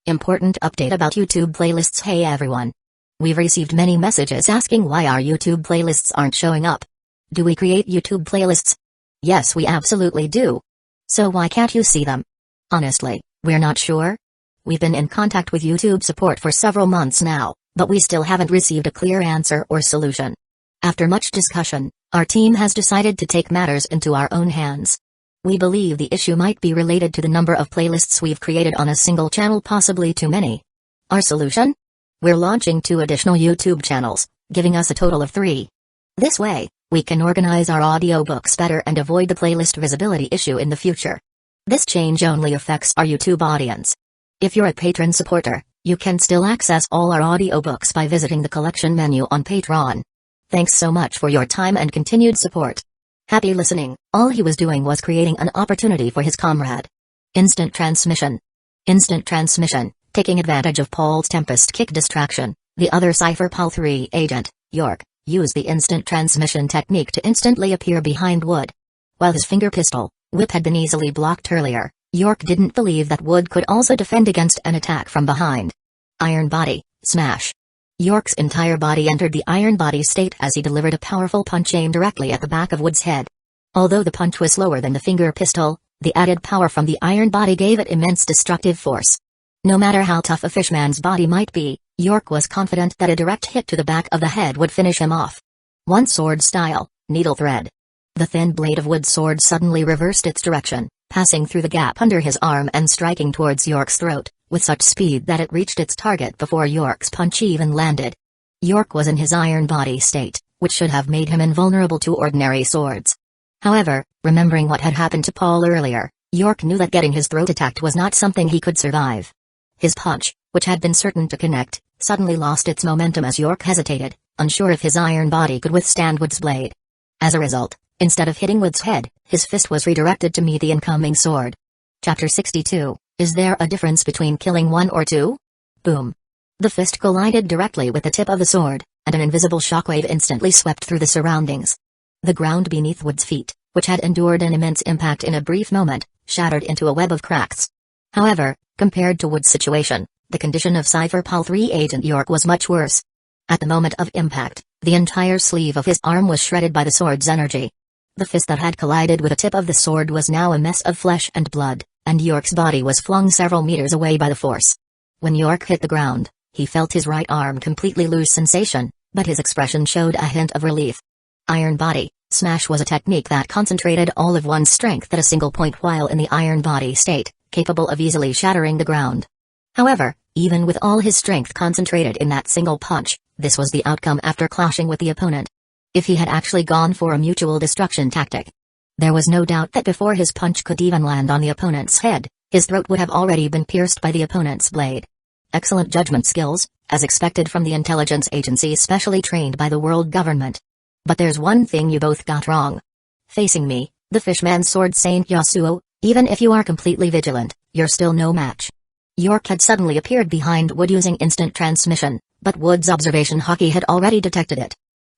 Important update about YouTube playlists. Hey everyone. We've received many messages asking why our YouTube playlists aren't showing up. Do we create YouTube playlists? Yes, we absolutely do. So why can't you see them? Honestly, we're not sure. We've been in contact with YouTube support for several months now, but we still haven't received a clear answer or solution. After much discussion, our team has decided to take matters into our own hands. We believe the issue might be related to the number of playlists we've created on a single channel, possibly too many. Our solution? We're launching 2 additional YouTube channels, giving us a total of 3. This way, we can organize our audiobooks better and avoid the playlist visibility issue in the future. This change only affects our YouTube audience. If you're a patron supporter, you can still access all our audiobooks by visiting the collection menu on Patreon. Thanks so much for your time and continued support. Happy listening. All he was doing was creating an opportunity for his comrade. Instant transmission. Instant transmission, taking advantage of Paul's Tempest Kick distraction, the other Cypher Pal 3 agent, York, used the instant transmission technique to instantly appear behind Wood. While his finger pistol, whip had been easily blocked earlier, York didn't believe that Wood could also defend against an attack from behind. Iron Body, smash. York's entire body entered the iron body state as he delivered a powerful punch aimed directly at the back of Wood's head. Although the punch was slower than the finger pistol, the added power from the iron body gave it immense destructive force. No matter how tough a fishman's body might be, York was confident that a direct hit to the back of the head would finish him off. One sword style, needle thread. The thin blade of Wood's sword suddenly reversed its direction, passing through the gap under his arm and striking towards York's throat, with such speed that it reached its target before York's punch even landed. York was in his iron body state, which should have made him invulnerable to ordinary swords. However, remembering what had happened to Paul earlier, York knew that getting his throat attacked was not something he could survive. His punch, which had been certain to connect, suddenly lost its momentum as York hesitated, unsure if his iron body could withstand Wood's blade. As a result, instead of hitting Wood's head, his fist was redirected to meet the incoming sword. Chapter 62. Is there a difference between killing 1 or 2? Boom. The fist collided directly with the tip of the sword, and an invisible shockwave instantly swept through the surroundings. The ground beneath Wood's feet, which had endured an immense impact in a brief moment, shattered into a web of cracks. However, compared to Wood's situation, the condition of Cypher Pal 3 agent York was much worse. At the moment of impact, the entire sleeve of his arm was shredded by the sword's energy. The fist that had collided with the tip of the sword was now a mess of flesh and blood, and York's body was flung several meters away by the force. When York hit the ground, he felt his right arm completely lose sensation, but his expression showed a hint of relief. Iron Body, smash was a technique that concentrated all of one's strength at a single point while in the iron body state, capable of easily shattering the ground. However, even with all his strength concentrated in that single punch, this was the outcome after clashing with the opponent. If he had actually gone for a mutual destruction tactic, there was no doubt that before his punch could even land on the opponent's head, his throat would have already been pierced by the opponent's blade. Excellent judgment skills, as expected from the intelligence agency specially trained by the world government. But there's one thing you both got wrong. Facing me, the fishman's sword Saint Yasuo, even if you are completely vigilant, you're still no match. York had suddenly appeared behind Wood using instant transmission, but Wood's observation hockey had already detected it.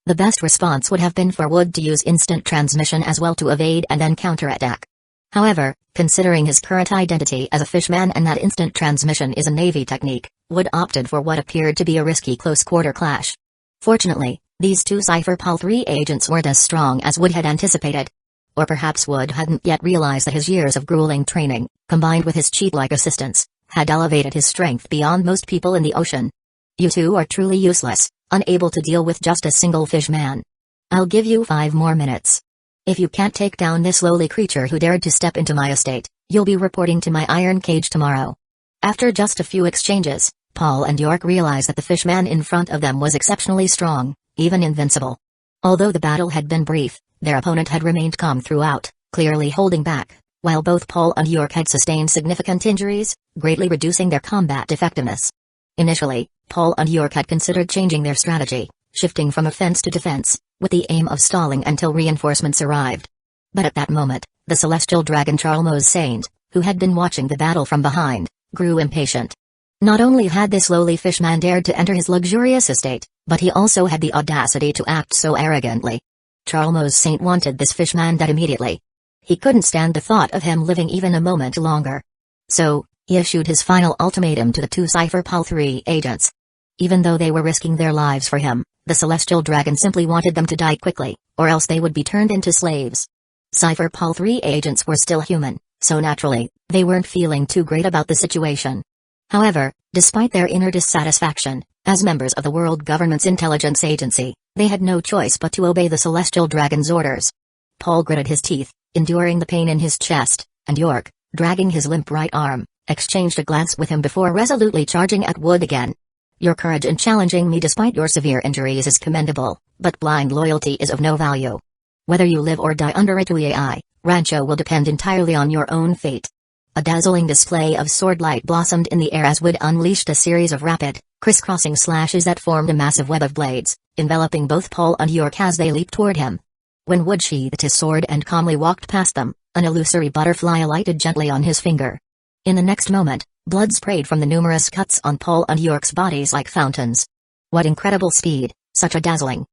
The best response would have been for Wood to use instant transmission as well to evade and then counterattack. However, considering his current identity as a fishman and that instant transmission is a Navy technique, Wood opted for what appeared to be a risky close-quarter clash. Fortunately, these 2 Cypher Pal 3 agents weren't as strong as Wood had anticipated. Or perhaps Wood hadn't yet realized that his years of grueling training, combined with his cheat-like assistance, had elevated his strength beyond most people in the ocean. You 2 are truly useless, unable to deal with just a single fishman. I'll give you 5 more minutes. If you can't take down this lowly creature who dared to step into my estate, you'll be reporting to my iron cage tomorrow. After just a few exchanges, Paul and York realized that the fishman in front of them was exceptionally strong, even invincible. Although the battle had been brief, their opponent had remained calm throughout, clearly holding back, while both Paul and York had sustained significant injuries, greatly reducing their combat effectiveness. Initially, Paul and York had considered changing their strategy, shifting from offense to defense, with the aim of stalling until reinforcements arrived. But at that moment, the celestial dragon Charles Saint, who had been watching the battle from behind, grew impatient. Not only had this lowly fishman dared to enter his luxurious estate, but he also had the audacity to act so arrogantly. Charles Saint wanted this fishman dead immediately. He couldn't stand the thought of him living even a moment longer. So, He issued his final ultimatum to the two Cypher Pol 3 agents. Even though they were risking their lives for him, the Celestial Dragon simply wanted them to die quickly, or else they would be turned into slaves. Cypher Pol 3 agents were still human, so naturally, they weren't feeling too great about the situation. However, despite their inner dissatisfaction, as members of the world government's intelligence agency, they had no choice but to obey the Celestial Dragon's orders. Paul gritted his teeth, enduring the pain in his chest, and York, dragging his limp right arm, exchanged a glance with him before resolutely charging at Wood again. Your courage in challenging me despite your severe injuries is commendable, but blind loyalty is of no value. Whether you live or die under Ituai, Rancho will depend entirely on your own fate. A dazzling display of sword light blossomed in the air as Wood unleashed a series of rapid, crisscrossing slashes that formed a massive web of blades, enveloping both Paul and York as they leaped toward him. When Wood sheathed his sword and calmly walked past them, an illusory butterfly alighted gently on his finger. In the next moment, blood sprayed from the numerous cuts on Paul and York's bodies like fountains. What incredible speed, such a dazzling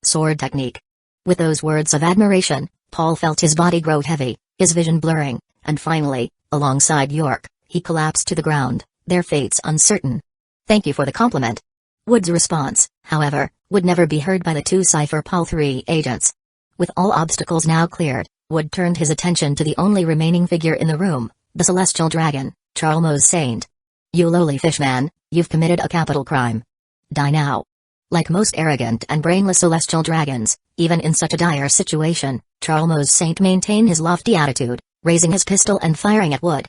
sword technique. With those words of admiration, Paul felt his body grow heavy, his vision blurring, and finally, alongside York, he collapsed to the ground, their fates uncertain. Thank you for the compliment. Wood's response, however, would never be heard by the two Cypher Pol 3 agents. With all obstacles now cleared, Wood turned his attention to the only remaining figure in the room, the Celestial Dragon, Charles Saint. You lowly fishman, you've committed a capital crime. Die now. Like most arrogant and brainless Celestial Dragons, even in such a dire situation, Charles Saint maintained his lofty attitude, raising his pistol and firing at Wood.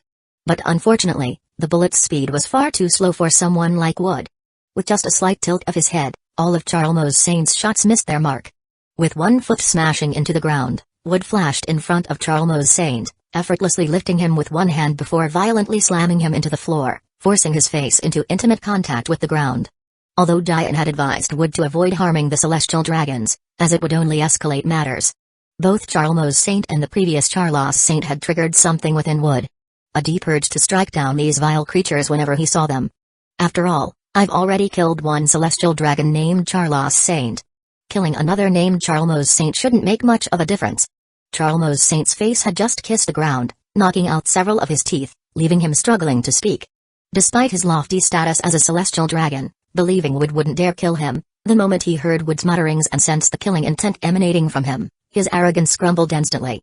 But unfortunately, the bullet's speed was far too slow for someone like Wood. With just a slight tilt of his head, all of Charles Saint's shots missed their mark. With one foot smashing into the ground, Wood flashed in front of Charles Saint, effortlessly lifting him with one hand before violently slamming him into the floor, forcing his face into intimate contact with the ground. Although Diane had advised Wood to avoid harming the Celestial Dragons, as it would only escalate matters. Both Charles Saint and the previous Charles Saint had triggered something within Wood. A deep urge to strike down these vile creatures whenever he saw them. After all, I've already killed one Celestial Dragon named Charles Saint. Killing another named Charles Saint shouldn't make much of a difference. Charles Saint's face had just kissed the ground, knocking out several of his teeth, leaving him struggling to speak. Despite his lofty status as a Celestial Dragon, believing Wood wouldn't dare kill him, the moment he heard Wood's mutterings and sensed the killing intent emanating from him, his arrogance crumbled instantly.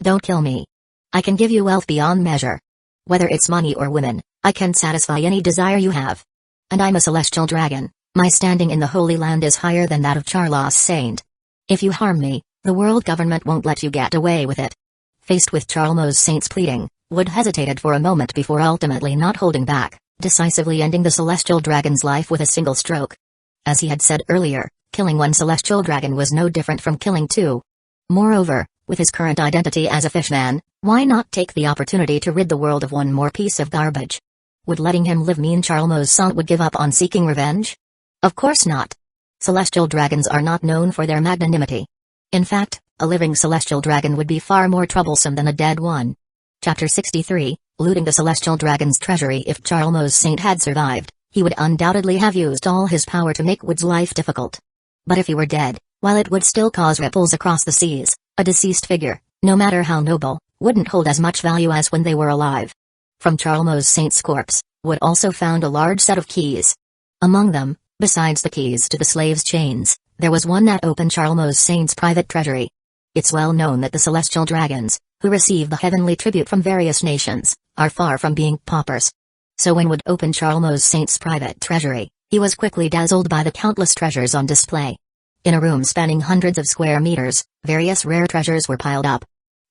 Don't kill me. I can give you wealth beyond measure. Whether it's money or women, I can satisfy any desire you have. And I'm a Celestial Dragon, my standing in the Holy Land is higher than that of Charles Saint. If you harm me, the world government won't let you get away with it. Faced with Charles Saint's pleading, Wood hesitated for a moment before ultimately not holding back, decisively ending the Celestial Dragon's life with a single stroke. As he had said earlier, killing one Celestial Dragon was no different from killing two. Moreover, with his current identity as a fishman, why not take the opportunity to rid the world of one more piece of garbage? Would letting him live mean Charles Saint would give up on seeking revenge? Of course not. Celestial Dragons are not known for their magnanimity. In fact, a living Celestial Dragon would be far more troublesome than a dead one. Chapter 63, Looting the Celestial Dragon's Treasury. If Charles Saint had survived, he would undoubtedly have used all his power to make Wood's life difficult. But if he were dead, while it would still cause ripples across the seas, a deceased figure, no matter how noble, wouldn't hold as much value as when they were alive. From Charles Saint's corpse, Wood also found a large set of keys. Among them, besides the keys to the slaves' chains, there was one that opened Charles Saint's private treasury. It's well known that the Celestial Dragons, who receive the heavenly tribute from various nations, are far from being paupers. So when Wood opened Charles Saint's private treasury, he was quickly dazzled by the countless treasures on display. In a room spanning hundreds of square meters, various rare treasures were piled up.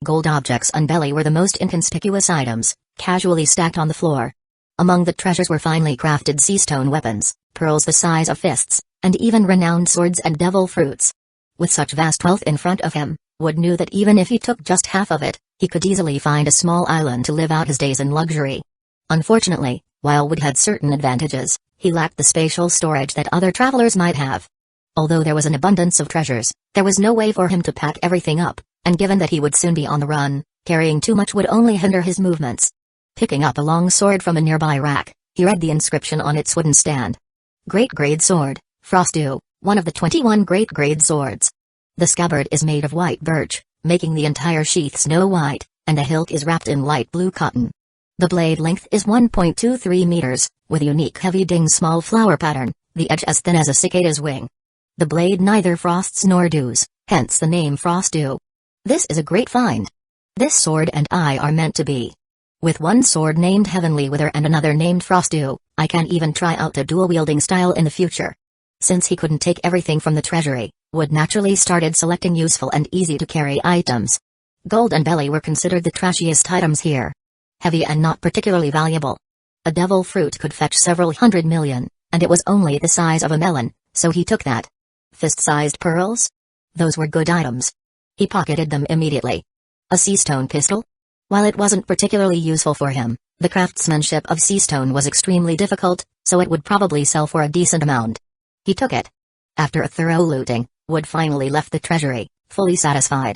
Gold objects on belly were the most inconspicuous items, casually stacked on the floor. Among the treasures were finely crafted seastone weapons, pearls the size of fists, and even renowned swords and devil fruits. With such vast wealth in front of him, Wood knew that even if he took just half of it, he could easily find a small island to live out his days in luxury. Unfortunately, while Wood had certain advantages, he lacked the spatial storage that other travelers might have. Although there was an abundance of treasures, there was no way for him to pack everything up, and given that he would soon be on the run, carrying too much would only hinder his movements. Picking up a long sword from a nearby rack, he read the inscription on its wooden stand. Great Grade Sword, Frostdew, one of the 21 Great Grade Swords. The scabbard is made of white birch, making the entire sheath snow white, and the hilt is wrapped in light blue cotton. The blade length is 1.23 meters, with unique heavy ding small flower pattern, the edge as thin as a cicada's wing. The blade neither frosts nor dews, hence the name Frost Dew. This is a great find. This sword and I are meant to be. With one sword named Heavenly Wither and another named Frost Dew, I can even try out a dual-wielding style in the future. Since he couldn't take everything from the treasury, Wood naturally started selecting useful and easy-to-carry items. Gold and belly were considered the trashiest items here. Heavy and not particularly valuable. A devil fruit could fetch several hundred million, and it was only the size of a melon, so he took that. Fist-sized pearls? Those were good items. He pocketed them immediately. A seastone pistol? While it wasn't particularly useful for him, the craftsmanship of seastone was extremely difficult, so it would probably sell for a decent amount. He took it. After a thorough looting, Wood finally left the treasury, fully satisfied.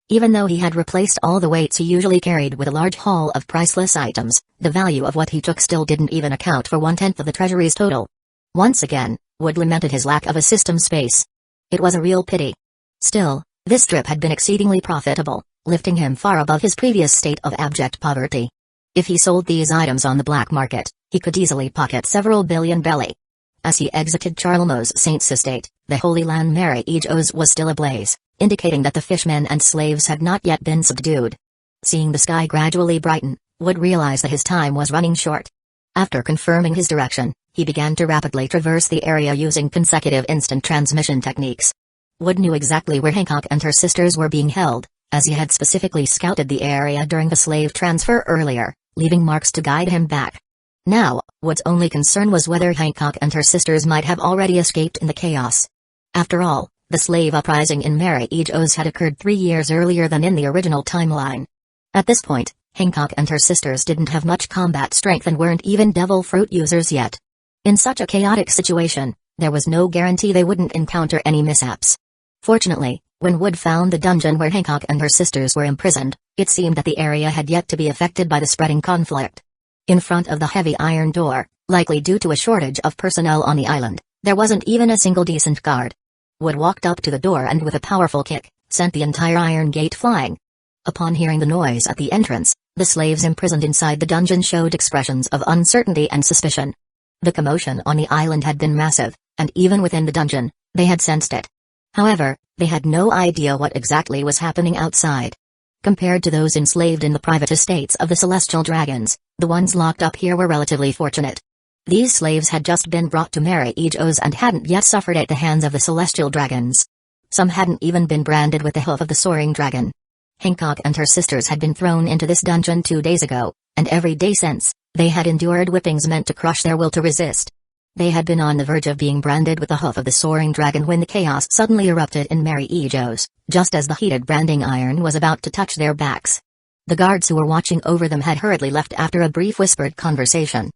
Even though he had replaced all the weights he usually carried with a large haul of priceless items, the value of what he took still didn't even account for 1/10 of the treasury's total. Once again, Wood lamented his lack of a system space. It was a real pity. Still, this trip had been exceedingly profitable, lifting him far above his previous state of abject poverty. If he sold these items on the black market, he could easily pocket several billion belly. As he exited Charlemagne's Saint's estate, the Holy Land Mary Ejos was still ablaze, indicating that the fishmen and slaves had not yet been subdued. Seeing the sky gradually brighten, Wood realized that his time was running short. After confirming his direction, he began to rapidly traverse the area using consecutive instant transmission techniques. Wood knew exactly where Hancock and her sisters were being held, as he had specifically scouted the area during the slave transfer earlier, leaving marks to guide him back. Now, Wood's only concern was whether Hancock and her sisters might have already escaped in the chaos. After all, the slave uprising in Mary Ejos had occurred 3 years earlier than in the original timeline. At this point, Hancock and her sisters didn't have much combat strength and weren't even devil fruit users yet. In such a chaotic situation, there was no guarantee they wouldn't encounter any mishaps. Fortunately, when Wood found the dungeon where Hancock and her sisters were imprisoned, it seemed that the area had yet to be affected by the spreading conflict. In front of the heavy iron door, likely due to a shortage of personnel on the island, there wasn't even a single decent guard. Wood walked up to the door and with a powerful kick, sent the entire iron gate flying. Upon hearing the noise at the entrance, the slaves imprisoned inside the dungeon showed expressions of uncertainty and suspicion. The commotion on the island had been massive, and even within the dungeon, they had sensed it. However, they had no idea what exactly was happening outside. Compared to those enslaved in the private estates of the celestial dragons, the ones locked up here were relatively fortunate. These slaves had just been brought to Mary Ejos and hadn't yet suffered at the hands of the celestial dragons. Some hadn't even been branded with the hoof of the soaring dragon. Hancock and her sisters had been thrown into this dungeon 2 days ago, and every day since, they had endured whippings meant to crush their will to resist. They had been on the verge of being branded with the hoof of the soaring dragon when the chaos suddenly erupted in Mary Ejos, just as the heated branding iron was about to touch their backs. The guards who were watching over them had hurriedly left after a brief whispered conversation.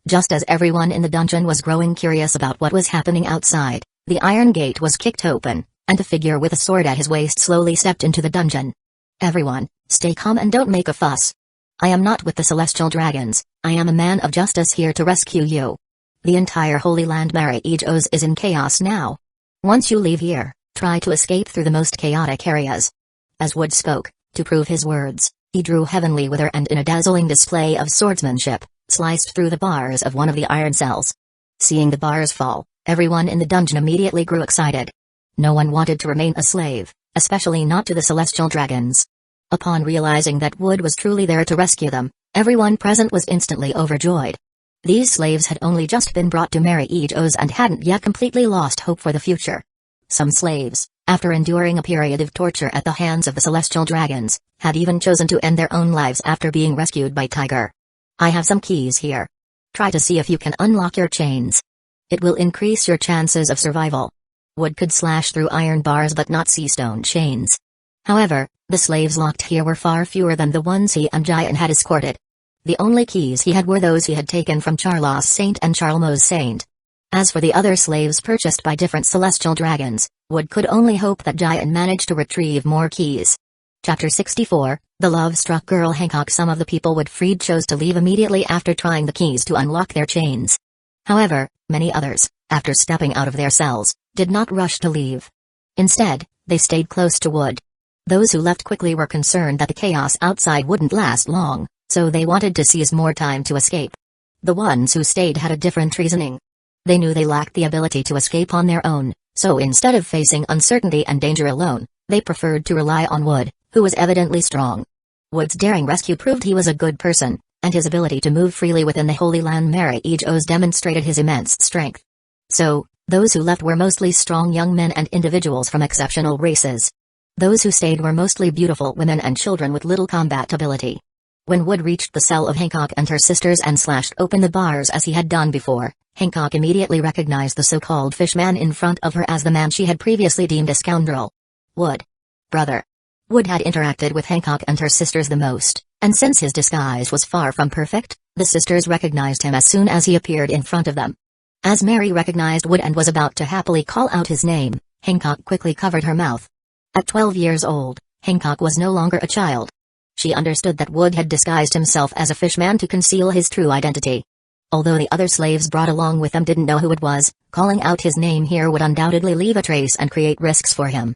Just as everyone in the dungeon was growing curious about what was happening outside, the iron gate was kicked open, and a figure with a sword at his waist slowly stepped into the dungeon. "Everyone, stay calm and don't make a fuss. I am not with the celestial dragons, I am a man of justice here to rescue you. The entire Holy Land Mary Ejos is in chaos now. Once you leave here, try to escape through the most chaotic areas." As Wood spoke, to prove his words, he drew Heavenly Wither and in a dazzling display of swordsmanship, sliced through the bars of one of the iron cells. Seeing the bars fall, everyone in the dungeon immediately grew excited. No one wanted to remain a slave, especially not to the celestial dragons. Upon realizing that Wood was truly there to rescue them, everyone present was instantly overjoyed. These slaves had only just been brought to Mary Ejos and hadn't yet completely lost hope for the future. Some slaves, after enduring a period of torture at the hands of the celestial dragons, had even chosen to end their own lives after being rescued by Tiger. "I have some keys here. Try to see if you can unlock your chains. It will increase your chances of survival." Wood could slash through iron bars but not see stone chains. However, the slaves locked here were far fewer than the ones he and Giant had escorted. The only keys he had were those he had taken from Charlos Saint and Charlemagne's Saint. As for the other slaves purchased by different celestial dragons, Wood could only hope that Giant managed to retrieve more keys. Chapter 64, The Love-Struck Girl. Hancock. Some of the people Wood freed chose to leave immediately after trying the keys to unlock their chains. However, many others, after stepping out of their cells, did not rush to leave. Instead, they stayed close to Wood. Those who left quickly were concerned that the chaos outside wouldn't last long, So they wanted to seize more time to escape. The ones who stayed had a different reasoning. They knew they lacked the ability to escape on their own, so instead of facing uncertainty and danger alone, they preferred to rely on Wood, who was evidently strong. Wood's daring rescue proved he was a good person, and his ability to move freely within the Holy Land Mary Ejos demonstrated his immense strength. So, those who left were mostly strong young men and individuals from exceptional races. Those who stayed were mostly beautiful women and children with little combat ability. When Wood reached the cell of Hancock and her sisters and slashed open the bars as he had done before, Hancock immediately recognized the so-called fishman in front of her as the man she had previously deemed a scoundrel. Wood. Brother. Wood had interacted with Hancock and her sisters the most, and since his disguise was far from perfect, the sisters recognized him as soon as he appeared in front of them. As Mary recognized Wood and was about to happily call out his name, Hancock quickly covered her mouth. At 12 years old, Hancock was no longer a child. She understood that Wood had disguised himself as a fishman to conceal his true identity. Although the other slaves brought along with them didn't know who it was, calling out his name here would undoubtedly leave a trace and create risks for him.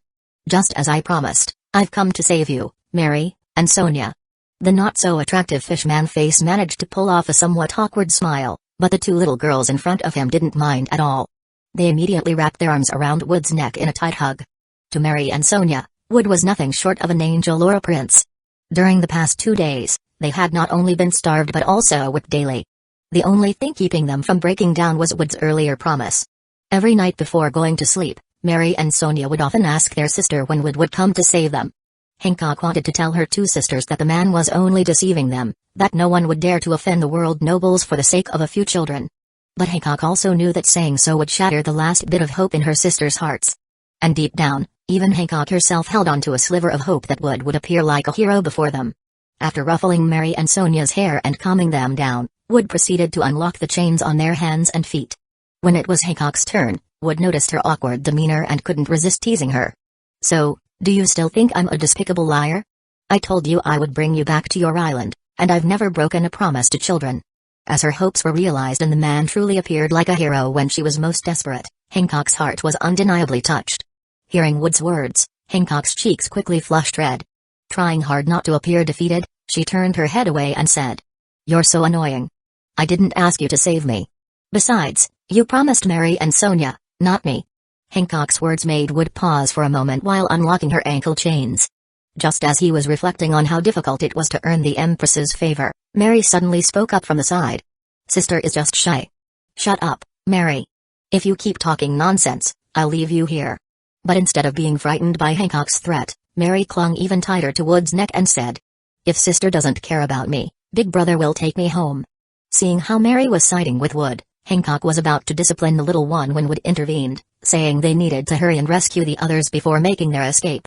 Just as I promised, I've come to save you, Mary, and Sonia. The not-so-attractive fishman face managed to pull off a somewhat awkward smile, but the two little girls in front of him didn't mind at all. They immediately wrapped their arms around Wood's neck in a tight hug. To Mary and Sonia, Wood was nothing short of an angel or a prince. During the past 2 days, they had not only been starved but also whipped daily. The only thing keeping them from breaking down was Wood's earlier promise. Every night before going to sleep, Mary and Sonia would often ask their sister when Wood would come to save them. Hancock wanted to tell her two sisters that the man was only deceiving them, that no one would dare to offend the world nobles for the sake of a few children. But Hancock also knew that saying so would shatter the last bit of hope in her sisters' hearts. And deep down, even Hancock herself held on to a sliver of hope that Wood would appear like a hero before them. After ruffling Mary and Sonia's hair and calming them down, Wood proceeded to unlock the chains on their hands and feet. When it was Hancock's turn, Wood noticed her awkward demeanor and couldn't resist teasing her. So, do you still think I'm a despicable liar? I told you I would bring you back to your island, and I've never broken a promise to children. As her hopes were realized and the man truly appeared like a hero when she was most desperate, Hancock's heart was undeniably touched. Hearing Wood's words, Hancock's cheeks quickly flushed red. Trying hard not to appear defeated, she turned her head away and said, "You're so annoying. I didn't ask you to save me. Besides, you promised Mary and Sonia, not me." Hancock's words made Wood pause for a moment while unlocking her ankle chains. Just as he was reflecting on how difficult it was to earn the Empress's favor, Mary suddenly spoke up from the side. "Sister is just shy." "Shut up, Mary. If you keep talking nonsense, I'll leave you here." But instead of being frightened by Hancock's threat, Mary clung even tighter to Wood's neck and said, "If sister doesn't care about me, Big Brother will take me home." Seeing how Mary was siding with Wood, Hancock was about to discipline the little one when Wood intervened, saying they needed to hurry and rescue the others before making their escape.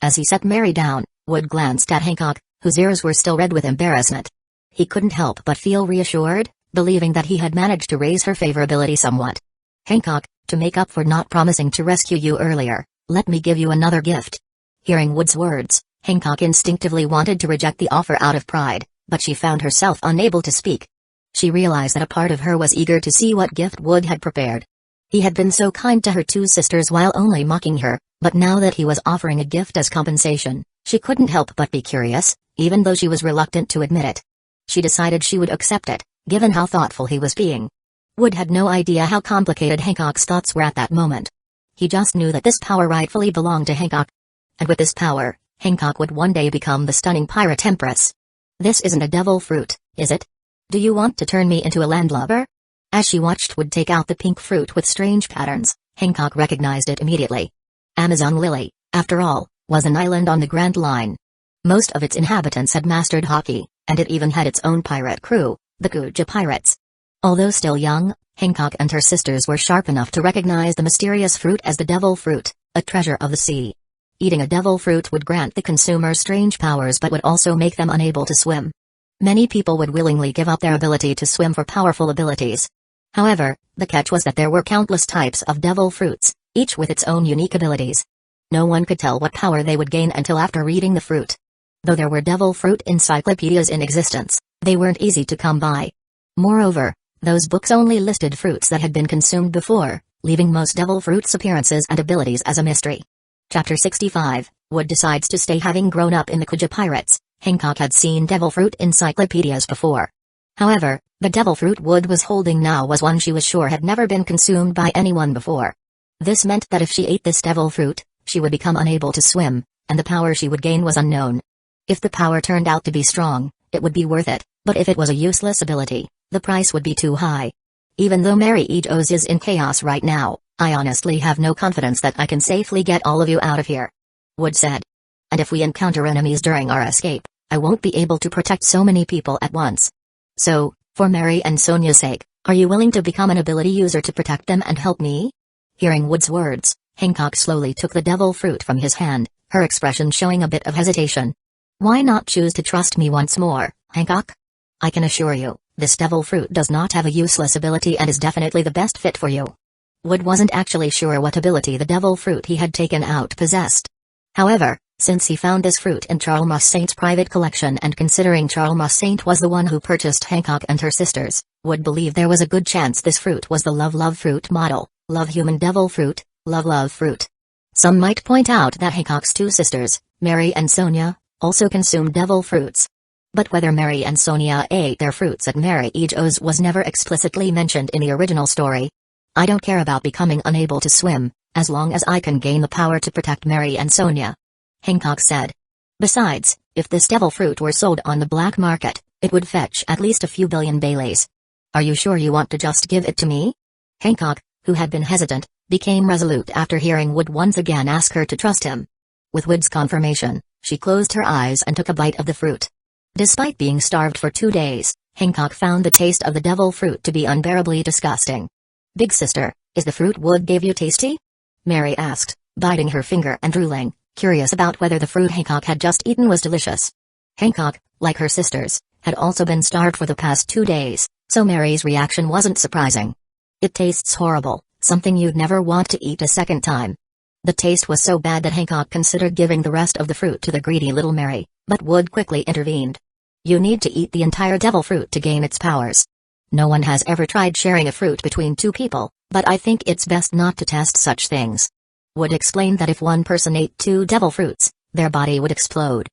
As he set Mary down, Wood glanced at Hancock, whose ears were still red with embarrassment. He couldn't help but feel reassured, believing that he had managed to raise her favorability somewhat. "Hancock, to make up for not promising to rescue you earlier, let me give you another gift." Hearing Wood's words, Hancock instinctively wanted to reject the offer out of pride, but she found herself unable to speak. She realized that a part of her was eager to see what gift Wood had prepared. He had been so kind to her two sisters while only mocking her, but now that he was offering a gift as compensation, she couldn't help but be curious, even though she was reluctant to admit it. She decided she would accept it, given how thoughtful he was being. Wood had no idea how complicated Hancock's thoughts were at that moment. He just knew that this power rightfully belonged to Hancock. And with this power, Hancock would one day become the stunning pirate empress. "This isn't a devil fruit, is it? Do you want to turn me into a landlubber?" As she watched Wood take out the pink fruit with strange patterns, Hancock recognized it immediately. Amazon Lily, after all, was an island on the Grand Line. Most of its inhabitants had mastered hockey, and it even had its own pirate crew, the Kuja Pirates. Although still young, Hancock and her sisters were sharp enough to recognize the mysterious fruit as the devil fruit, a treasure of the sea. Eating a devil fruit would grant the consumer strange powers but would also make them unable to swim. Many people would willingly give up their ability to swim for powerful abilities. However, the catch was that there were countless types of devil fruits, each with its own unique abilities. No one could tell what power they would gain until after reading the fruit. Though there were devil fruit encyclopedias in existence, they weren't easy to come by. Moreover, those books only listed fruits that had been consumed before, leaving most devil fruits' appearances and abilities as a mystery. Chapter 65, Wood decides to stay. Having grown up in the Kuja Pirates, Hancock had seen devil fruit encyclopedias before. However, the devil fruit Wood was holding now was one she was sure had never been consumed by anyone before. This meant that if she ate this devil fruit, she would become unable to swim, and the power she would gain was unknown. If the power turned out to be strong, it would be worth it, but if it was a useless ability, the price would be too high. Even though Mary Ejos is in chaos right now, I honestly have no confidence that I can safely get all of you out of here. Wood said. And if we encounter enemies during our escape, I won't be able to protect so many people at once. So, for Mary and Sonia's sake, are you willing to become an ability user to protect them and help me? Hearing Wood's words, Hancock slowly took the devil fruit from his hand, her expression showing a bit of hesitation. Why not choose to trust me once more, Hancock? I can assure you, this devil fruit does not have a useless ability and is definitely the best fit for you. Wood wasn't actually sure what ability the devil fruit he had taken out possessed. However, since he found this fruit in Charles Massaint's private collection and considering Charles Massaint was the one who purchased Hancock and her sisters, Wood believed there was a good chance this fruit was the love fruit model, love human devil fruit, love fruit. Some might point out that Hancock's two sisters, Mary and Sonia, also consumed devil fruits. But whether Mary and Sonia ate their fruits at Mary Ejos was never explicitly mentioned in the original story. I don't care about becoming unable to swim, as long as I can gain the power to protect Mary and Sonia, Hancock said. Besides, if this devil fruit were sold on the black market, it would fetch at least a few billion Baileys. Are you sure you want to just give it to me? Hancock, who had been hesitant, became resolute after hearing Wood once again ask her to trust him. With Wood's confirmation, she closed her eyes and took a bite of the fruit. Despite being starved for 2 days, Hancock found the taste of the devil fruit to be unbearably disgusting. Big sister, is the fruit Wood gave you tasty? Mary asked, biting her finger and drooling, curious about whether the fruit Hancock had just eaten was delicious. Hancock, like her sisters, had also been starved for the past 2 days, so Mary's reaction wasn't surprising. It tastes horrible, something you'd never want to eat a second time. The taste was so bad that Hancock considered giving the rest of the fruit to the greedy little Mary, but Wood quickly intervened. You need to eat the entire devil fruit to gain its powers. No one has ever tried sharing a fruit between 2 people, but I think it's best not to test such things. Wood explained that if one person ate 2 devil fruits, their body would explode.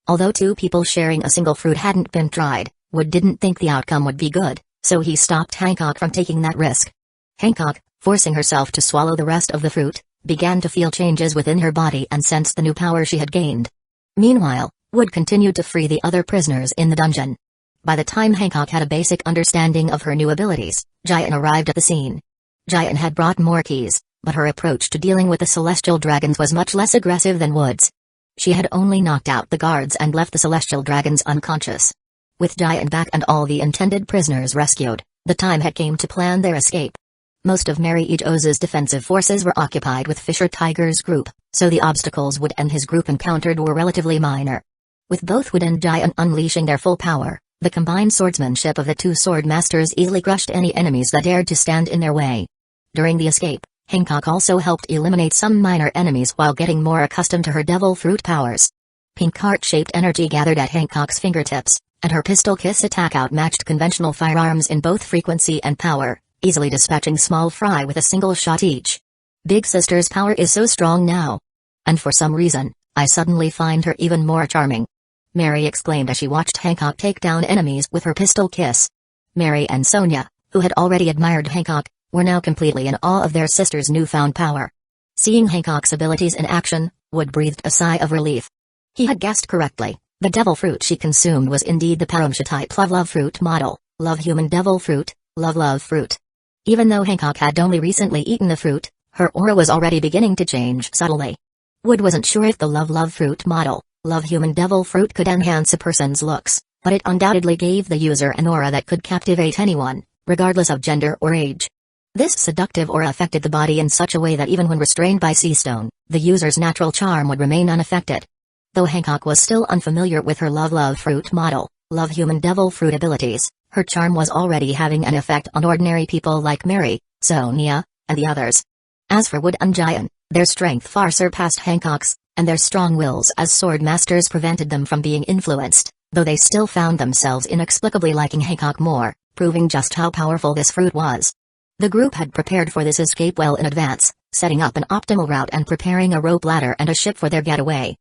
Although 2 people sharing a single fruit hadn't been tried, Wood didn't think the outcome would be good, so he stopped Hancock from taking that risk. Hancock, forcing herself to swallow the rest of the fruit, began to feel changes within her body and sensed the new power she had gained. Meanwhile, Wood continued to free the other prisoners in the dungeon. By the time Hancock had a basic understanding of her new abilities, Jian arrived at the scene. Jian had brought more keys, but her approach to dealing with the celestial dragons was much less aggressive than Wood's. She had only knocked out the guards and left the celestial dragons unconscious. With Jian back and all the intended prisoners rescued, the time had come to plan their escape. Most of Mary Ejos's defensive forces were occupied with Fisher Tiger's group, so the obstacles Wood and his group encountered were relatively minor. With both Wood and Jian unleashing their full power, the combined swordsmanship of the 2 sword masters easily crushed any enemies that dared to stand in their way. During the escape, Hancock also helped eliminate some minor enemies while getting more accustomed to her devil fruit powers. Pink heart-shaped energy gathered at Hancock's fingertips, and her pistol kiss attack outmatched conventional firearms in both frequency and power, easily dispatching small fry with a single shot each. Big sister's power is so strong now. And for some reason, I suddenly find her even more charming. Mary exclaimed as she watched Hancock take down enemies with her pistol kiss. Mary and Sonia, who had already admired Hancock, were now completely in awe of their sister's newfound power. Seeing Hancock's abilities in action, Wood breathed a sigh of relief. He had guessed correctly, the devil fruit she consumed was indeed the Paramsha type love fruit model, love human devil fruit, love fruit. Even though Hancock had only recently eaten the fruit, her aura was already beginning to change subtly. Wood wasn't sure if the love fruit model, love human devil fruit could enhance a person's looks, but it undoubtedly gave the user an aura that could captivate anyone, regardless of gender or age. This seductive aura affected the body in such a way that even when restrained by sea stone, the user's natural charm would remain unaffected. Though Hancock was still unfamiliar with her love fruit model, love human devil fruit abilities, her charm was already having an effect on ordinary people like Mary, Sonia, and the others. As for Wood and Jian, their strength far surpassed Hancock's, and their strong wills as sword masters prevented them from being influenced, though they still found themselves inexplicably liking Hancock more, proving just how powerful this fruit was. The group had prepared for this escape well in advance, setting up an optimal route and preparing a rope ladder and a ship for their getaway.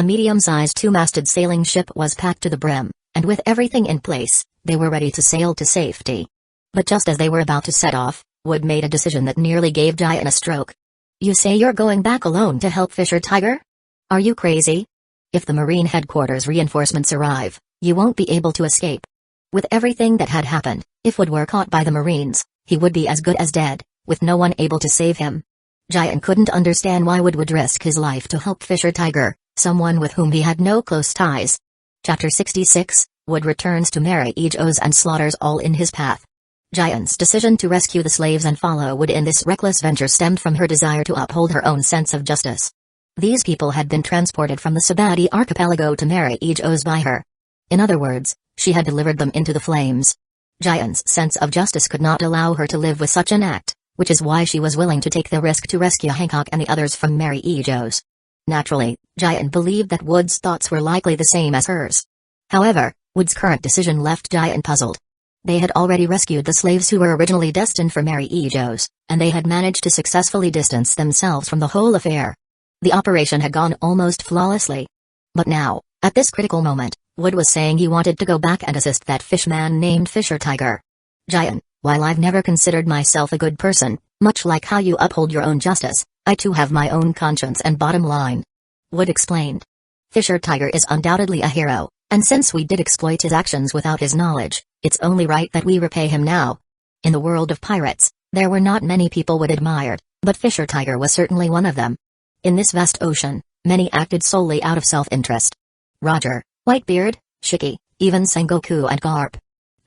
A medium-sized two-masted sailing ship was packed to the brim, and with everything in place, they were ready to sail to safety. But just as they were about to set off, Wood made a decision that nearly gave Giant a stroke. "You say you're going back alone to help Fisher Tiger? Are you crazy? If the Marine headquarters reinforcements arrive, you won't be able to escape." With everything that had happened, if Wood were caught by the Marines, he would be as good as dead, with no one able to save him. Giant couldn't understand why Wood would risk his life to help Fisher Tiger, someone with whom he had no close ties. Chapter 66, Wood returns to Mary Ejos and slaughters all in his path. Giant's decision to rescue the slaves and follow Wood in this reckless venture stemmed from her desire to uphold her own sense of justice. These people had been transported from the Sabati archipelago to Mary Ejos by her. In other words, she had delivered them into the flames. Giant's sense of justice could not allow her to live with such an act, which is why she was willing to take the risk to rescue Hancock and the others from Mary Ejos. Naturally, Giant believed that Wood's thoughts were likely the same as hers. However, Wood's current decision left Giant puzzled. They had already rescued the slaves who were originally destined for Mary Ejos, and they had managed to successfully distance themselves from the whole affair. The operation had gone almost flawlessly. But now, at this critical moment, Wood was saying he wanted to go back and assist that fishman named Fisher Tiger. "Giant, while I've never considered myself a good person, much like how you uphold your own justice, I too have my own conscience and bottom line," Wood explained. "Fisher Tiger is undoubtedly a hero, and since we did exploit his actions without his knowledge, it's only right that we repay him now. In the world of pirates, there were not many people Wood admired, but Fisher Tiger was certainly one of them. In this vast ocean, many acted solely out of self-interest. Roger, Whitebeard, Shiki, even Sengoku and Garp.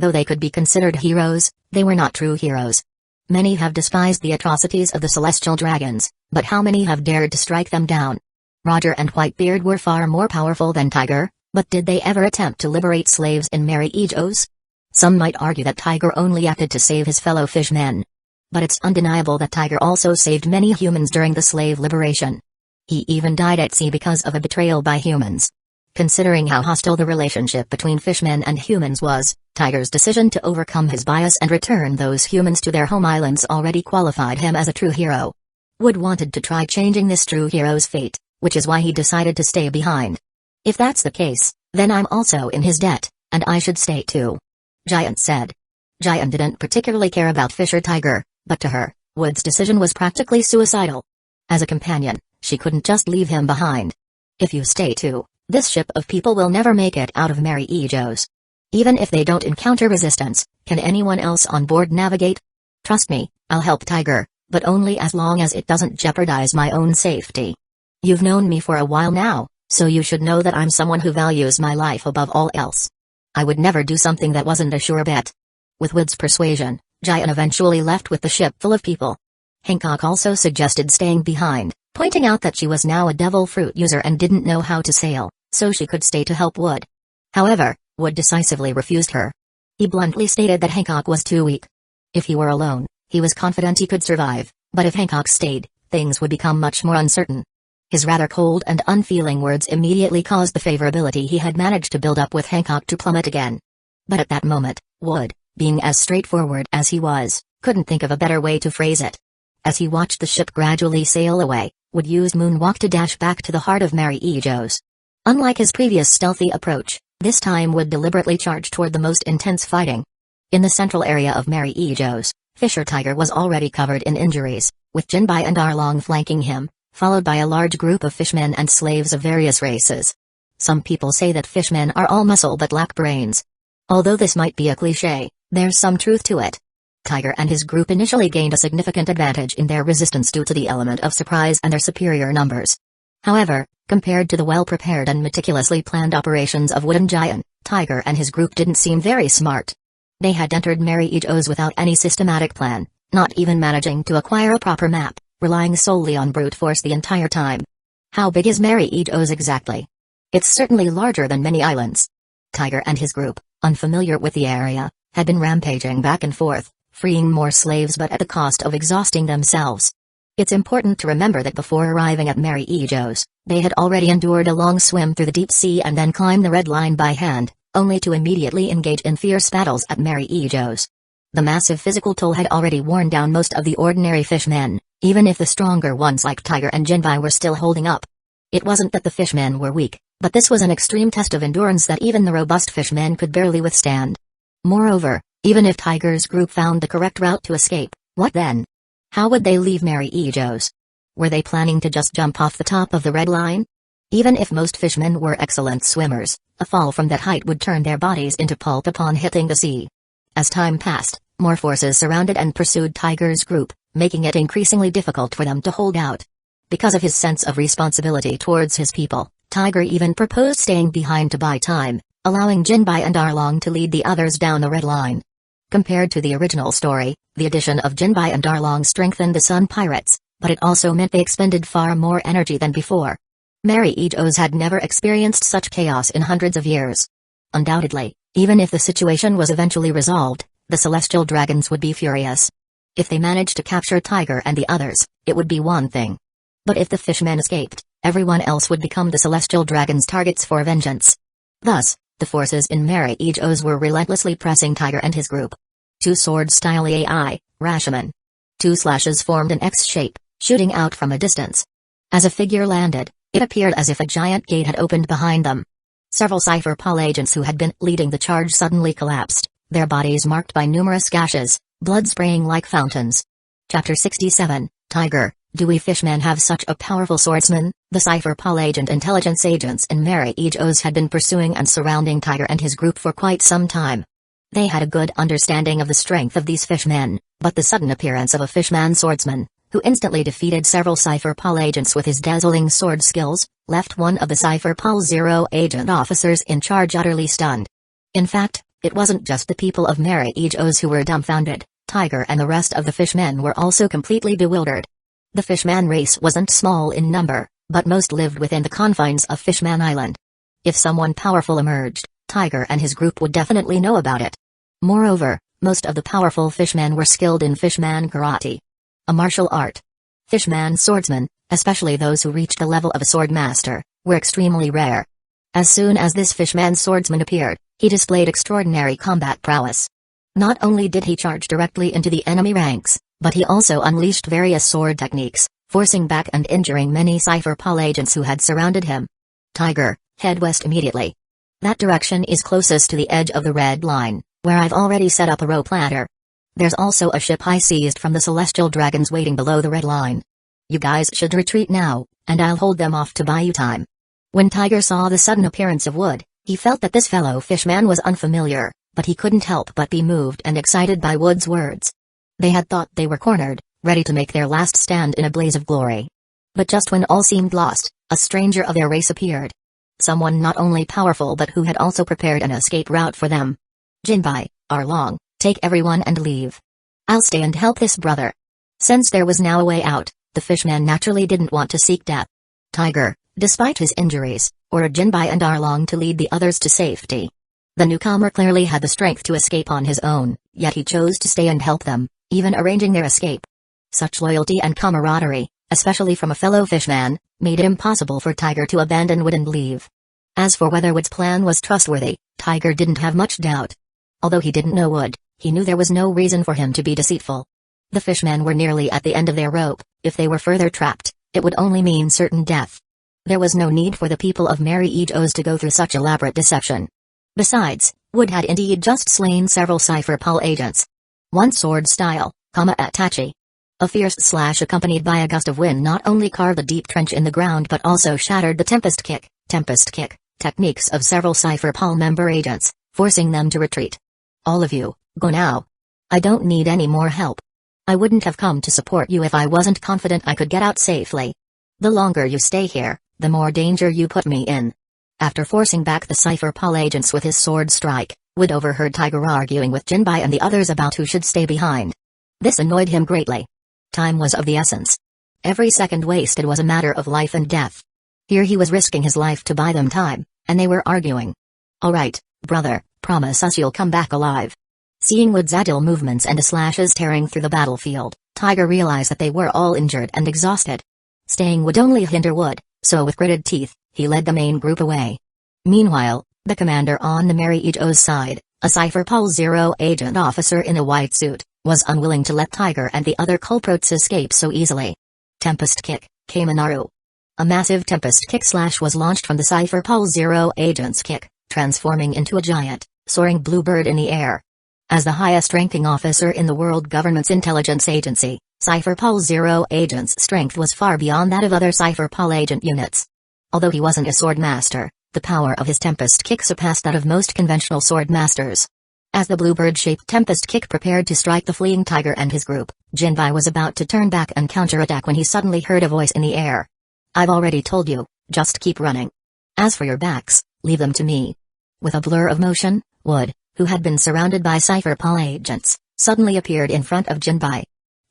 Though they could be considered heroes, they were not true heroes. Many have despised the atrocities of the celestial dragons, but how many have dared to strike them down? Roger and Whitebeard were far more powerful than Tiger, but did they ever attempt to liberate slaves in Mary Ejos? Some might argue that Tiger only acted to save his fellow fishmen. But it's undeniable that Tiger also saved many humans during the slave liberation. He even died at sea because of a betrayal by humans. Considering how hostile the relationship between fishmen and humans was, Tiger's decision to overcome his bias and return those humans to their home islands already qualified him as a true hero. Wood wanted to try changing this true hero's fate, which is why he decided to stay behind. "If that's the case, then I'm also in his debt, and I should stay too," Giant said. Giant didn't particularly care about Fisher Tiger, but to her, Wood's decision was practically suicidal. As a companion, she couldn't just leave him behind. "If you stay too, this ship of people will never make it out of Mary Ejos. Even if they don't encounter resistance, can anyone else on board navigate? Trust me, I'll help Tiger, but only as long as it doesn't jeopardize my own safety. You've known me for a while now, so you should know that I'm someone who values my life above all else. I would never do something that wasn't a sure bet." With Wood's persuasion, Giant eventually left with the ship full of people. Hancock also suggested staying behind, pointing out that she was now a devil fruit user and didn't know how to sail, so she could stay to help Wood. However, Wood decisively refused her. He bluntly stated that Hancock was too weak. If he were alone, he was confident he could survive, but if Hancock stayed, things would become much more uncertain. His rather cold and unfeeling words immediately caused the favorability he had managed to build up with Hancock to plummet again. But at that moment, Wood, being as straightforward as he was, couldn't think of a better way to phrase it. As he watched the ship gradually sail away, Wood used moonwalk to dash back to the heart of Mary Ejos. Unlike his previous stealthy approach, this time Wood deliberately charged toward the most intense fighting. In the central area of Mary Ejos, Fisher Tiger was already covered in injuries, with Jinbai and Arlong flanking him, followed by a large group of fishmen and slaves of various races. Some people say that fishmen are all muscle but lack brains. Although this might be a cliché, there's some truth to it. Tiger and his group initially gained a significant advantage in their resistance due to the element of surprise and their superior numbers. However, compared to the well-prepared and meticulously planned operations of Wood and Giant, Tiger and his group didn't seem very smart. They had entered Mary Ejos without any systematic plan, not even managing to acquire a proper map, relying solely on brute force the entire time. How big is Mary Ejos exactly? It's certainly larger than many islands. Tiger and his group, unfamiliar with the area, had been rampaging back and forth, freeing more slaves but at the cost of exhausting themselves. It's important to remember that before arriving at Mary Ejos, they had already endured a long swim through the deep sea and then climbed the Red Line by hand, only to immediately engage in fierce battles at Mary Ejos. The massive physical toll had already worn down most of the ordinary fishmen, even if the stronger ones like Tiger and Jinbai were still holding up. It wasn't that the fishmen were weak, but this was an extreme test of endurance that even the robust fishmen could barely withstand. Moreover, even if Tiger's group found the correct route to escape, what then? How would they leave Mary E. Joe's? Were they planning to just jump off the top of the red line? Even if most fishmen were excellent swimmers, a fall from that height would turn their bodies into pulp upon hitting the sea. As time passed, more forces surrounded and pursued Tiger's group, making it increasingly difficult for them to hold out. Because of his sense of responsibility towards his people, Tiger even proposed staying behind to buy time, allowing Jinbai and Arlong to lead the others down the red line. Compared to the original story, the addition of Jinbai and Arlong strengthened the Sun Pirates, but it also meant they expended far more energy than before. Mary E. Joe's had never experienced such chaos in hundreds of years. Undoubtedly, even if the situation was eventually resolved, the Celestial Dragons would be furious. If they managed to capture Tiger and the others, it would be one thing. But if the fishmen escaped, everyone else would become the Celestial Dragons' targets for vengeance. Thus, the forces in Mary E. Joe's were relentlessly pressing Tiger and his group. Two sword-style AI, Rashomon. Two slashes formed an X shape, shooting out from a distance. As a figure landed, it appeared as if a giant gate had opened behind them. Several Cypher Pol agents who had been leading the charge suddenly collapsed, their bodies marked by numerous gashes, blood spraying like fountains. Chapter 67, Tiger, do we fishmen have such a powerful swordsman? The Cypher Pol agent intelligence agents in Mary E. Joe's had been pursuing and surrounding Tiger and his group for quite some time. They had a good understanding of the strength of these fishmen, but the sudden appearance of a fishman swordsman, who instantly defeated several Cypher Pol agents with his dazzling sword skills, left one of the Cypher Pol Zero agent officers in charge utterly stunned. In fact, it wasn't just the people of Mary E. Joe's who were dumbfounded, Tiger and the rest of the fishmen were also completely bewildered. The fishman race wasn't small in number, but most lived within the confines of Fishman Island. If someone powerful emerged, Tiger and his group would definitely know about it. Moreover, most of the powerful fishmen were skilled in fishman karate, a martial art. Fishman swordsmen, especially those who reached the level of a sword master, were extremely rare. As soon as this fishman swordsman appeared, he displayed extraordinary combat prowess. Not only did he charge directly into the enemy ranks, but he also unleashed various sword techniques, forcing back and injuring many Cypher Pol agents who had surrounded him. Tiger, head west immediately. That direction is closest to the edge of the red line, where I've already set up a rope ladder. There's also a ship I seized from the Celestial Dragons waiting below the red line. You guys should retreat now, and I'll hold them off to buy you time. When Tiger saw the sudden appearance of Wood, he felt that this fellow fishman was unfamiliar, but he couldn't help but be moved and excited by Wood's words. They had thought they were cornered, ready to make their last stand in a blaze of glory. But just when all seemed lost, a stranger of their race appeared. Someone not only powerful but who had also prepared an escape route for them. Jinbai, Arlong, take everyone and leave. I'll stay and help this brother. Since there was now a way out, the fishman naturally didn't want to seek death. Tiger, despite his injuries, ordered Jinbai and Arlong to lead the others to safety. The newcomer clearly had the strength to escape on his own, yet he chose to stay and help them, even arranging their escape. Such loyalty and camaraderie, especially from a fellow fishman, made it impossible for Tiger to abandon Wood and leave. As for whether Wood's plan was trustworthy, Tiger didn't have much doubt. Although he didn't know Wood, he knew there was no reason for him to be deceitful. The fishmen were nearly at the end of their rope. If they were further trapped, it would only mean certain death. There was no need for the people of Mary E. Joe's to go through such elaborate deception. Besides, Wood had indeed just slain several Cypher Pol agents. One sword style, Atachi. A fierce slash accompanied by a gust of wind not only carved a deep trench in the ground but also shattered the tempest kick, techniques of several Cypher Pol member agents, forcing them to retreat. All of you, go now. I don't need any more help. I wouldn't have come to support you if I wasn't confident I could get out safely. The longer you stay here, the more danger you put me in. After forcing back the Cypher Pol agents with his sword strike, Wood overheard Tiger arguing with Jinbai and the others about who should stay behind. This annoyed him greatly. Time was of the essence. Every second wasted was a matter of life and death. Here he was risking his life to buy them time, and they were arguing. All right, brother, promise us you'll come back alive. Seeing Wood's agile movements and the slashes tearing through the battlefield, Tiger realized that they were all injured and exhausted. Staying would only hinder Wood, so with gritted teeth, he led the main group away. Meanwhile, the commander on the Mary E. Joe's side, a Cypher Pol Zero agent officer in a white suit, was unwilling to let Tiger and the other culprits escape so easily. Tempest Kick, Kaminaru. A massive Tempest kick slash was launched from the Cypher Pulse Zero agent's kick, transforming into a giant, soaring bluebird in the air. As the highest-ranking officer in the world government's intelligence agency, Cypher Pulse Zero agent's strength was far beyond that of other Cypher Pulse agent units. Although he wasn't a sword master, the power of his Tempest kick surpassed that of most conventional sword masters. As the bluebird-shaped Tempest kick prepared to strike the fleeing tiger and his group, Jinbai was about to turn back and counterattack when he suddenly heard a voice in the air. "I've already told you, just keep running. As for your backs, leave them to me." With a blur of motion, Wood, who had been surrounded by Cypher Pulse agents, suddenly appeared in front of Jinbai.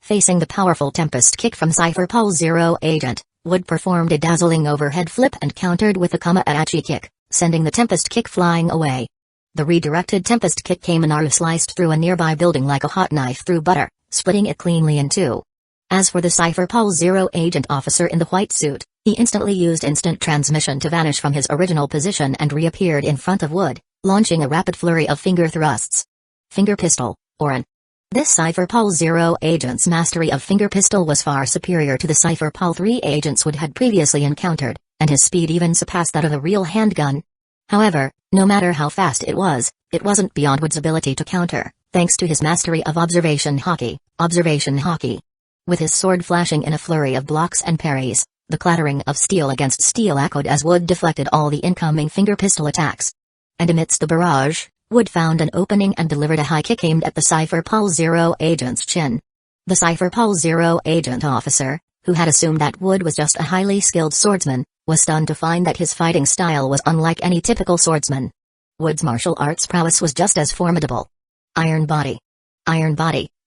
Facing the powerful Tempest kick from Cypher Pulse Zero agent, Wood performed a dazzling overhead flip and countered with a Kama-Achi kick, sending the Tempest kick flying away. The redirected Tempest kick came and sliced through a nearby building like a hot knife through butter, splitting it cleanly in two. As for the Cypher Pulse Zero agent officer in the white suit, he instantly used instant transmission to vanish from his original position and reappeared in front of Wood, launching a rapid flurry of finger thrusts. Finger pistol, Orin. This Cypher Pulse Zero agent's mastery of finger pistol was far superior to the Cypher Pulse 3 agents Wood had previously encountered, and his speed even surpassed that of a real handgun. However, no matter how fast it wasn't beyond Wood's ability to counter, thanks to his mastery of observation hockey. With his sword flashing in a flurry of blocks and parries, the clattering of steel against steel echoed as Wood deflected all the incoming finger pistol attacks. And amidst the barrage, Wood found an opening and delivered a high kick aimed at the Cypher Pulse Zero agent's chin. The Cypher Pulse Zero agent officer, who had assumed that Wood was just a highly skilled swordsman, was stunned to find that his fighting style was unlike any typical swordsman. Wood's martial arts prowess was just as formidable. Iron Body.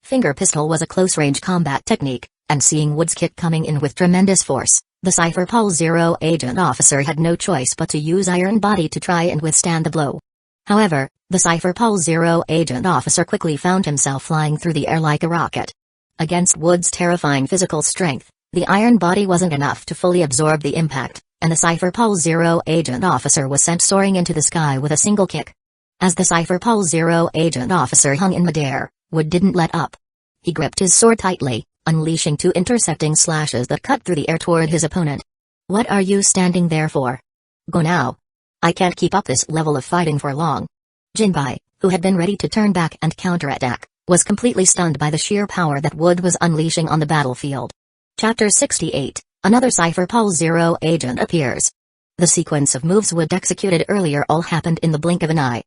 Finger pistol was a close-range combat technique, and seeing Wood's kick coming in with tremendous force, the Cypher Pulse Zero agent officer had no choice but to use Iron Body to try and withstand the blow. However, the Cypher Pulse Zero agent officer quickly found himself flying through the air like a rocket. Against Wood's terrifying physical strength, the Iron Body wasn't enough to fully absorb the impact, and the Cypher Pulse Zero agent officer was sent soaring into the sky with a single kick. As the Cypher Pulse Zero agent officer hung in midair, Wood didn't let up. He gripped his sword tightly, unleashing two intercepting slashes that cut through the air toward his opponent. "What are you standing there for? Go now. I can't keep up this level of fighting for long." Jinbai, who had been ready to turn back and counterattack, was completely stunned by the sheer power that Wood was unleashing on the battlefield. Chapter 68, Another Cypher Pulse Zero agent appears. The sequence of moves Wood executed earlier all happened in the blink of an eye.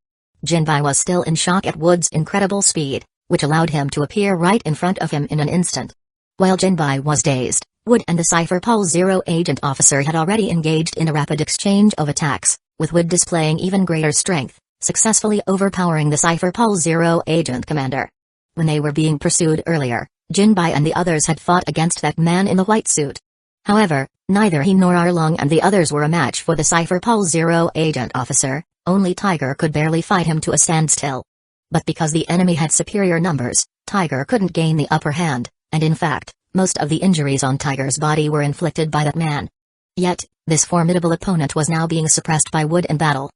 Jinbai was still in shock at Wood's incredible speed, which allowed him to appear right in front of him in an instant. While Jinbai was dazed, Wood and the Cypher Pulse Zero agent officer had already engaged in a rapid exchange of attacks, with Wood displaying even greater strength, successfully overpowering the Cypher Pulse Zero agent commander. When they were being pursued earlier, Jinbai and the others had fought against that man in the white suit. However, neither he nor Arlong and the others were a match for the Cypher Pulse Zero agent officer. Only Tiger could barely fight him to a standstill. But because the enemy had superior numbers, Tiger couldn't gain the upper hand, and in fact, most of the injuries on Tiger's body were inflicted by that man. Yet, this formidable opponent was now being suppressed by Wood in battle.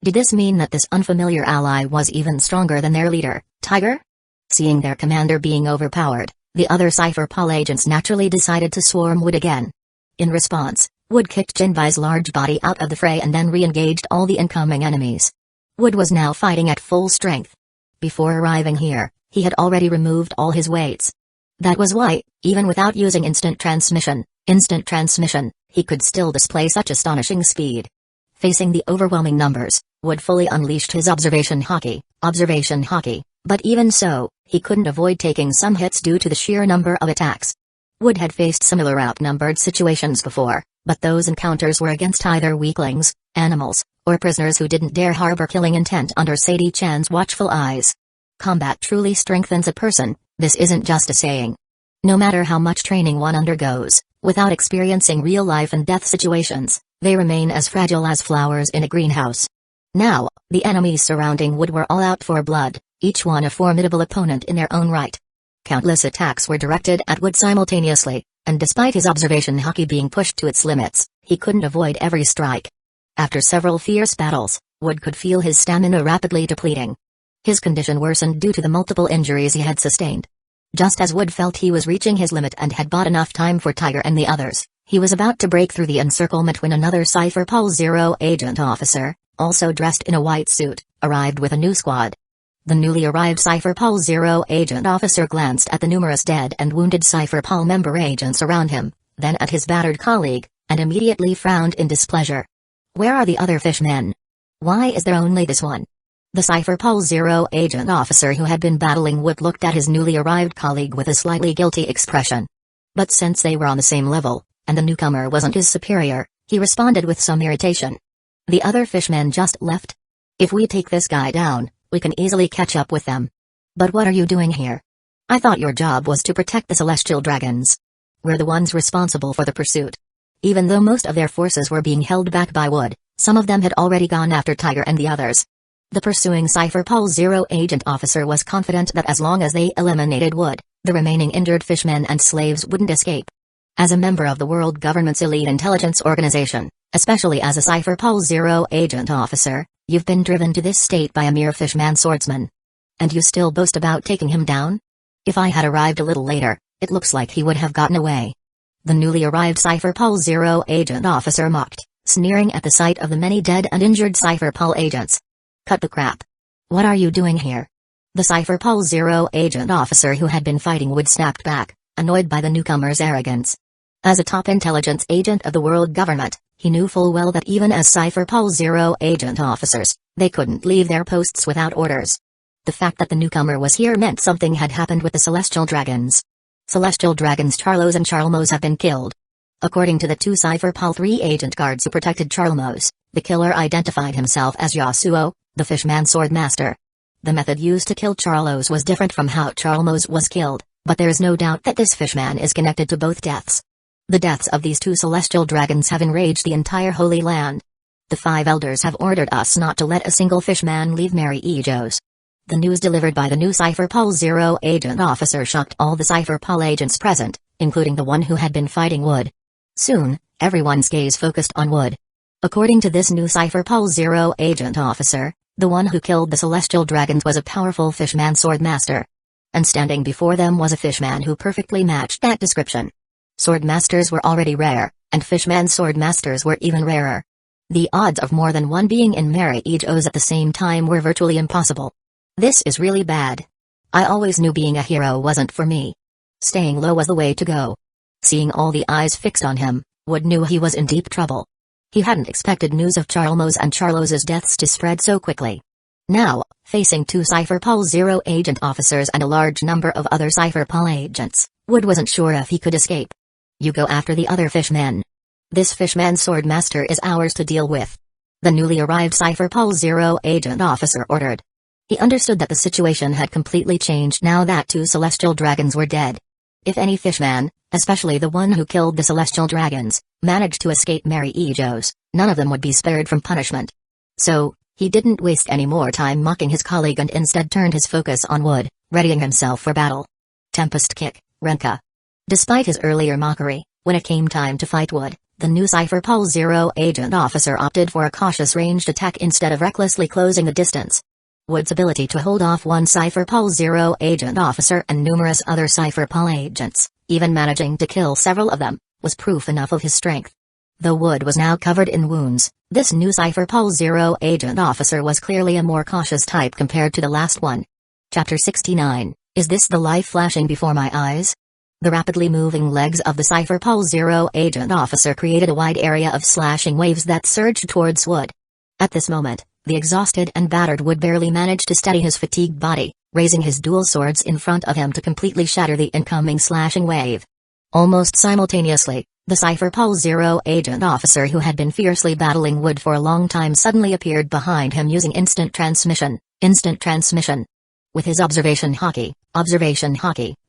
Did this mean that this unfamiliar ally was even stronger than their leader, Tiger? Seeing their commander being overpowered, the other Cypher Pulse agents naturally decided to swarm Wood again. In response, Wood kicked Jinbai's large body out of the fray and then re-engaged all the incoming enemies. Wood was now fighting at full strength. Before arriving here, he had already removed all his weights. That was why, even without using instant transmission, he could still display such astonishing speed. Facing the overwhelming numbers, Wood fully unleashed his observation hockey, but even so, he couldn't avoid taking some hits due to the sheer number of attacks. Wood had faced similar outnumbered situations before, but those encounters were against either weaklings, animals, or prisoners who didn't dare harbor killing intent under Sadie Chan's watchful eyes. Combat truly strengthens a person, this isn't just a saying. No matter how much training one undergoes, without experiencing real life and death situations, they remain as fragile as flowers in a greenhouse. Now, the enemies surrounding Wood were all out for blood, each one a formidable opponent in their own right. Countless attacks were directed at Wood simultaneously, and despite his observation hockey being pushed to its limits, he couldn't avoid every strike. After several fierce battles, Wood could feel his stamina rapidly depleting. His condition worsened due to the multiple injuries he had sustained. Just as Wood felt he was reaching his limit and had bought enough time for Tiger and the others, He was about to break through the encirclement when another Cypher Pol Zero agent officer, also dressed in a white suit, arrived with a new squad. The newly arrived Cypher Pol Zero agent officer glanced at the numerous dead and wounded Cypher Pol member agents around him, then at his battered colleague, and immediately frowned in displeasure. Where are the other fishmen? Why is there only this one? The Cypher Pol Zero agent officer who had been battling Wood looked at his newly arrived colleague with a slightly guilty expression. But since they were on the same level, and the newcomer wasn't his superior, he responded with some irritation. The other fishmen just left? If we take this guy down, we can easily catch up with them. But what are you doing here? I thought your job was to protect the celestial dragons. We're the ones responsible for the pursuit. Even though most of their forces were being held back by Wood, some of them had already gone after Tiger and the others. The pursuing Cypher Pol Zero agent officer was confident that as long as they eliminated Wood, the remaining injured fishmen and slaves wouldn't escape. As a member of the world government's elite intelligence organization, especially as a Cypher Pol Zero agent officer, you've been driven to this state by a mere fishman swordsman. And you still boast about taking him down? If I had arrived a little later, it looks like he would have gotten away. The newly arrived Cypher Pol Zero agent officer mocked, sneering at the sight of the many dead and injured Cypher Pol agents. Cut the crap. What are you doing here? The Cypher Pol Zero agent officer who had been fighting Wood snapped back, annoyed by the newcomer's arrogance. As a top intelligence agent of the world government, he knew full well that even as Cypher Pol Zero agent officers, they couldn't leave their posts without orders. The fact that the newcomer was here meant something had happened with the Celestial Dragons. Celestial Dragons Charlos and Charlemos have been killed. According to the two Cypher Pol 3 agent guards who protected Charlemos, the killer identified himself as Yasuo, the Fishman Sword Master. The method used to kill Charlos was different from how Charlemos was killed, but there is no doubt that this fishman is connected to both deaths. The deaths of these two celestial dragons have enraged the entire Holy Land. The 5 elders have ordered us not to let a single fishman leave Mary Ejos. The news delivered by the new Cypher Pol Zero agent officer shocked all the Cypher Pol agents present, including the one who had been fighting Wood. Soon, everyone's gaze focused on Wood. According to this new Cypher Pol Zero agent officer, the one who killed the celestial dragons was a powerful fishman sword master. And standing before them was a fishman who perfectly matched that description. Sword masters were already rare, and fishman sword masters were even rarer. The odds of more than one being in Mary Ejos at the same time were virtually impossible. This is really bad. I always knew being a hero wasn't for me. Staying low was the way to go. Seeing all the eyes fixed on him, Wood knew he was in deep trouble. He hadn't expected news of Charlemos and Charlos's deaths to spread so quickly. Now, facing two Cypher Pol Zero agent officers and a large number of other Cypher Pol agents, Wood wasn't sure if he could escape. You go after the other fishmen. This fishman sword master is ours to deal with. The newly arrived Cypher Pol Zero agent officer ordered. He understood that the situation had completely changed now that 2 celestial dragons were dead. If any fishman, especially the one who killed the celestial dragons, managed to escape Mary Ejos, none of them would be spared from punishment. So, he didn't waste any more time mocking his colleague and instead turned his focus on Wood, readying himself for battle. Tempest Kick, Renka. Despite his earlier mockery, when it came time to fight Wood, the new Cypher Pol Zero agent officer opted for a cautious ranged attack instead of recklessly closing the distance. Wood's ability to hold off one Cypher Pol Zero agent officer and numerous other Cypher Pol agents, even managing to kill several of them, was proof enough of his strength. Though Wood was now covered in wounds, this new Cypher Pol Zero agent officer was clearly a more cautious type compared to the last one. Chapter 69, Is this the life flashing before my eyes? The rapidly moving legs of the Cypher Pol Zero agent officer created a wide area of slashing waves that surged towards Wood. At this moment, the exhausted and battered Wood barely managed to steady his fatigued body, raising his dual swords in front of him to completely shatter the incoming slashing wave. Almost simultaneously, the Cypher Pol Zero agent officer who had been fiercely battling Wood for a long time suddenly appeared behind him using instant transmission. With his observation hockey,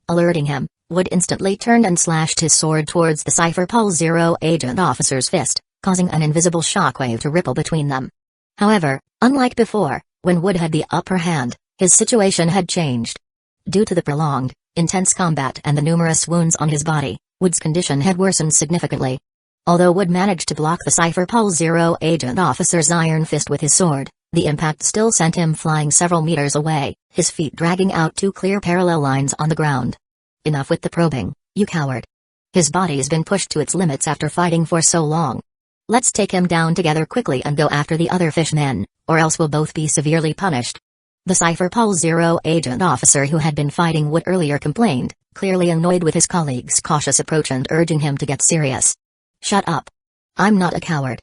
alerting him, Wood instantly turned and slashed his sword towards the Cypher Pol Zero agent officer's fist, causing an invisible shockwave to ripple between them. However, unlike before, when Wood had the upper hand, his situation had changed. Due to the prolonged, intense combat and the numerous wounds on his body, Wood's condition had worsened significantly. Although Wood managed to block the Cypher Pol Zero agent officer's iron fist with his sword, the impact still sent him flying several meters away, his feet dragging out 2 clear parallel lines on the ground. Enough with the probing, you coward. His body's been pushed to its limits after fighting for so long. Let's take him down together quickly and go after the other fishmen, or else we'll both be severely punished. The Cypher Pol Zero agent officer who had been fighting Wood earlier complained, clearly annoyed with his colleague's cautious approach and urging him to get serious. Shut up. I'm not a coward.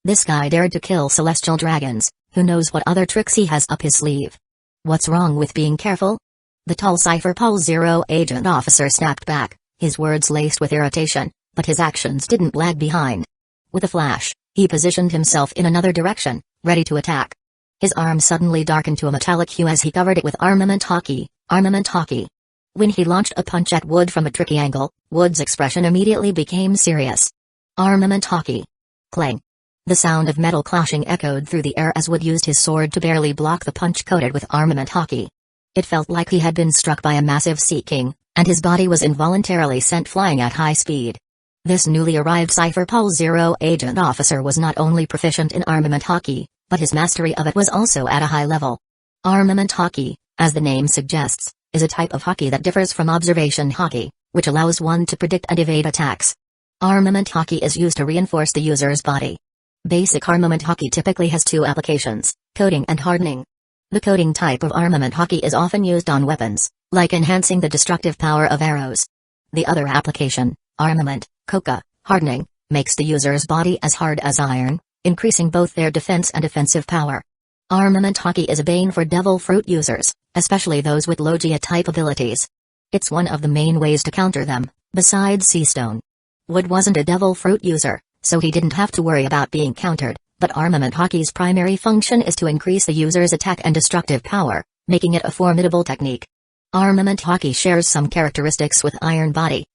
This guy dared to kill celestial dragons, who knows what other tricks he has up his sleeve. What's wrong with being careful? The tall Cypher Pol Zero agent officer snapped back, his words laced with irritation, but his actions didn't lag behind. With a flash, he positioned himself in another direction, ready to attack. His arm suddenly darkened to a metallic hue as he covered it with armament hockey. When he launched a punch at Wood from a tricky angle, Wood's expression immediately became serious. Armament hockey. Clang. The sound of metal clashing echoed through the air as Wood used his sword to barely block the punch coated with armament hockey. It felt like he had been struck by a massive sea king, and his body was involuntarily sent flying at high speed. This newly arrived Cypher Pol Zero agent officer was not only proficient in armament hockey, but his mastery of it was also at a high level. Armament hockey, as the name suggests, is a type of hockey that differs from observation hockey, which allows one to predict and evade attacks. Armament hockey is used to reinforce the user's body. Basic armament hockey typically has two applications, coating and hardening. The coating type of armament hockey is often used on weapons, like enhancing the destructive power of arrows. The other application, armament, hardening, makes the user's body as hard as iron, increasing both their defense and offensive power. Armament hockey is a bane for devil fruit users, especially those with Logia-type abilities. It's one of the main ways to counter them, besides Seastone. Wood wasn't a devil fruit user, so he didn't have to worry about being countered, but armament hockey's primary function is to increase the user's attack and destructive power, making it a formidable technique. Armament hockey shares some characteristics with Iron Body,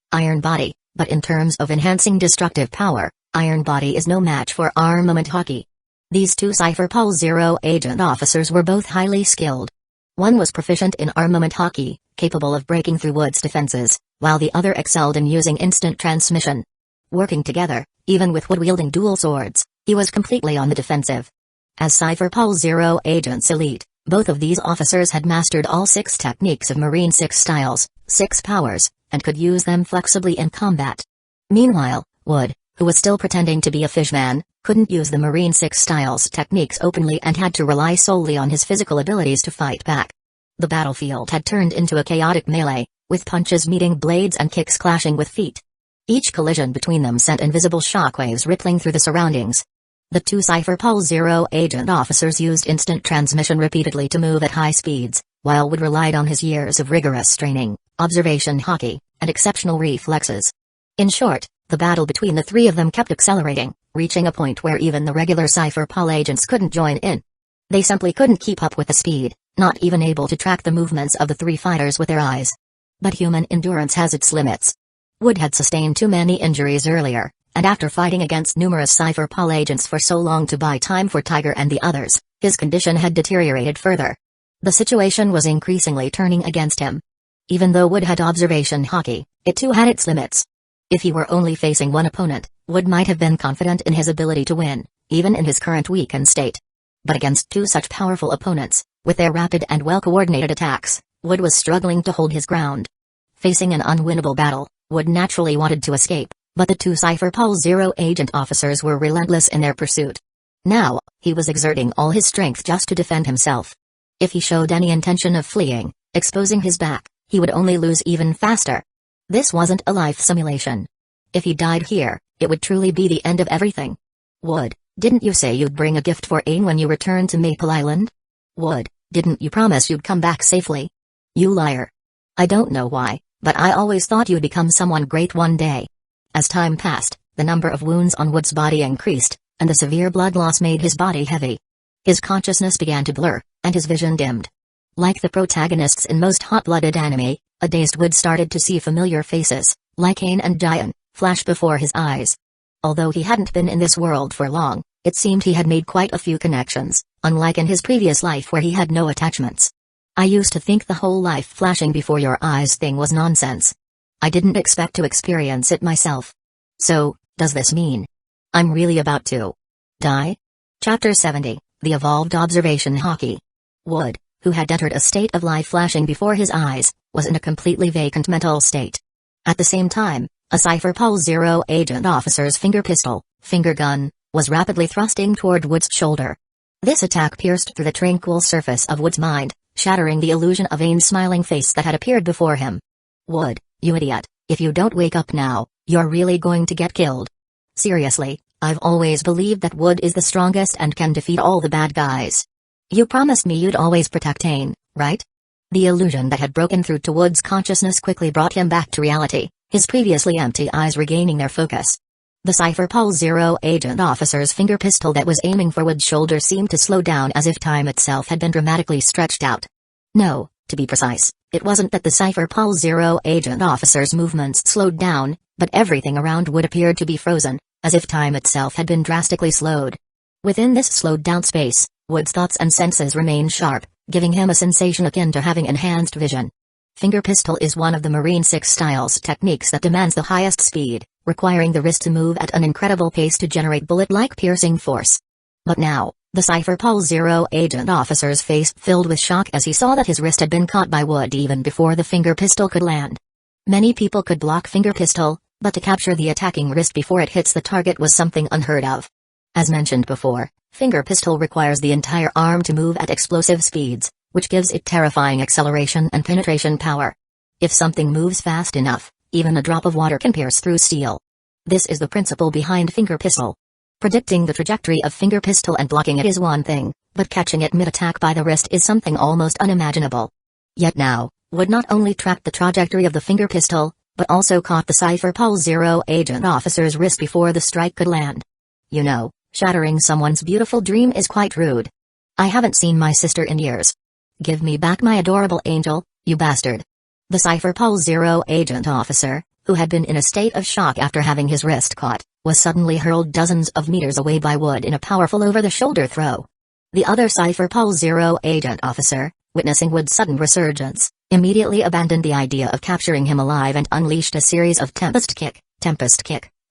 but in terms of enhancing destructive power, Iron Body is no match for armament hockey. These two Cypher Pol Zero agent officers were both highly skilled. One was proficient in armament hockey, capable of breaking through Wood's defenses, while the other excelled in using instant transmission. Working together, even with Wood wielding dual swords, he was completely on the defensive. As Cypher Pol Zero agents elite, both of these officers had mastered all 6 techniques of Marine 6 styles, 6 powers, and could use them flexibly in combat. Meanwhile, Wood, who was still pretending to be a fishman, couldn't use the Marine 6 styles techniques openly and had to rely solely on his physical abilities to fight back. The battlefield had turned into a chaotic melee, with punches meeting blades and kicks clashing with feet. Each collision between them sent invisible shockwaves rippling through the surroundings. The two Cypher Pol Zero agent officers used instant transmission repeatedly to move at high speeds, while Wood relied on his years of rigorous training, observation hockey, and exceptional reflexes. In short, the battle between the three of them kept accelerating, reaching a point where even the regular Cypher Pol agents couldn't join in. They simply couldn't keep up with the speed, not even able to track the movements of the three fighters with their eyes. But human endurance has its limits. Wood had sustained too many injuries earlier, and after fighting against numerous Cypher Pol agents for so long to buy time for Tiger and the others, his condition had deteriorated further. The situation was increasingly turning against him. Even though Wood had observation hockey, it too had its limits. If he were only facing one opponent, Wood might have been confident in his ability to win, even in his current weakened state. But against two such powerful opponents, with their rapid and well-coordinated attacks, Wood was struggling to hold his ground. Facing an unwinnable battle, Wood naturally wanted to escape, but the two Cypher Pol Zero agent officers were relentless in their pursuit. Now, he was exerting all his strength just to defend himself. If he showed any intention of fleeing, exposing his back, he would only lose even faster. This wasn't a life simulation. If he died here, it would truly be the end of everything. Wood, didn't you say you'd bring a gift for Aang when you return to Maple Island? Wood, didn't you promise you'd come back safely? You liar. I don't know why, but I always thought you'd become someone great one day. As time passed, the number of wounds on Wood's body increased, and the severe blood loss made his body heavy. His consciousness began to blur, and his vision dimmed. Like the protagonists in most hot-blooded anime, a dazed Wood started to see familiar faces, like Aang and Jian, flash before his eyes. Although he hadn't been in this world for long, it seemed he had made quite a few connections, unlike in his previous life where he had no attachments. I used to think the whole life flashing before your eyes thing was nonsense. I didn't expect to experience it myself. So, does this mean I'm really about to die? Chapter 70, The Evolved Observation Hockey. Wood, who had entered a state of life flashing before his eyes, was in a completely vacant mental state. At the same time, A Cypher Pulse Zero agent officer's finger gun, was rapidly thrusting toward Wood's shoulder. This attack pierced through the tranquil surface of Wood's mind, shattering the illusion of Aim's smiling face that had appeared before him. "Wood, you idiot, if you don't wake up now, you're really going to get killed. Seriously, I've always believed that Wood is the strongest and can defeat all the bad guys. You promised me you'd always protect Aim, right?" The illusion that had broken through to Wood's consciousness quickly brought him back to reality, his previously empty eyes regaining their focus. The Cypher Pulse Zero agent officer's finger pistol that was aiming for Wood's shoulder seemed to slow down as if time itself had been dramatically stretched out. No, to be precise, it wasn't that the Cypher Pulse Zero agent officer's movements slowed down, but everything around Wood appeared to be frozen, as if time itself had been drastically slowed. Within this slowed down space, Wood's thoughts and senses remained sharp, giving him a sensation akin to having enhanced vision. Finger pistol is one of the Marine 6 styles techniques that demands the highest speed, requiring the wrist to move at an incredible pace to generate bullet-like piercing force. But now, the Cypher Pulse Zero agent officer's face filled with shock as he saw that his wrist had been caught by Wood even before the finger pistol could land. Many people could block finger pistol, but to capture the attacking wrist before it hits the target was something unheard of. As mentioned before, finger pistol requires the entire arm to move at explosive speeds, which gives it terrifying acceleration and penetration power. If something moves fast enough, even a drop of water can pierce through steel. This is the principle behind finger pistol. Predicting the trajectory of finger pistol and blocking it is one thing, but catching it mid-attack by the wrist is something almost unimaginable. Yet now, Wood not only tracked the trajectory of the finger pistol, but also caught the Cypher Pulse Zero agent officer's wrist before the strike could land. You know, shattering someone's beautiful dream is quite rude. I haven't seen my sister in years. Give me back my adorable angel, you bastard. The Cypher Pulse Zero agent officer, who had been in a state of shock after having his wrist caught, was suddenly hurled dozens of meters away by Wood in a powerful over-the-shoulder throw. The other Cypher Pulse Zero agent officer, witnessing Wood's sudden resurgence, immediately abandoned the idea of capturing him alive and unleashed a series of Tempest Kick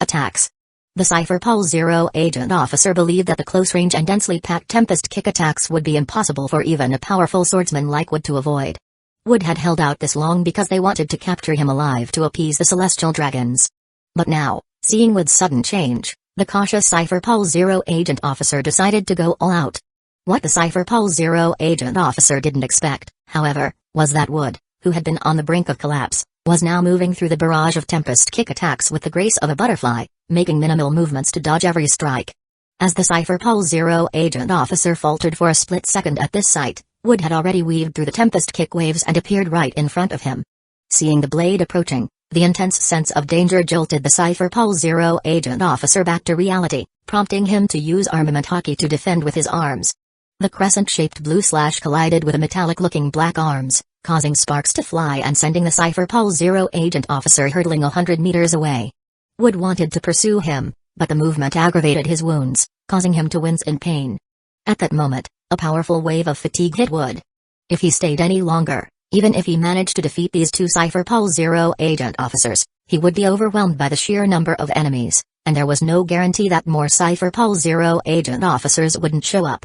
attacks. The Cypher Pulse Zero agent officer believed that the close-range and densely packed Tempest Kick attacks would be impossible for even a powerful swordsman like Wood to avoid. Wood had held out this long because they wanted to capture him alive to appease the celestial dragons. But now, seeing Wood's sudden change, the cautious Cypher Pulse Zero agent officer decided to go all out. What the Cypher Pulse Zero agent officer didn't expect, however, was that Wood, who had been on the brink of collapse, was now moving through the barrage of Tempest Kick attacks with the grace of a butterfly, making minimal movements to dodge every strike. As the Cypher Pulse Zero agent officer faltered for a split second at this sight, Wood had already weaved through the Tempest Kick waves and appeared right in front of him. Seeing the blade approaching, the intense sense of danger jolted the Cypher Pulse Zero agent officer back to reality, prompting him to use armament hockey to defend with his arms. The crescent-shaped blue slash collided with the metallic-looking black arms, causing sparks to fly and sending the Cypher Pulse Zero agent officer hurtling 100 meters away. Wood wanted to pursue him, but the movement aggravated his wounds, causing him to wince in pain. At that moment, a powerful wave of fatigue hit Wood. If he stayed any longer, even if he managed to defeat these two Cypher Pulse Zero agent officers, he would be overwhelmed by the sheer number of enemies, and there was no guarantee that more Cypher Pulse Zero agent officers wouldn't show up.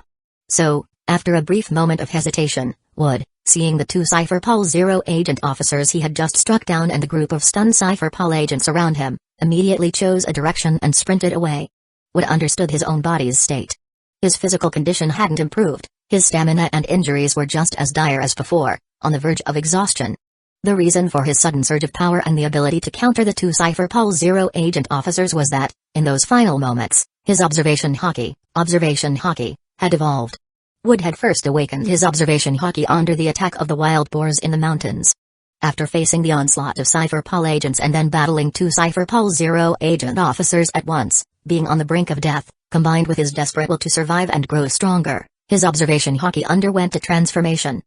So, after a brief moment of hesitation, Wood, seeing the two Cypher Pulse Zero agent officers he had just struck down and the group of stunned Cypher Pulse agents around him, immediately chose a direction and sprinted away. Wood understood his own body's state. His physical condition hadn't improved, his stamina and injuries were just as dire as before, on the verge of exhaustion. The reason for his sudden surge of power and the ability to counter the two Cypher Pulse Zero agent officers was that, in those final moments, his observation hockey, had evolved. Wood had first awakened his observation hockey under the attack of the wild boars in the mountains. After facing the onslaught of Cypher Pulse agents and then battling two Cypher Pulse Zero agent officers at once, being on the brink of death, combined with his desperate will to survive and grow stronger, his observation hockey underwent a transformation.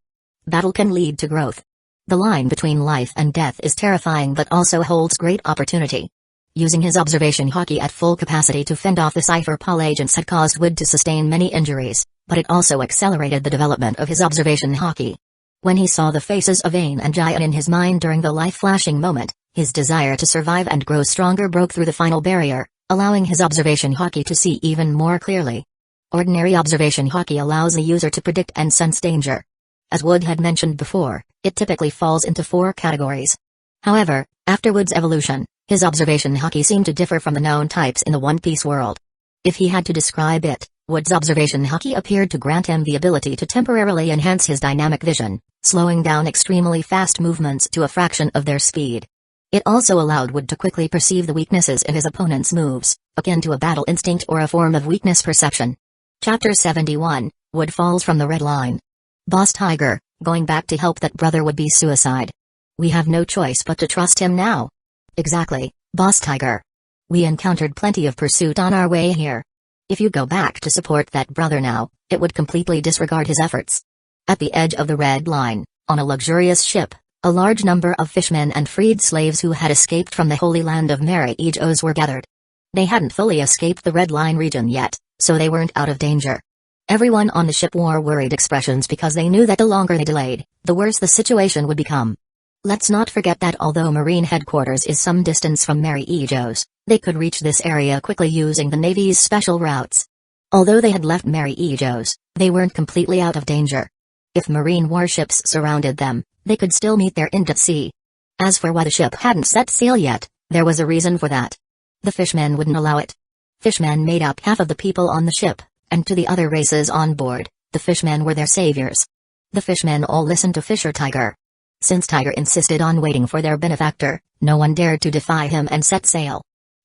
Battle can lead to growth. The line between life and death is terrifying but also holds great opportunity. Using his observation hockey at full capacity to fend off the Cypher Pulse agents had caused Wood to sustain many injuries, but it also accelerated the development of his observation hockey. When he saw the faces of Ain and Jayan in his mind during the life-flashing moment, his desire to survive and grow stronger broke through the final barrier, allowing his observation hockey to see even more clearly. Ordinary observation hockey allows a user to predict and sense danger. As Wood had mentioned before, it typically falls into 4 categories. However, after Wood's evolution, His observation haki seemed to differ from the known types in the One Piece world. If he had to describe it, Wood's observation haki appeared to grant him the ability to temporarily enhance his dynamic vision, slowing down extremely fast movements to a fraction of their speed. It also allowed Wood to quickly perceive the weaknesses in his opponent's moves, akin to a battle instinct or a form of weakness perception. Chapter 71, Wood falls from the red line. Boss Tiger, going back to help that brother would be suicide. We have no choice but to trust him now. Exactly, Boss Tiger. We encountered plenty of pursuit on our way here. If you go back to support that brother now, it would completely disregard his efforts. At the edge of the red line, on a luxurious ship, a large number of fishmen and freed slaves who had escaped from the Holy Land of Mary Ejos were gathered. They hadn't fully escaped the red line region yet, so they weren't out of danger. Everyone on the ship wore worried expressions because they knew that the longer they delayed, the worse the situation would become. Let's not forget that although Marine headquarters is some distance from Mary Ejos, they could reach this area quickly using the Navy's special routes. Although they had left Mary Ejos, they weren't completely out of danger. If Marine warships surrounded them, they could still meet their end at sea. As for why the ship hadn't set sail yet, there was a reason for that. The fishmen wouldn't allow it. Fishmen made up half of the people on the ship, and to the other races on board, the fishmen were their saviors. The fishmen all listened to Fisher Tiger. Since Tiger insisted on waiting for their benefactor, no one dared to defy him and set sail.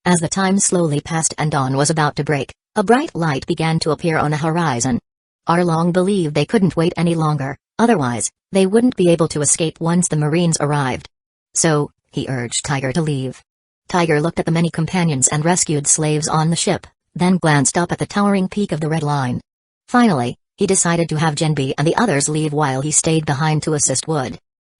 As the time slowly passed and dawn was about to break, a bright light began to appear on the horizon. Arlong believed they couldn't wait any longer, otherwise, they wouldn't be able to escape once the Marines arrived. So, he urged Tiger to leave. Tiger looked at the many companions and rescued slaves on the ship, then glanced up at the towering peak of the red line. Finally, he decided to have Genbi and the others leave while he stayed behind to assist Wood.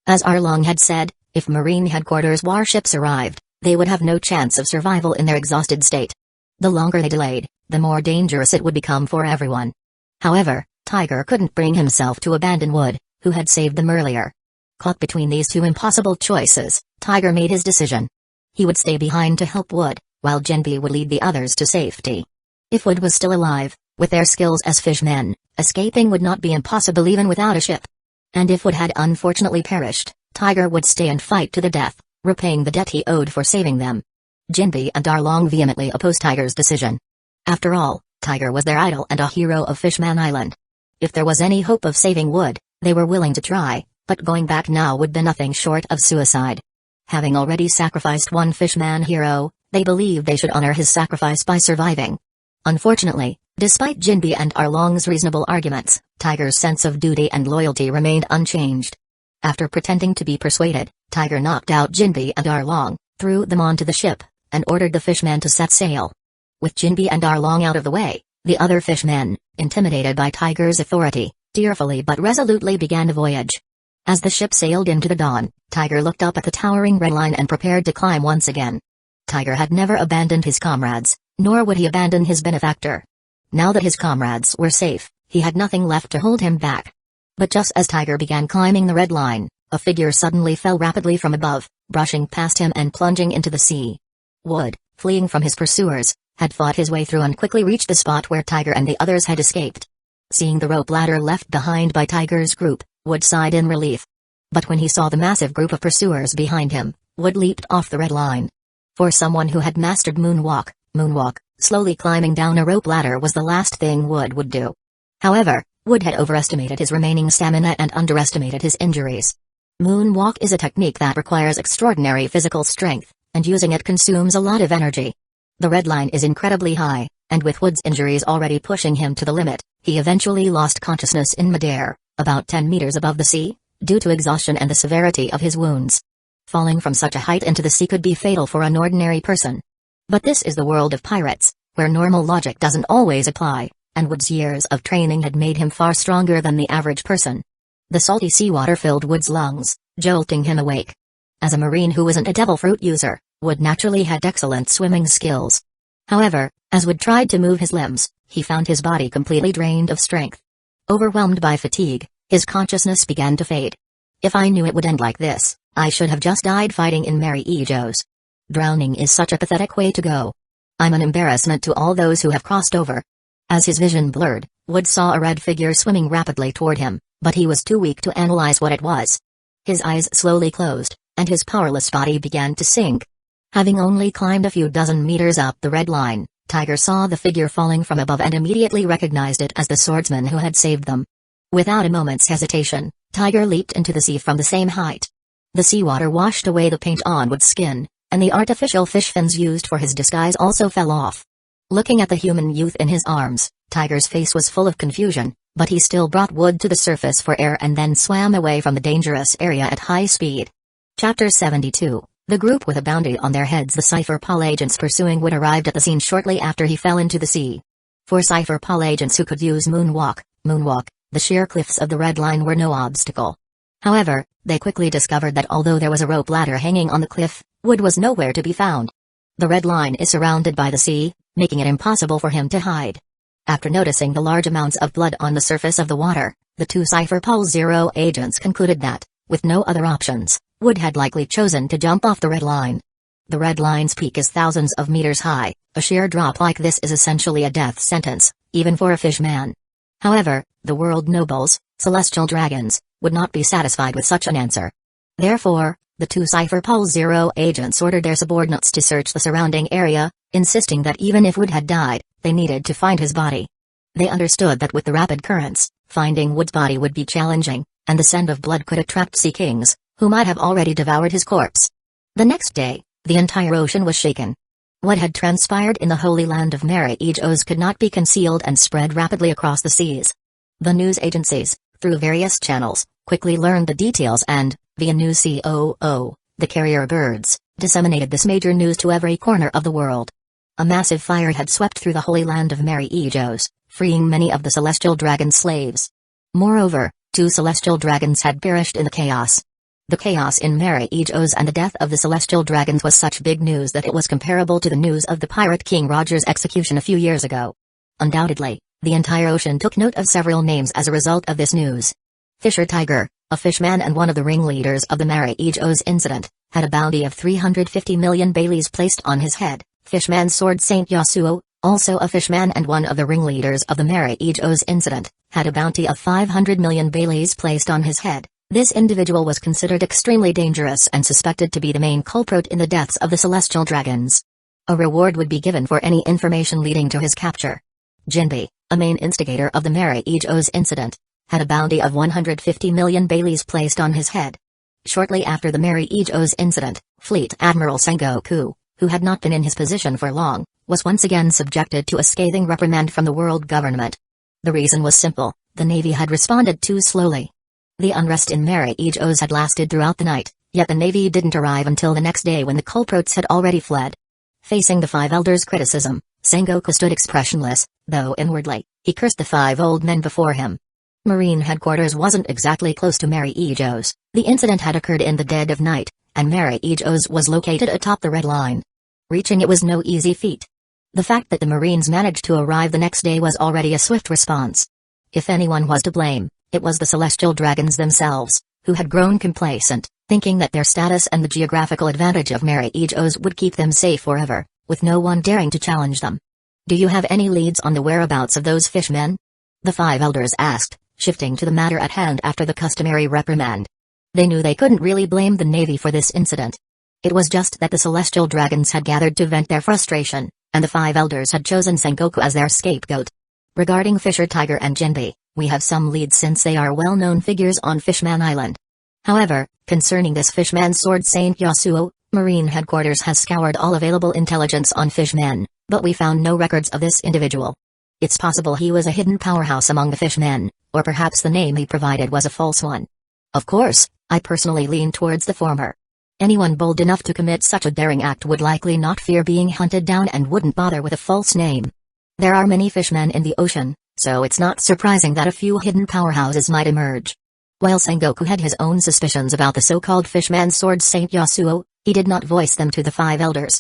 As Arlong had said, if Marine headquarters warships arrived, they would have no chance of survival in their exhausted state. The longer they delayed, the more dangerous it would become for everyone. However, Tiger couldn't bring himself to abandon Wood, who had saved them earlier. Caught between these two impossible choices, Tiger made his decision. He would stay behind to help Wood, while Genbi would lead the others to safety. If Wood was still alive, with their skills as fishmen, escaping would not be impossible even without a ship. And if Wood had unfortunately perished, Tiger would stay and fight to the death, repaying the debt he owed for saving them. Genbi and Arlong vehemently opposed Tiger's decision. After all, Tiger was their idol and a hero of Fishman Island. If there was any hope of saving Wood, they were willing to try, but going back now would be nothing short of suicide. Having already sacrificed one Fishman hero, they believed they should honor his sacrifice by surviving. Unfortunately, despite Genbi and Arlong's reasonable arguments, Tiger's sense of duty and loyalty remained unchanged. After pretending to be persuaded, Tiger knocked out Genbi and Arlong, threw them onto the ship, and ordered the fishmen to set sail. With Genbi and Arlong out of the way, the other fishmen, intimidated by Tiger's authority, tearfully but resolutely began the voyage. As the ship sailed into the dawn, Tiger looked up at the towering red line and prepared to climb once again. Tiger had never abandoned his comrades, nor would he abandon his benefactor. Now that his comrades were safe, he had nothing left to hold him back. But just as Tiger began climbing the red line, a figure suddenly fell rapidly from above, brushing past him and plunging into the sea. Wood, fleeing from his pursuers, had fought his way through and quickly reached the spot where Tiger and the others had escaped. Seeing the rope ladder left behind by Tiger's group, Wood sighed in relief. But when he saw the massive group of pursuers behind him, Wood leaped off the red line. For someone who had mastered moonwalk, slowly climbing down a rope ladder was the last thing Wood would do. However, Wood had overestimated his remaining stamina and underestimated his injuries. Moonwalk is a technique that requires extraordinary physical strength, and using it consumes a lot of energy. The red line is incredibly high, and with Wood's injuries already pushing him to the limit, he eventually lost consciousness in midair, about 10 meters above the sea, due to exhaustion and the severity of his wounds. Falling from such a height into the sea could be fatal for an ordinary person. But this is the world of pirates, where normal logic doesn't always apply, and Wood's years of training had made him far stronger than the average person. The salty seawater filled Wood's lungs, jolting him awake. As a marine who wasn't a devil fruit user, Wood naturally had excellent swimming skills. However, as Wood tried to move his limbs, he found his body completely drained of strength. Overwhelmed by fatigue, his consciousness began to fade. If I knew it would end like this, I should have just died fighting in Mary Ejos. Drowning is such a pathetic way to go. I'm an embarrassment to all those who have crossed over. As his vision blurred, Wood saw a red figure swimming rapidly toward him, but he was too weak to analyze what it was. His eyes slowly closed, and his powerless body began to sink. Having only climbed a few dozen meters up the red line, Tiger saw the figure falling from above and immediately recognized it as the swordsman who had saved them. Without a moment's hesitation, Tiger leaped into the sea from the same height. The seawater washed away the paint on Wood's skin, and the artificial fish fins used for his disguise also fell off. Looking at the human youth in his arms, Tiger's face was full of confusion, but he still brought Wood to the surface for air and then swam away from the dangerous area at high speed. Chapter 72. The group with a bounty on their heads. The Cypher Paul agents pursuing Wood arrived at the scene shortly after he fell into the sea. For Cypher Paul agents who could use moonwalk, the sheer cliffs of the red line were no obstacle. However, they quickly discovered that although there was a rope ladder hanging on the cliff, Wood was nowhere to be found. The red line is surrounded by the sea, making it impossible for him to hide. After noticing the large amounts of blood on the surface of the water, the two Cypher Paul Zero agents concluded that, with no other options, Wood had likely chosen to jump off the red line. The red line's peak is thousands of meters high. A sheer drop like this is essentially a death sentence, even for a fishman. However, the world nobles, celestial dragons, would not be satisfied with such an answer. Therefore, the two Cypher Paul Zero agents ordered their subordinates to search the surrounding area, insisting that even if Wood had died, they needed to find his body. They understood that with the rapid currents, finding Wood's body would be challenging, and the scent of blood could attract sea kings, who might have already devoured his corpse. The next day, the entire ocean was shaken. What had transpired in the holy land of Mary-Oz could not be concealed and spread rapidly across the seas. The news agencies, through various channels, quickly learned the details and, via News COO, the carrier birds, disseminated this major news to every corner of the world. A massive fire had swept through the holy land of Mary-Oz, freeing many of the celestial dragon slaves. Moreover, 2 celestial dragons had perished in the chaos. The chaos in Mary-Oz and the death of the celestial dragons was such big news that it was comparable to the news of the pirate King Roger's execution a few years ago. Undoubtedly, the entire ocean took note of several names as a result of this news. Fisher Tiger, a fishman and one of the ringleaders of the Mary-Oz incident, had a bounty of 350 million Baileys placed on his head. Fishman Sword Saint Yasuo, also a fishman and one of the ringleaders of the Mary-Oz incident, had a bounty of 500 million Baileys placed on his head. This individual was considered extremely dangerous and suspected to be the main culprit in the deaths of the celestial dragons. A reward would be given for any information leading to his capture. Jinbi, a main instigator of the Mary-Oz incident, had a bounty of 150 million Baileys placed on his head. Shortly after the Mary-Oz incident, Fleet Admiral Sengoku, who had not been in his position for long, was once again subjected to a scathing reprimand from the world government. The reason was simple: the Navy had responded too slowly. The unrest in Mary-Oz had lasted throughout the night, yet the Navy didn't arrive until the next day when the culprits had already fled. Facing the 5 elders' criticism, Sengoku stood expressionless, though inwardly, he cursed the 5 old men before him. Marine headquarters wasn't exactly close to Mary-Oz. The incident had occurred in the dead of night, and Mary-Oz was located atop the red line. Reaching it was no easy feat. The fact that the Marines managed to arrive the next day was already a swift response. If anyone was to blame, it was the celestial dragons themselves, who had grown complacent, thinking that their status and the geographical advantage of Mary-Oz would keep them safe forever, with no one daring to challenge them. "Do you have any leads on the whereabouts of those fishmen?" the 5 elders asked, shifting to the matter at hand after the customary reprimand. They knew they couldn't really blame the Navy for this incident. It was just that the celestial dragons had gathered to vent their frustration, and the 5 elders had chosen Sengoku as their scapegoat. Regarding Fisher Tiger and Jinbi, we have some leads since they are well-known figures on Fishman Island. However, concerning this Fishman Sword Saint Yasuo, Marine Headquarters has scoured all available intelligence on fishmen, but we found no records of this individual. It's possible he was a hidden powerhouse among the fishmen, or perhaps the name he provided was a false one. Of course, I personally lean towards the former. Anyone bold enough to commit such a daring act would likely not fear being hunted down and wouldn't bother with a false name. There are many fishmen in the ocean, so it's not surprising that a few hidden powerhouses might emerge. While Sengoku had his own suspicions about the so-called Fishman Sword Saint Yasuo, he did not voice them to the 5 elders.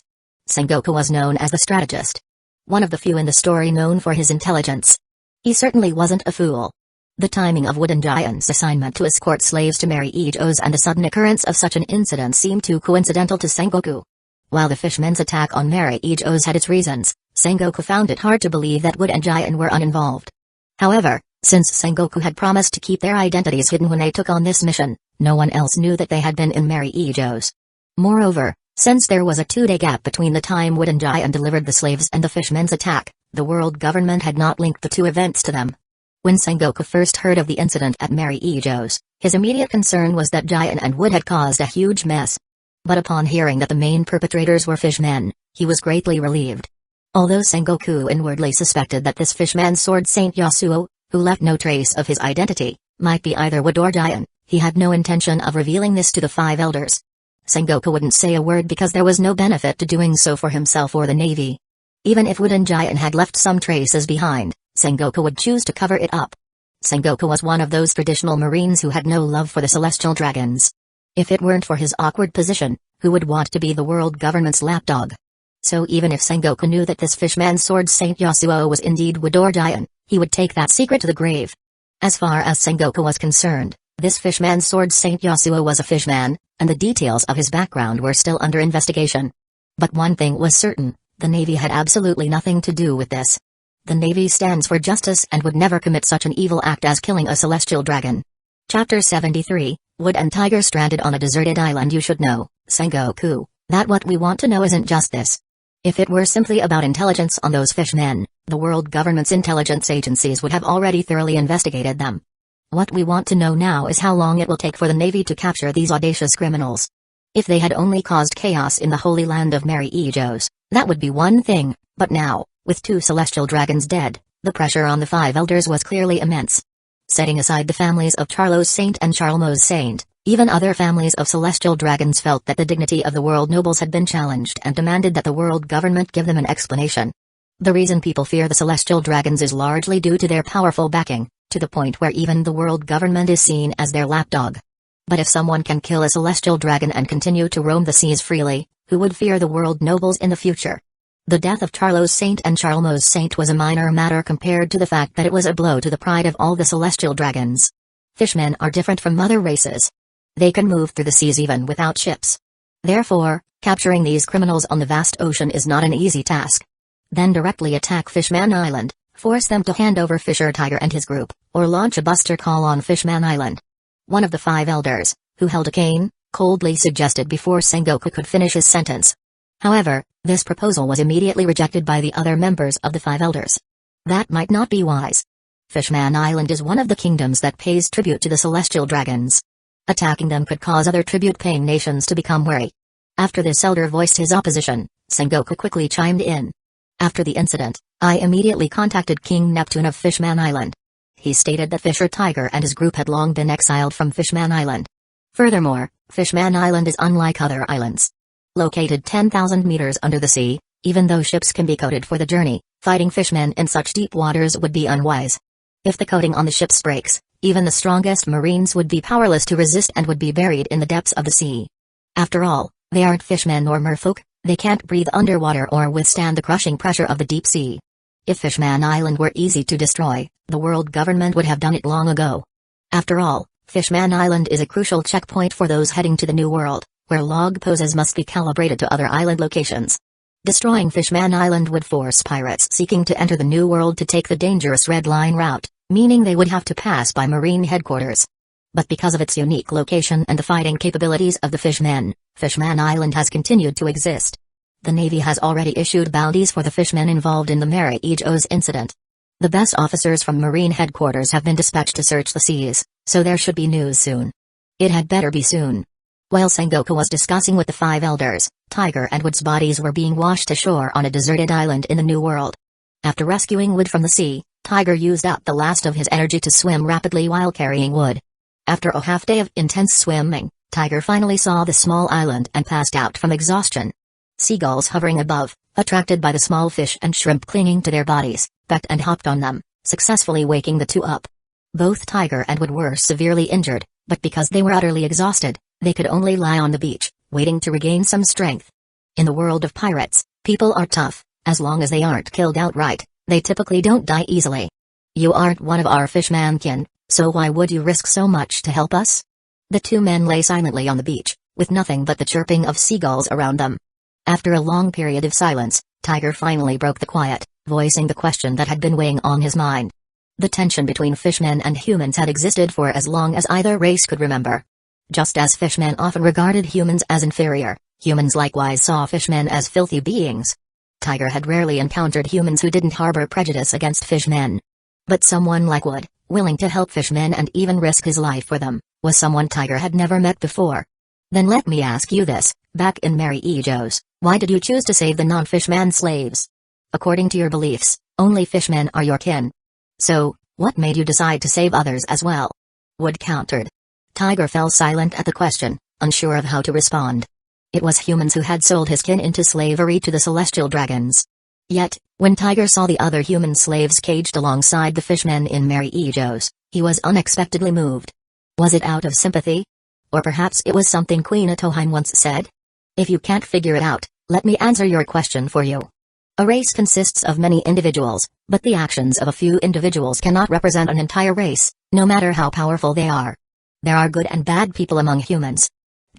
Sengoku was known as the strategist. One of the few in the story known for his intelligence. He certainly wasn't a fool. The timing of Wooden Giant's assignment to escort slaves to Mary-Oz and the sudden occurrence of such an incident seemed too coincidental to Sengoku. While the fishmen's attack on Mary-Oz had its reasons, Sengoku found it hard to believe that Wood and Giant were uninvolved. However, since Sengoku had promised to keep their identities hidden when they took on this mission, no one else knew that they had been in Mary-Oz. Moreover, Since there was a 2-day gap between the time Wooden Giant delivered the slaves and the fishmen's attack, the world government had not linked the two events to them. When Sengoku first heard of the incident at Mary Ijo's, his immediate concern was that Giant and Wood had caused a huge mess. But upon hearing that the main perpetrators were fishmen, he was greatly relieved. Although Sengoku inwardly suspected that this fishman's sword Saint Yasuo, who left no trace of his identity, might be either Wood or Giant, he had no intention of revealing this to the 5 elders. Sengoku wouldn't say a word because there was no benefit to doing so for himself or the Navy. Even if Wooden Giant had left some traces behind, Sengoku would choose to cover it up. Sengoku was one of those traditional Marines who had no love for the celestial dragons. If it weren't for his awkward position, who would want to be the world government's lapdog? So even if Sengoku knew that this fishman's sword Saint Yasuo was indeed Wood or Giant, he would take that secret to the grave. As far as Sengoku was concerned, this fishman's sword Saint Yasuo was a fishman, and the details of his background were still under investigation. But one thing was certain, the Navy had absolutely nothing to do with this. The Navy stands for justice and would never commit such an evil act as killing a celestial dragon. Chapter 73, Wood and Tiger stranded on a deserted island. You should know, Sengoku, that what we want to know isn't just this. If it were simply about intelligence on those fishmen, the world government's intelligence agencies would have already thoroughly investigated them. What we want to know now is how long it will take for the Navy to capture these audacious criminals. If they had only caused chaos in the holy land of Mary Ijo's, that would be one thing, but now, with 2 celestial dragons dead, the pressure on the 5 elders was clearly immense. Setting aside the families of Charlos Saint and Charlemos Saint, even other families of celestial dragons felt that the dignity of the world nobles had been challenged and demanded that the world government give them an explanation. The reason people fear the celestial dragons is largely due to their powerful backing, to the point where even the world government is seen as their lapdog. But if someone can kill a celestial dragon and continue to roam the seas freely, who would fear the world nobles in the future? The death of Charlos Saint and Charlemos Saint was a minor matter compared to the fact that it was a blow to the pride of all the celestial dragons. Fishmen are different from other races. They can move through the seas even without ships. Therefore, capturing these criminals on the vast ocean is not an easy task. Then directly attack Fishman Island, force them to hand over Fisher Tiger and his group, or launch a buster call on Fishman Island. One of the 5 elders, who held a cane, coldly suggested before Sengoku could finish his sentence. However, this proposal was immediately rejected by the other members of the 5 elders. That might not be wise. Fishman Island is one of the kingdoms that pays tribute to the celestial dragons. Attacking them could cause other tribute-paying nations to become wary. After this elder voiced his opposition, Sengoku quickly chimed in. After the incident, I immediately contacted King Neptune of Fishman Island. He stated that Fisher Tiger and his group had long been exiled from Fishman Island. Furthermore, Fishman Island is unlike other islands. Located 10,000 meters under the sea, even though ships can be coated for the journey, fighting fishmen in such deep waters would be unwise. If the coating on the ships breaks, even the strongest marines would be powerless to resist and would be buried in the depths of the sea. After all, they aren't fishmen or merfolk, they can't breathe underwater or withstand the crushing pressure of the deep sea. If Fishman Island were easy to destroy, the world government would have done it long ago. After all, Fishman Island is a crucial checkpoint for those heading to the New World, where log poses must be calibrated to other island locations. Destroying Fishman Island would force pirates seeking to enter the New World to take the dangerous Red Line route, meaning they would have to pass by Marine headquarters. But because of its unique location and the fighting capabilities of the fishmen, Fishman Island has continued to exist. The Navy has already issued bounties for the fishmen involved in the Mary Ijo's incident. The best officers from Marine headquarters have been dispatched to search the seas, so there should be news soon. It had better be soon. While Sengoku was discussing with the 5 elders, Tiger and Wood's bodies were being washed ashore on a deserted island in the New World. After rescuing Wood from the sea, Tiger used up the last of his energy to swim rapidly while carrying Wood. After a half day of intense swimming, Tiger finally saw the small island and passed out from exhaustion. Seagulls hovering above, attracted by the small fish and shrimp clinging to their bodies, pecked and hopped on them, successfully waking the 2 up. Both Tiger and Wood were severely injured, but because they were utterly exhausted, they could only lie on the beach, waiting to regain some strength. In the world of pirates, people are tough, as long as they aren't killed outright, they typically don't die easily. You aren't one of our fishman-kin, so why would you risk so much to help us? The 2 men lay silently on the beach, with nothing but the chirping of seagulls around them. After a long period of silence, Tiger finally broke the quiet, voicing the question that had been weighing on his mind. The tension between fishmen and humans had existed for as long as either race could remember. Just as fishmen often regarded humans as inferior, Humans likewise saw fishmen as filthy beings. Tiger had rarely encountered humans who didn't harbor prejudice against fishmen. But someone like Wood, willing to help fishmen and even risk his life for them, was someone Tiger had never met before. Then let me ask you this, back in Mary E. Joe's, why did you choose to save the non-fishman slaves? According to your beliefs, only fishmen are your kin. So, what made you decide to save others as well? Wood countered. Tiger fell silent at the question, unsure of how to respond. It was humans who had sold his kin into slavery to the celestial dragons. Yet, when Tiger saw the other human slaves caged alongside the fishmen in Mary E. Joe's, he was unexpectedly moved. Was it out of sympathy? Or perhaps it was something Queen Atoheim once said? If you can't figure it out, let me answer your question for you. A race consists of many individuals, but the actions of a few individuals cannot represent an entire race, no matter how powerful they are. There are good and bad people among humans.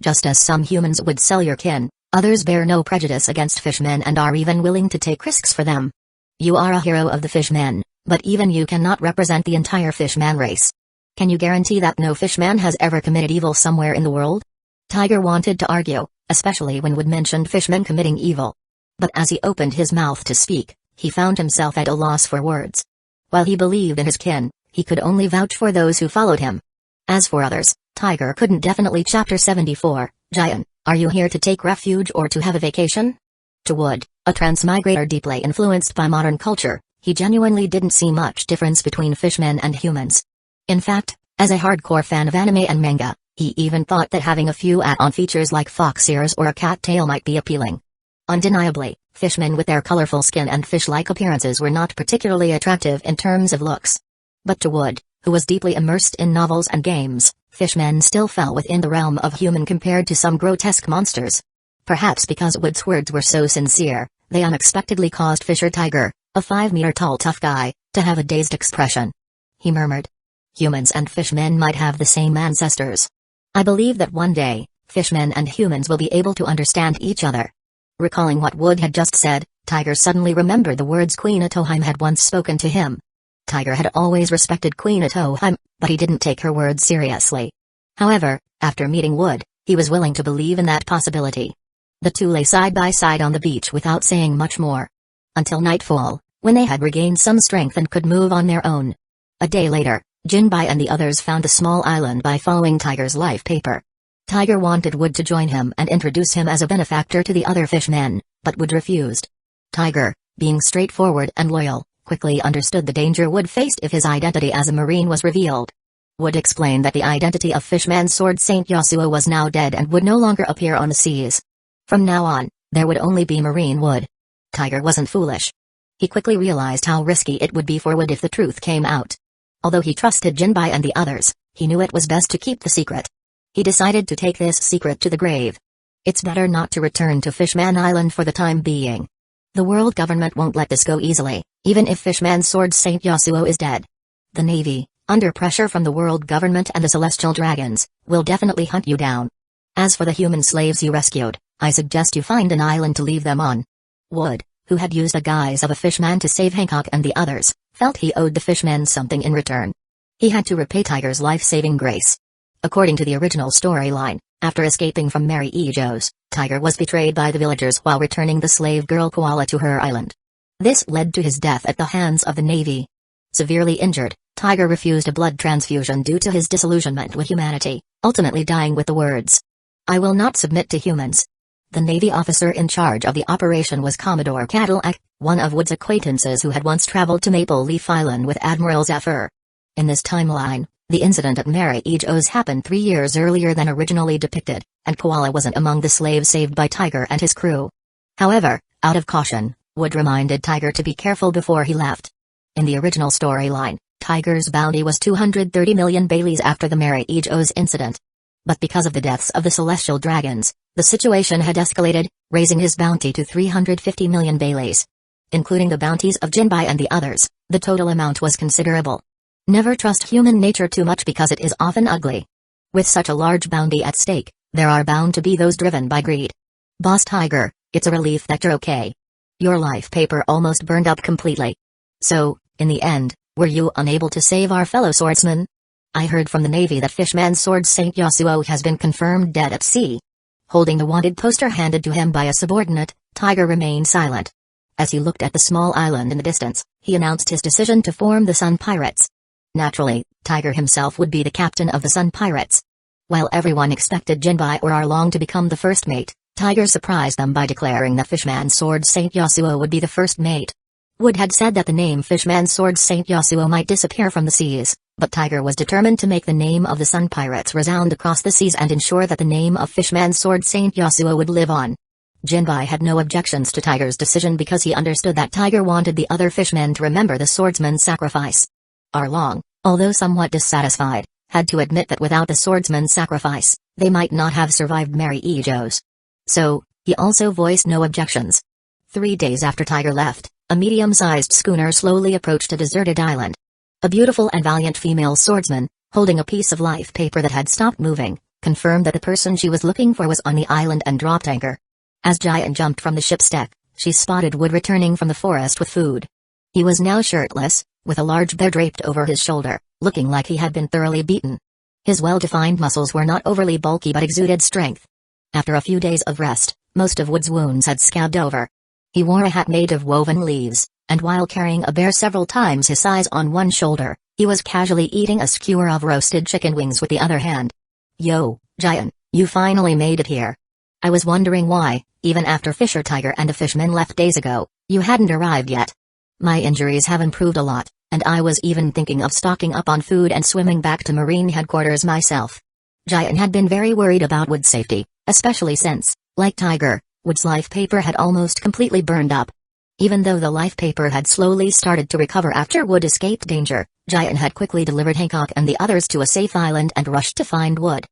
Just as some humans would sell your kin, others bear no prejudice against fishmen and are even willing to take risks for them. You are a hero of the fishmen, but even you cannot represent the entire fishman race. Can you guarantee that no fishman has ever committed evil somewhere in the world? Tiger wanted to argue, especially when Wood mentioned fishmen committing evil. But as he opened his mouth to speak, he found himself at a loss for words. While he believed in his kin, he could only vouch for those who followed him. As for others, Tiger couldn't definitely. Chapter 74, Giant, are you here to take refuge or to have a vacation? To Wood, a transmigrator deeply influenced by modern culture, he genuinely didn't see much difference between fishmen and humans. In fact, as a hardcore fan of anime and manga, he even thought that having a few add-on features like fox ears or a cat tail might be appealing. Undeniably, fishmen with their colorful skin and fish-like appearances were not particularly attractive in terms of looks. But to Wood, who was deeply immersed in novels and games, fishmen still fell within the realm of human compared to some grotesque monsters. Perhaps because Wood's words were so sincere, they unexpectedly caused Fisher Tiger, a 5-meter-tall tough guy, to have a dazed expression. He murmured. Humans and fishmen might have the same ancestors. I believe that one day, fishmen and humans will be able to understand each other. Recalling what Wood had just said, Tiger suddenly remembered the words Queen Atoheim had once spoken to him. Tiger had always respected Queen Atoheim, but he didn't take her words seriously. However, after meeting Wood, he was willing to believe in that possibility. The two lay side by side on the beach without saying much more. Until nightfall, when they had regained some strength and could move on their own. A day later, Jinbai and the others found a small island by following Tiger's life paper. Tiger wanted Wood to join him and introduce him as a benefactor to the other fishmen, but Wood refused. Tiger, being straightforward and loyal, quickly understood the danger Wood faced if his identity as a marine was revealed. Wood explained that the identity of Fishman Sword Saint Yasuo was now dead and would no longer appear on the seas. From now on, there would only be marine Wood. Tiger wasn't foolish. He quickly realized how risky it would be for Wood if the truth came out. Although he trusted Jinbai and the others, he knew it was best to keep the secret. He decided to take this secret to the grave. It's better not to return to Fishman Island for the time being. The world government won't let this go easily, even if Fishman Sword Saint Yasuo is dead. The Navy, under pressure from the world government and the celestial dragons, will definitely hunt you down. As for the human slaves you rescued, I suggest you find an island to leave them on. Wood, who had used the guise of a fishman to save Hancock and the others, felt he owed the fishmen something in return. He had to repay Tiger's life-saving grace. According to the original storyline, after escaping from Mary E. Joe's, Tiger was betrayed by the villagers while returning the slave girl Koala to her island. This led to his death at the hands of the Navy. Severely injured, Tiger refused a blood transfusion due to his disillusionment with humanity, ultimately dying with the words, "I will not submit to humans." The Navy officer in charge of the operation was Commodore Cadillac, one of Wood's acquaintances who had once traveled to Maple Leaf Island with Admiral Zephyr. In this timeline, the incident at Mary E. Joe's happened 3 years earlier than originally depicted, and Koala wasn't among the slaves saved by Tiger and his crew. However, out of caution, Wood reminded Tiger to be careful before he left. In the original storyline, Tiger's bounty was 230 million Baileys after the Mary E. Joe's incident. But because of the deaths of the celestial dragons, the situation had escalated, raising his bounty to 350 million Baileys. Including the bounties of Jinbai and the others, the total amount was considerable. Never trust human nature too much because it is often ugly. With such a large bounty at stake, there are bound to be those driven by greed. Boss Tiger, it's a relief that you're okay. Your life paper almost burned up completely. So, in the end, were you unable to save our fellow swordsman? I heard from the Navy that Fishman Sword Saint Yasuo has been confirmed dead at sea. Holding the wanted poster handed to him by a subordinate, Tiger remained silent. As he looked at the small island in the distance, he announced his decision to form the Sun Pirates. Naturally, Tiger himself would be the captain of the Sun Pirates. While everyone expected Jinbai or Arlong to become the first mate, Tiger surprised them by declaring that Fishman's Sword Saint Yasuo would be the first mate. Wood had said that the name Fishman's Sword Saint Yasuo might disappear from the seas, but Tiger was determined to make the name of the Sun Pirates resound across the seas and ensure that the name of Fishman's Sword Saint Yasuo would live on. Jinbai had no objections to Tiger's decision because he understood that Tiger wanted the other fishmen to remember the swordsman's sacrifice. Arlong, although somewhat dissatisfied, had to admit that without the swordsman's sacrifice, they might not have survived Mary Ejos. So, he also voiced no objections. 3 days after Tiger left, a medium-sized schooner slowly approached a deserted island. A beautiful and valiant female swordsman, holding a piece of life paper that had stopped moving, confirmed that the person she was looking for was on the island and dropped anchor. As Giant jumped from the ship's deck, she spotted Wood returning from the forest with food. He was now shirtless, with a large bear draped over his shoulder, looking like he had been thoroughly beaten. His well-defined muscles were not overly bulky but exuded strength. After a few days of rest, most of Wood's wounds had scabbed over. He wore a hat made of woven leaves, and while carrying a bear several times his size on one shoulder, he was casually eating a skewer of roasted chicken wings with the other hand. "Yo, Giant, you finally made it here. I was wondering why, even after Fisher Tiger and the fishmen left days ago, you hadn't arrived yet. My injuries have improved a lot, and I was even thinking of stocking up on food and swimming back to Marine headquarters myself." Giant had been very worried about Wood's safety, especially since, like Tiger, Wood's life paper had almost completely burned up. Even though the life paper had slowly started to recover after Wood escaped danger, Giant had quickly delivered Hancock and the others to a safe island and rushed to find Wood.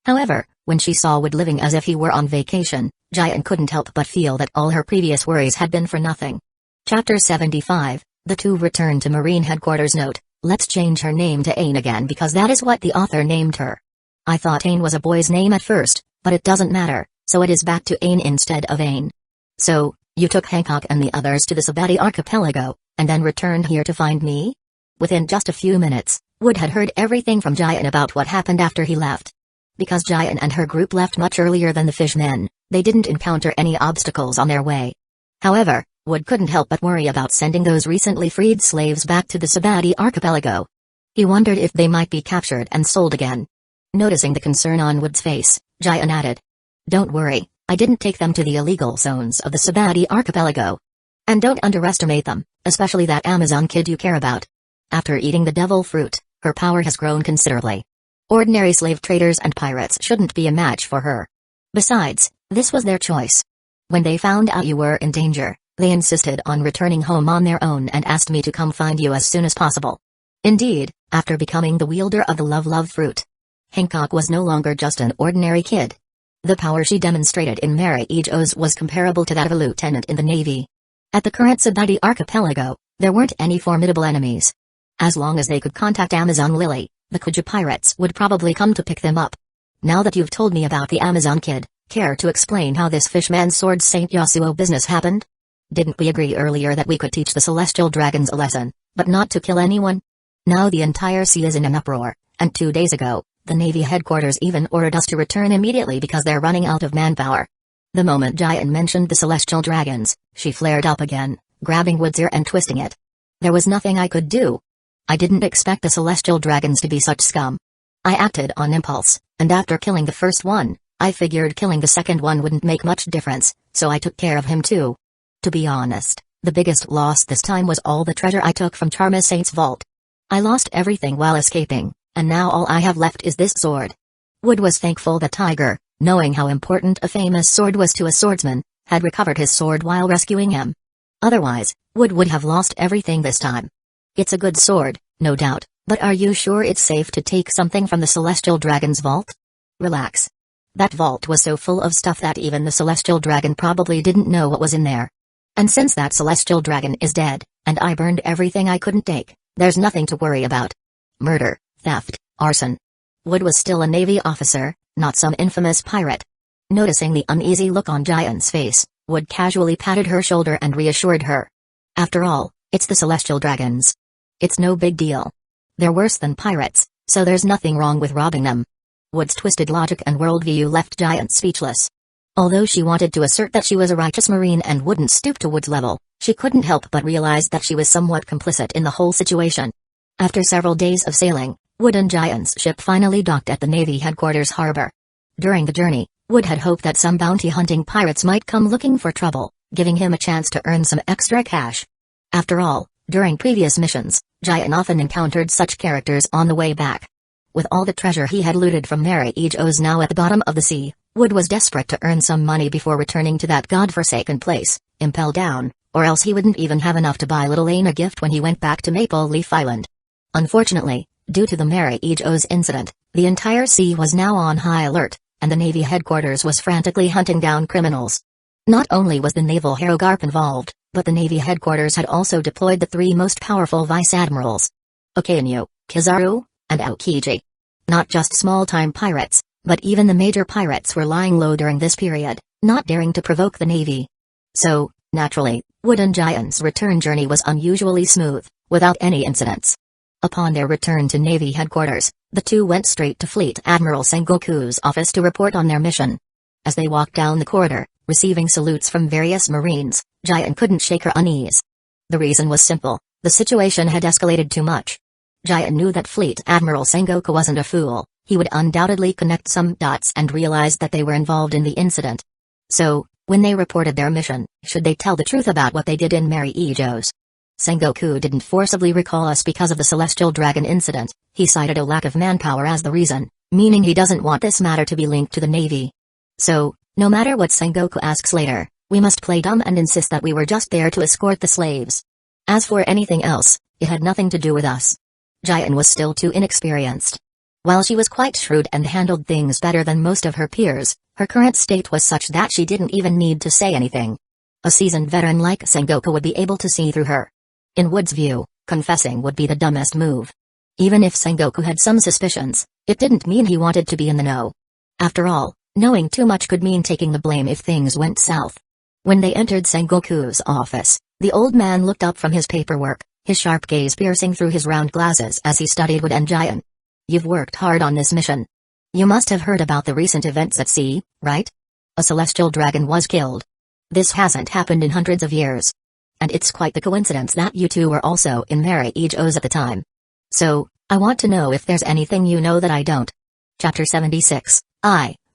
However, when she saw Wood living as if he were on vacation, Giant couldn't help but feel that all her previous worries had been for nothing. Chapter 75, The two returned to Marine headquarters. Note, let's change her name to Ain again because that is what the author named her. I thought Ain was a boy's name at first, but it doesn't matter, so it is back to Ain instead of Ain. So, you took Hancock and the others to the Sabati archipelago, and then returned here to find me? Within just a few minutes, Wood had heard everything from Giant about what happened after he left. Because Giant and her group left much earlier than the fishmen, they didn't encounter any obstacles on their way. However, Wood couldn't help but worry about sending those recently freed slaves back to the Sabati archipelago. He wondered if they might be captured and sold again. Noticing the concern on Wood's face, Giant added, "Don't worry, I didn't take them to the illegal zones of the Sabati archipelago. And don't underestimate them, especially that Amazon kid you care about. After eating the devil fruit, her power has grown considerably. Ordinary slave traders and pirates shouldn't be a match for her. Besides, this was their choice. When they found out you were in danger, they insisted on returning home on their own and asked me to come find you as soon as possible." Indeed, after becoming the wielder of the love fruit, Hancock was no longer just an ordinary kid. The power she demonstrated in Mary Ejos was comparable to that of a lieutenant in the Navy. At the current Sabati archipelago, there weren't any formidable enemies. As long as they could contact Amazon Lily, the Kuja pirates would probably come to pick them up. Now that you've told me about the Amazon kid, care to explain how this Fishman's Sword Saint Yasuo business happened? Didn't we agree earlier that we could teach the celestial dragons a lesson, but not to kill anyone? Now the entire sea is in an uproar, and 2 days ago, the Navy headquarters even ordered us to return immediately because they're running out of manpower. The moment Giant mentioned the celestial dragons, she flared up again, grabbing Wood's ear and twisting it. There was nothing I could do. I didn't expect the celestial dragons to be such scum. I acted on impulse, and after killing the first one, I figured killing the second one wouldn't make much difference, so I took care of him too. To be honest, the biggest loss this time was all the treasure I took from Charma Saint's vault. I lost everything while escaping, and now all I have left is this sword. Wood was thankful that Tiger, knowing how important a famous sword was to a swordsman, had recovered his sword while rescuing him. Otherwise, Wood would have lost everything this time. It's a good sword, no doubt, but are you sure it's safe to take something from the Celestial Dragon's vault? Relax. That vault was so full of stuff that even the Celestial Dragon probably didn't know what was in there. And since that Celestial Dragon is dead, and I burned everything I couldn't take, there's nothing to worry about. Murder, theft, arson. Wood was still a Navy officer, not some infamous pirate. Noticing the uneasy look on Giant's face, Wood casually patted her shoulder and reassured her. After all, it's the Celestial Dragons. It's no big deal. They're worse than pirates, so there's nothing wrong with robbing them. Wood's twisted logic and worldview left Giant speechless. Although she wanted to assert that she was a righteous Marine and wouldn't stoop to Wood's level, she couldn't help but realize that she was somewhat complicit in the whole situation. After several days of sailing, Wood and Giant's ship finally docked at the Navy headquarters harbor. During the journey, Wood had hoped that some bounty-hunting pirates might come looking for trouble, giving him a chance to earn some extra cash. After all, during previous missions, Giant often encountered such characters on the way back. With all the treasure he had looted from Mary Ejo's now at the bottom of the sea, Wood was desperate to earn some money before returning to that godforsaken place, Impel Down, or else he wouldn't even have enough to buy little Lane a gift when he went back to Maple Leaf Island. Unfortunately, due to the Mary Ejo's incident, the entire sea was now on high alert, and the Navy headquarters was frantically hunting down criminals. Not only was the naval hero Garp involved, but the Navy headquarters had also deployed the three most powerful vice admirals: Okeanyo, Kizaru, and Aokiji. Not just small-time pirates, but even the major pirates were lying low during this period, not daring to provoke the Navy. So, naturally, Wood and Giant's return journey was unusually smooth, without any incidents. Upon their return to Navy headquarters, the two went straight to Fleet Admiral Sengoku's office to report on their mission. As they walked down the corridor, receiving salutes from various Marines, Giant couldn't shake her unease. The reason was simple: the situation had escalated too much. Giant knew that Fleet Admiral Sengoku wasn't a fool. He would undoubtedly connect some dots and realize that they were involved in the incident. So, when they reported their mission, should they tell the truth about what they did in Mary Ejo's? Sengoku didn't forcibly recall us because of the Celestial Dragon incident. He cited a lack of manpower as the reason, meaning he doesn't want this matter to be linked to the Navy. So, no matter what Sengoku asks later, we must play dumb and insist that we were just there to escort the slaves. As for anything else, it had nothing to do with us. Giant was still too inexperienced. While she was quite shrewd and handled things better than most of her peers, her current state was such that she didn't even need to say anything. A seasoned veteran like Sengoku would be able to see through her. In Wood's view, confessing would be the dumbest move. Even if Sengoku had some suspicions, it didn't mean he wanted to be in the know. After all, knowing too much could mean taking the blame if things went south. When they entered Sengoku's office, the old man looked up from his paperwork, his sharp gaze piercing through his round glasses as he studied Wood and Giant. "You've worked hard on this mission. You must have heard about the recent events at sea, right? A celestial dragon was killed. This hasn't happened in hundreds of years. And it's quite the coincidence that you two were also in Mary Ejo's at the time. So, I want to know if there's anything you know that I don't." Chapter 76,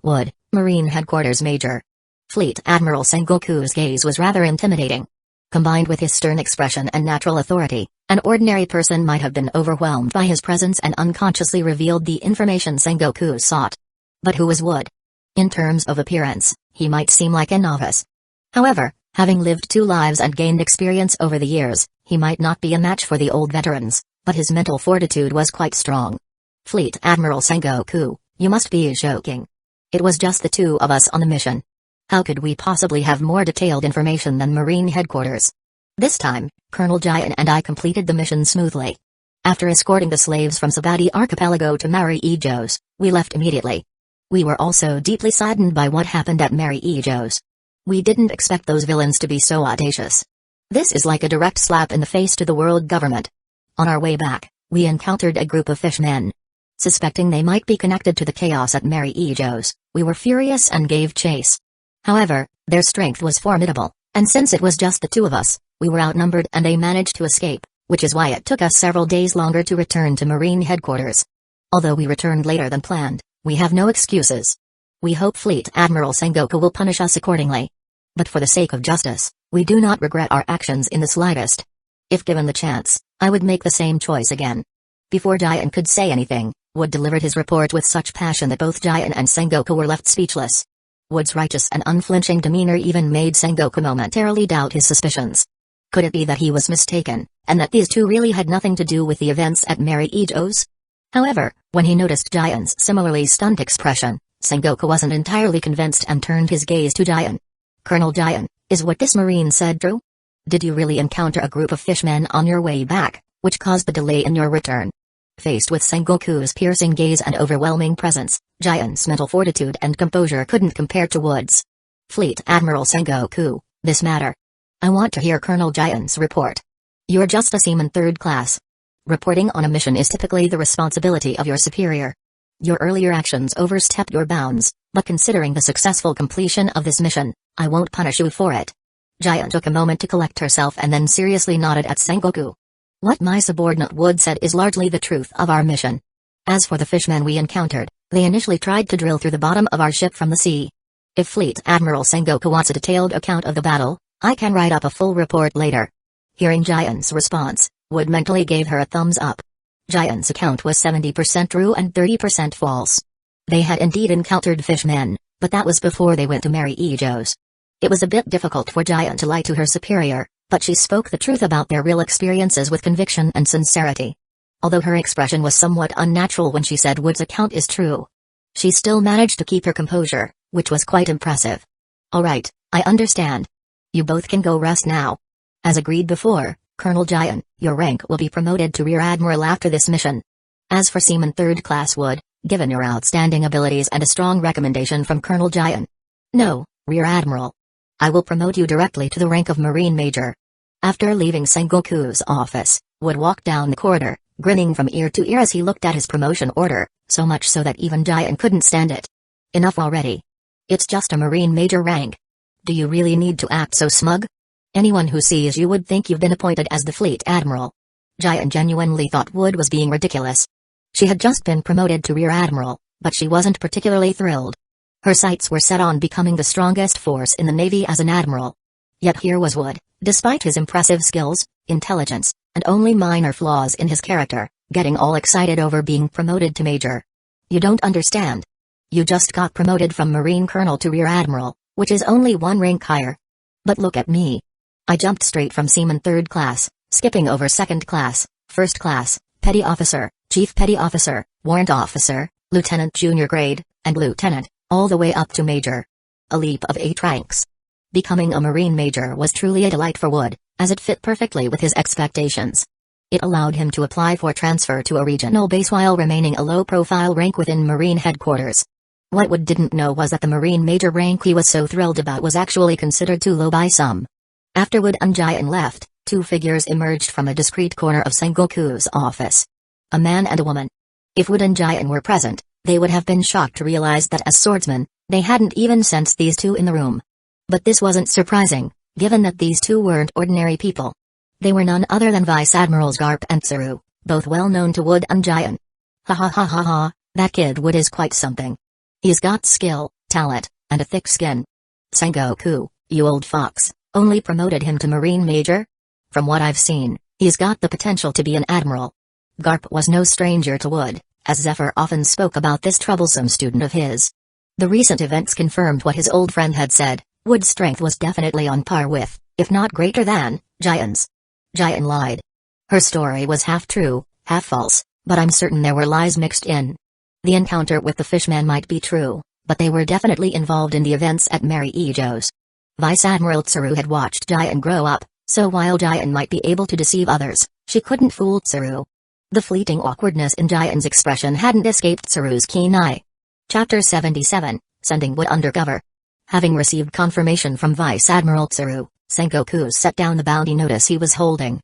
Wood, Marine Headquarters Major. Fleet Admiral Sengoku's gaze was rather intimidating. Combined with his stern expression and natural authority, an ordinary person might have been overwhelmed by his presence and unconsciously revealed the information Sengoku sought. But who was Wood? In terms of appearance, he might seem like a novice. However, having lived 2 lives and gained experience over the years, he might not be a match for the old veterans, but his mental fortitude was quite strong. "Fleet Admiral Sengoku, you must be joking. It was just the 2 of us on the mission. How could we possibly have more detailed information than Marine Headquarters?" This time, Colonel Giant and I completed the mission smoothly. After escorting the slaves from Sabati Archipelago to Mary Ejo's, we left immediately. We were also deeply saddened by what happened at Mary Ejo's. We didn't expect those villains to be so audacious. This is like a direct slap in the face to the world government. On our way back, we encountered a group of fishmen. Suspecting they might be connected to the chaos at Mary Ejo's, we were furious and gave chase. However, their strength was formidable, and since it was just the 2 of us, we were outnumbered and they managed to escape, which is why it took us several days longer to return to Marine Headquarters. Although we returned later than planned, we have no excuses. We hope Fleet Admiral Sengoku will punish us accordingly. But for the sake of justice, we do not regret our actions in the slightest. If given the chance, I would make the same choice again. Before Giant could say anything, Wood delivered his report with such passion that both Giant and Sengoku were left speechless. Wood's righteous and unflinching demeanor even made Sengoku momentarily doubt his suspicions. Could it be that he was mistaken, and that these 2 really had nothing to do with the events at Mary Ejo's? However, when he noticed Giant's similarly stunned expression, Sengoku wasn't entirely convinced and turned his gaze to Giant. "Colonel Giant, is what this Marine said true? Did you really encounter a group of fishmen on your way back, which caused the delay in your return?" Faced with Sengoku's piercing gaze and overwhelming presence, Giant's mental fortitude and composure couldn't compare to Wood's. "Fleet Admiral Sengoku, this matter. I want to hear Colonel Giant's report. You're just a seaman 3rd class. Reporting on a mission is typically the responsibility of your superior. Your earlier actions overstepped your bounds, but considering the successful completion of this mission, I won't punish you for it." Giant took a moment to collect herself and then seriously nodded at Sengoku. "What my subordinate Wood said is largely the truth of our mission. As for the fishmen we encountered, they initially tried to drill through the bottom of our ship from the sea. If Fleet Admiral Sengoku wants a detailed account of the battle, I can write up a full report later." Hearing Giant's response, Wood mentally gave her a thumbs up. Giant's account was 70% true and 30% false. They had indeed encountered fishmen, but that was before they went to Mary Ejo's. It was a bit difficult for Giant to lie to her superior, but she spoke the truth about their real experiences with conviction and sincerity. Although her expression was somewhat unnatural when she said Wood's account is true, she still managed to keep her composure, which was quite impressive. "All right, I understand. You both can go rest now. As agreed before, Colonel Giant, your rank will be promoted to Rear Admiral after this mission. As for Seaman 3rd Class Wood, given your outstanding abilities and a strong recommendation from Colonel Giant." "No, Rear Admiral. I will promote you directly to the rank of Marine Major." After leaving Sengoku's office, Wood walked down the corridor, grinning from ear to ear as he looked at his promotion order, so much so that even Giant couldn't stand it. "Enough already. It's just a Marine Major rank. Do you really need to act so smug? Anyone who sees you would think you've been appointed as the Fleet Admiral." Giant genuinely thought Wood was being ridiculous. She had just been promoted to Rear Admiral, but she wasn't particularly thrilled. Her sights were set on becoming the strongest force in the Navy as an admiral. Yet here was Wood, despite his impressive skills, intelligence, and only minor flaws in his character, getting all excited over being promoted to Major. "You don't understand. You just got promoted from Marine Colonel to Rear Admiral, which is only one rank higher. But look at me. I jumped straight from Seaman 3rd Class, skipping over 2nd Class, 1st Class, Petty Officer, Chief Petty Officer, Warrant Officer, Lieutenant Junior Grade, and Lieutenant, all the way up to Major. A leap of 8 ranks. Becoming a Marine Major was truly a delight for Wood, as it fit perfectly with his expectations. It allowed him to apply for transfer to a regional base while remaining a low-profile rank within Marine headquarters. What Wood didn't know was that the Marine Major rank he was so thrilled about was actually considered too low by some. After Wood and Giant left, 2 figures emerged from a discreet corner of Sengoku's office. A man and a woman. If Wood and Giant were present, they would have been shocked to realize that as swordsmen, they hadn't even sensed these 2 in the room. But this wasn't surprising, given that these 2 weren't ordinary people. They were none other than Vice Admirals Garp and Tsaru, both well known to Wood and Giant. "Ha ha ha ha ha, that kid Wood is quite something. He's got skill, talent, and a thick skin. Sengoku, you old fox, only promoted him to Marine Major? From what I've seen, he's got the potential to be an admiral." Garp was no stranger to Wood, as Zephyr often spoke about this troublesome student of his. The recent events confirmed what his old friend had said. Wood's strength was definitely on par with, if not greater than, Giant's. Giant lied. Her story was half true, half false, but I'm certain there were lies mixed in. The encounter with the fishmen might be true, but they were definitely involved in the events at Mary Ejo's. Vice Admiral Tsaru had watched Giant grow up, so while Giant might be able to deceive others, she couldn't fool Tsaru. The fleeting awkwardness in Giant's expression hadn't escaped Tsaru's keen eye. Chapter 77, Sending Wood Undercover. Having received confirmation from Vice Admiral Tsaru, Sengoku set down the bounty notice he was holding.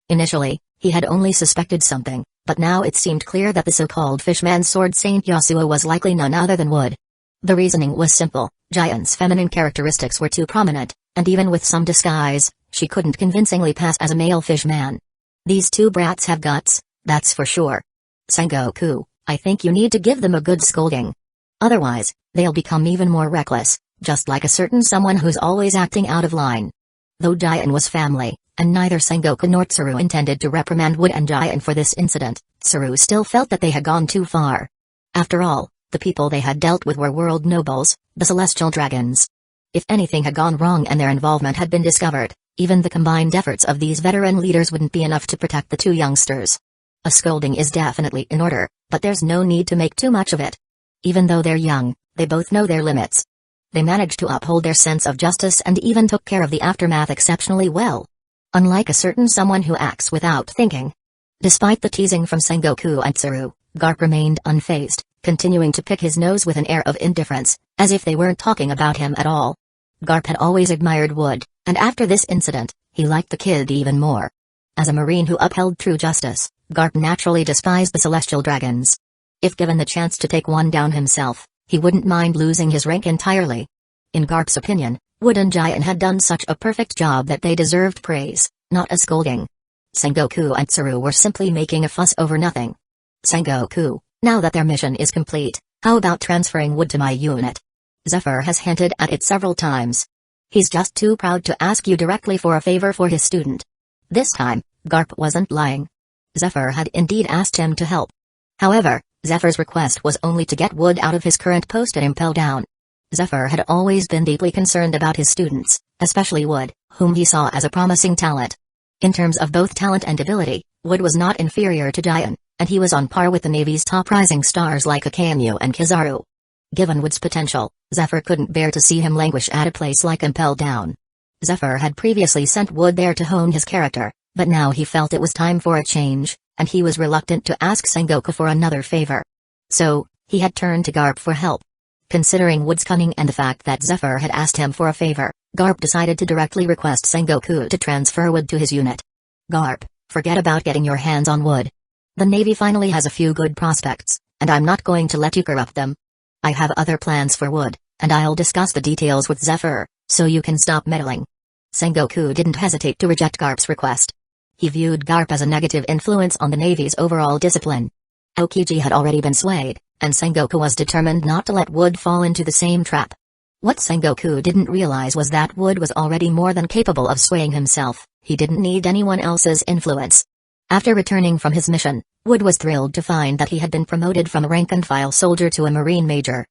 Initially, he had only suspected something, but now it seemed clear that the so-called fishman's sword Saint Yasuo was likely none other than Wood. The reasoning was simple: Giant's feminine characteristics were too prominent, and even with some disguise, she couldn't convincingly pass as a male fishman. These 2 brats have guts, that's for sure. Sengoku, I think you need to give them a good scolding. Otherwise, they'll become even more reckless, just like a certain someone who's always acting out of line. Though Giant was family, and neither Sengoku nor Tsaru intended to reprimand Wood and Giant for this incident, Tsaru still felt that they had gone too far. After all, the people they had dealt with were world nobles, the celestial dragons. If anything had gone wrong and their involvement had been discovered, even the combined efforts of these veteran leaders wouldn't be enough to protect the 2 youngsters. A scolding is definitely in order, but there's no need to make too much of it. Even though they're young, they both know their limits. They managed to uphold their sense of justice and even took care of the aftermath exceptionally well. Unlike a certain someone who acts without thinking. Despite the teasing from Sengoku and Tsaru, Garp remained unfazed, continuing to pick his nose with an air of indifference, as if they weren't talking about him at all. Garp had always admired Wood, and after this incident, he liked the kid even more. As a Marine who upheld true justice, Garp naturally despised the celestial dragons. If given the chance to take one down himself, he wouldn't mind losing his rank entirely. In Garp's opinion, Wood and Giant had done such a perfect job that they deserved praise, not a scolding. Sengoku and Tsuru were simply making a fuss over nothing. Sengoku, now that their mission is complete, how about transferring Wood to my unit? Zephyr has hinted at it several times. He's just too proud to ask you directly for a favor for his student. This time, Garp wasn't lying. Zephyr had indeed asked him to help. However, Zephyr's request was only to get Wood out of his current post at Impel Down. Zephyr had always been deeply concerned about his students, especially Wood, whom he saw as a promising talent. In terms of both talent and ability, Wood was not inferior to Giant, and he was on par with the Navy's top rising stars like Akainu and Kizaru. Given Wood's potential, Zephyr couldn't bear to see him languish at a place like Impel Down. Zephyr had previously sent Wood there to hone his character, but now he felt it was time for a change, and he was reluctant to ask Sengoku for another favor. So, he had turned to Garp for help. Considering Wood's cunning and the fact that Zephyr had asked him for a favor, Garp decided to directly request Sengoku to transfer Wood to his unit. Garp, forget about getting your hands on Wood. The Navy finally has a few good prospects, and I'm not going to let you corrupt them. I have other plans for Wood, and I'll discuss the details with Zephyr, so you can stop meddling. Sengoku didn't hesitate to reject Garp's request. He viewed Garp as a negative influence on the Navy's overall discipline. Aokiji had already been swayed, and Sengoku was determined not to let Wood fall into the same trap. What Sengoku didn't realize was that Wood was already more than capable of swaying himself. He didn't need anyone else's influence. After returning from his mission, Wood was thrilled to find that he had been promoted from a rank-and-file soldier to a Marine Major.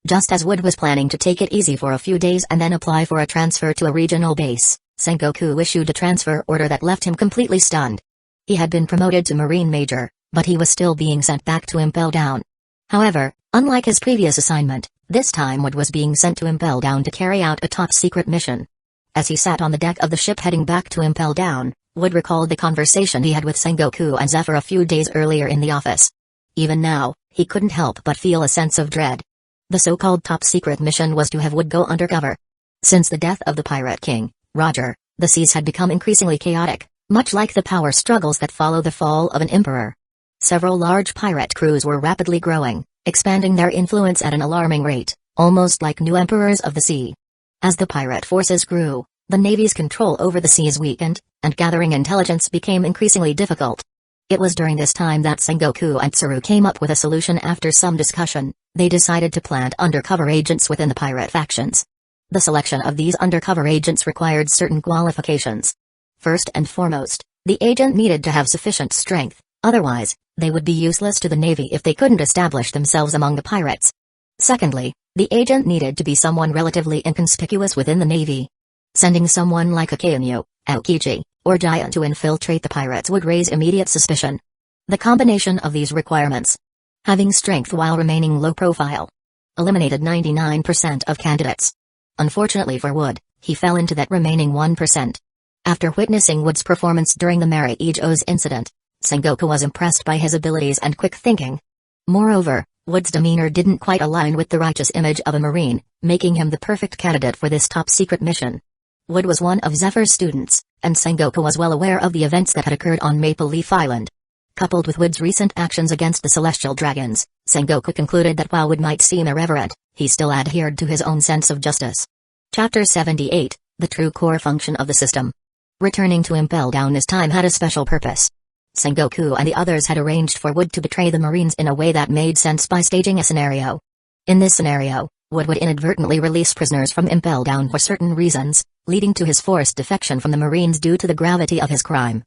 Just as Wood was planning to take it easy for a few days and then apply for a transfer to a regional base, Sengoku issued a transfer order that left him completely stunned. He had been promoted to Marine Major, but he was still being sent back to Impel Down. However, unlike his previous assignment, this time Wood was being sent to Impel Down to carry out a top-secret mission. As he sat on the deck of the ship heading back to Impel Down, Wood recalled the conversation he had with Sengoku and Zephyr a few days earlier in the office. Even now, he couldn't help but feel a sense of dread. The so-called top-secret mission was to have Wood go undercover. Since the death of the Pirate King, Roger, the seas had become increasingly chaotic, much like the power struggles that follow the fall of an emperor. Several large pirate crews were rapidly growing, expanding their influence at an alarming rate, almost like new emperors of the sea. As the pirate forces grew, the Navy's control over the seas weakened, and gathering intelligence became increasingly difficult. It was during this time that Sengoku and Tsuru came up with a solution. After some discussion, they decided to plant undercover agents within the pirate factions. The selection of these undercover agents required certain qualifications. First and foremost, the agent needed to have sufficient strength, otherwise, they would be useless to the Navy if they couldn't establish themselves among the pirates. Secondly, the agent needed to be someone relatively inconspicuous within the Navy. Sending someone like Akainu, Aokiji, or Giant to infiltrate the pirates would raise immediate suspicion. The combination of these requirements, having strength while remaining low profile, eliminated 99% of candidates. Unfortunately for Wood, he fell into that remaining 1%. After witnessing Wood's performance during the Mary Ijo's incident, Sengoku was impressed by his abilities and quick thinking. Moreover, Wood's demeanor didn't quite align with the righteous image of a Marine, making him the perfect candidate for this top-secret mission. Wood was one of Zephyr's students, and Sengoku was well aware of the events that had occurred on Maple Leaf Island. Coupled with Wood's recent actions against the Celestial Dragons, Sengoku concluded that while Wood might seem irreverent, he still adhered to his own sense of justice. Chapter 78, The True Core Function of the System. Returning to Impel Down this time had a special purpose. Sengoku and the others had arranged for Wood to betray the Marines in a way that made sense by staging a scenario. In this scenario, Wood would inadvertently release prisoners from Impel Down for certain reasons, leading to his forced defection from the Marines due to the gravity of his crime.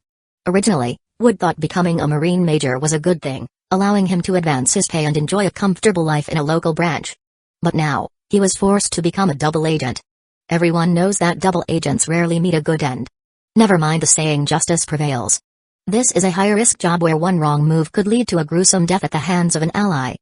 Originally, Wood thought becoming a Marine Major was a good thing, allowing him to advance his pay and enjoy a comfortable life in a local branch. But now, he was forced to become a double agent. Everyone knows that double agents rarely meet a good end. Never mind the saying justice prevails. This is a high-risk job where one wrong move could lead to a gruesome death at the hands of an ally.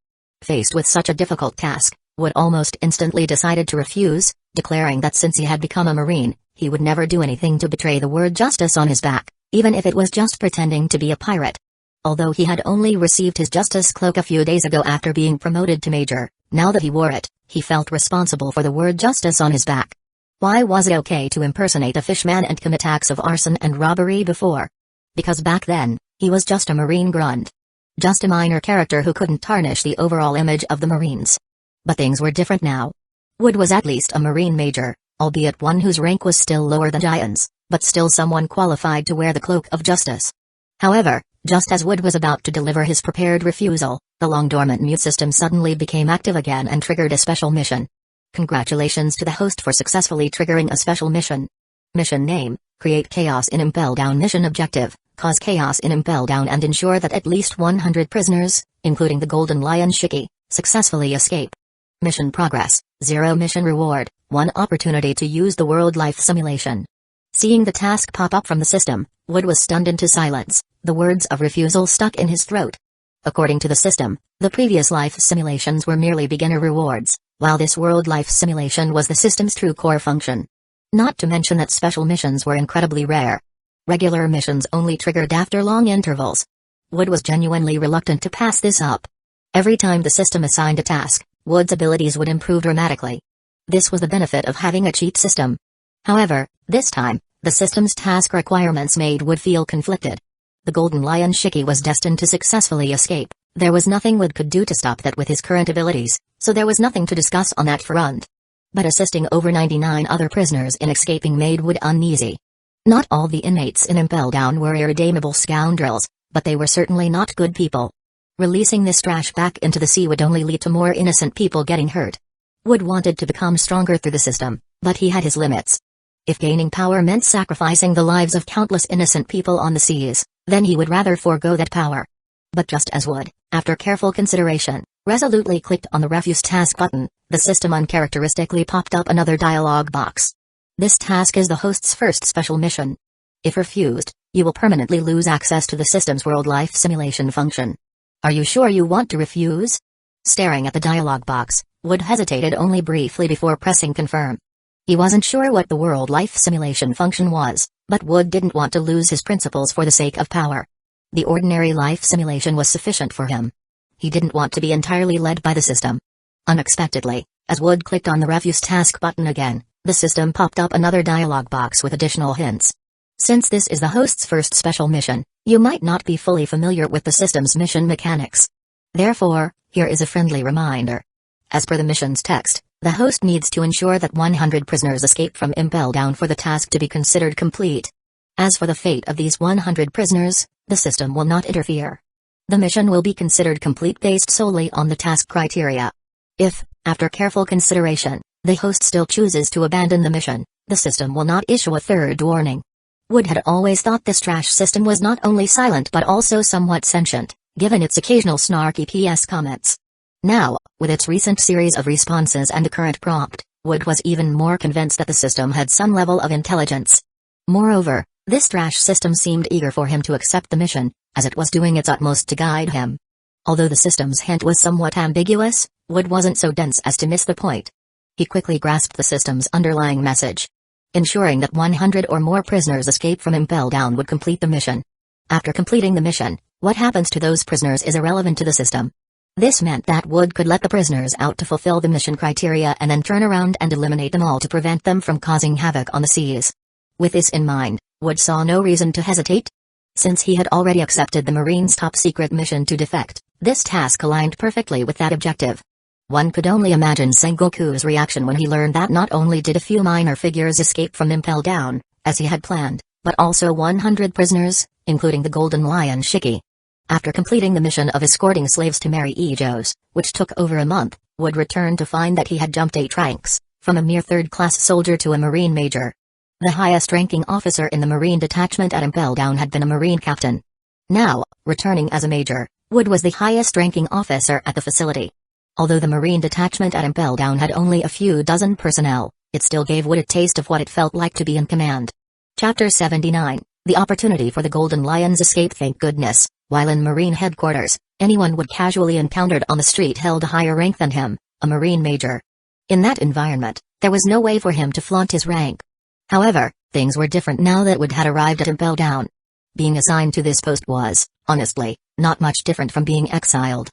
Faced with such a difficult task, Wood almost instantly decided to refuse, declaring that since he had become a Marine, he would never do anything to betray the word justice on his back, even if it was just pretending to be a pirate. Although he had only received his justice cloak a few days ago after being promoted to Major, now that he wore it, he felt responsible for the word justice on his back. Why was it okay to impersonate a fishman and commit acts of arson and robbery before? Because back then, he was just a Marine grunt. Just a minor character who couldn't tarnish the overall image of the Marines. But things were different now. Wood was at least a Marine major, albeit one whose rank was still lower than Giant's, but still someone qualified to wear the cloak of justice. However, just as Wood was about to deliver his prepared refusal, the long-dormant mute system suddenly became active again and triggered a special mission. Congratulations to the host for successfully triggering a special mission. Mission name: Create Chaos in Impel Down. Mission objective: Cause chaos in Impel Down and ensure that at least 100 prisoners, including the Golden Lion Shiki, successfully escape. Mission progress: 0. Mission reward: 1 opportunity to use the world life simulation. Seeing the task pop up from the system, Wood was stunned into silence, the words of refusal stuck in his throat. According to the system, the previous life simulations were merely beginner rewards, while this world life simulation was the system's true core function. Not to mention that special missions were incredibly rare. Regular missions only triggered after long intervals. Wood was genuinely reluctant to pass this up. Every time the system assigned a task, Wood's abilities would improve dramatically. This was the benefit of having a cheat system. However, this time, the system's task requirements made Wood feel conflicted. The Golden Lion Shiki was destined to successfully escape. There was nothing Wood could do to stop that with his current abilities, so there was nothing to discuss on that front. But assisting over 99 other prisoners in escaping made Wood uneasy. Not all the inmates in Impel Down were irredeemable scoundrels, but they were certainly not good people. Releasing this trash back into the sea would only lead to more innocent people getting hurt. Wood wanted to become stronger through the system, but he had his limits. If gaining power meant sacrificing the lives of countless innocent people on the seas, then he would rather forego that power. But just as Wood, after careful consideration, resolutely clicked on the refuse task button, the system uncharacteristically popped up another dialog box. This task is the host's first special mission. If refused, you will permanently lose access to the system's world life simulation function. Are you sure you want to refuse? Staring at the dialog box, Wood hesitated only briefly before pressing confirm. He wasn't sure what the world life simulation function was, but Wood didn't want to lose his principles for the sake of power. The ordinary life simulation was sufficient for him. He didn't want to be entirely led by the system. Unexpectedly, as Wood clicked on the refuse task button again, the system popped up another dialog box with additional hints. Since this is the host's first special mission, you might not be fully familiar with the system's mission mechanics. Therefore, here is a friendly reminder. As per the mission's text, the host needs to ensure that 100 prisoners escape from Impel Down for the task to be considered complete. As for the fate of these 100 prisoners, the system will not interfere. The mission will be considered complete based solely on the task criteria. If, after careful consideration, the host still chooses to abandon the mission, the system will not issue a third warning. Wood had always thought this trash system was not only silent but also somewhat sentient, given its occasional snarky PS comments. Now, with its recent series of responses and the current prompt, Wood was even more convinced that the system had some level of intelligence. Moreover, this trash system seemed eager for him to accept the mission, as it was doing its utmost to guide him. Although the system's hint was somewhat ambiguous, Wood wasn't so dense as to miss the point. He quickly grasped the system's underlying message. Ensuring that 100 or more prisoners escape from Impel Down would complete the mission. After completing the mission, what happens to those prisoners is irrelevant to the system. This meant that Wood could let the prisoners out to fulfill the mission criteria and then turn around and eliminate them all to prevent them from causing havoc on the seas. With this in mind, Wood saw no reason to hesitate. Since he had already accepted the Marines' top-secret mission to defect, this task aligned perfectly with that objective. One could only imagine Sengoku's reaction when he learned that not only did a few minor figures escape from Impel Down, as he had planned, but also 100 prisoners, including the Golden Lion Shiki. After completing the mission of escorting slaves to Mary Ejos, which took over a month, Wood returned to find that he had jumped 8 ranks, from a mere third-class soldier to a Marine major. The highest-ranking officer in the Marine detachment at Impel Down had been a Marine captain. Now, returning as a major, Wood was the highest-ranking officer at the facility. Although the Marine detachment at Impel Down had only a few dozen personnel, it still gave Wood a taste of what it felt like to be in command. Chapter 79, The Opportunity for the Golden Lion's Escape. Thank goodness, while in Marine headquarters, anyone Wood casually encountered on the street held a higher rank than him, a Marine major. In that environment, there was no way for him to flaunt his rank. However, things were different now that Wood had arrived at Impel Down. Being assigned to this post was, honestly, not much different from being exiled.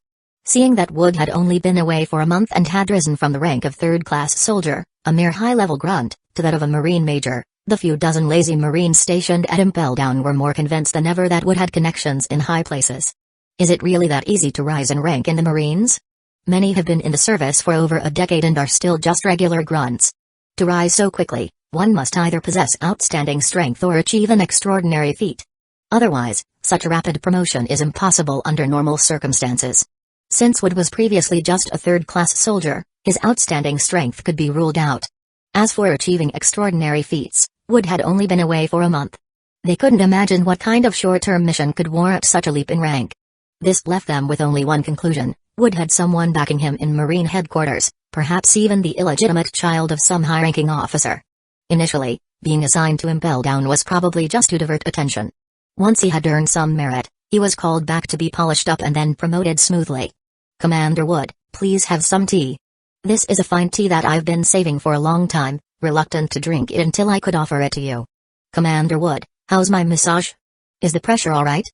Seeing that Wood had only been away for a month and had risen from the rank of third-class soldier, a mere high-level grunt, to that of a Marine major, the few dozen lazy Marines stationed at Impel Down were more convinced than ever that Wood had connections in high places. Is it really that easy to rise in rank in the Marines? Many have been in the service for over a decade and are still just regular grunts. To rise so quickly, one must either possess outstanding strength or achieve an extraordinary feat. Otherwise, such a rapid promotion is impossible under normal circumstances. Since Wood was previously just a third-class soldier, his outstanding strength could be ruled out. As for achieving extraordinary feats, Wood had only been away for a month. They couldn't imagine what kind of short-term mission could warrant such a leap in rank. This left them with only one conclusion: Wood had someone backing him in Marine headquarters, perhaps even the illegitimate child of some high-ranking officer. Initially, being assigned to Impel Down was probably just to divert attention. Once he had earned some merit, he was called back to be polished up and then promoted smoothly. "Commander Wood, please have some tea. This is a fine tea that I've been saving for a long time, reluctant to drink it until I could offer it to you. Commander Wood, how's my massage? Is the pressure all right?"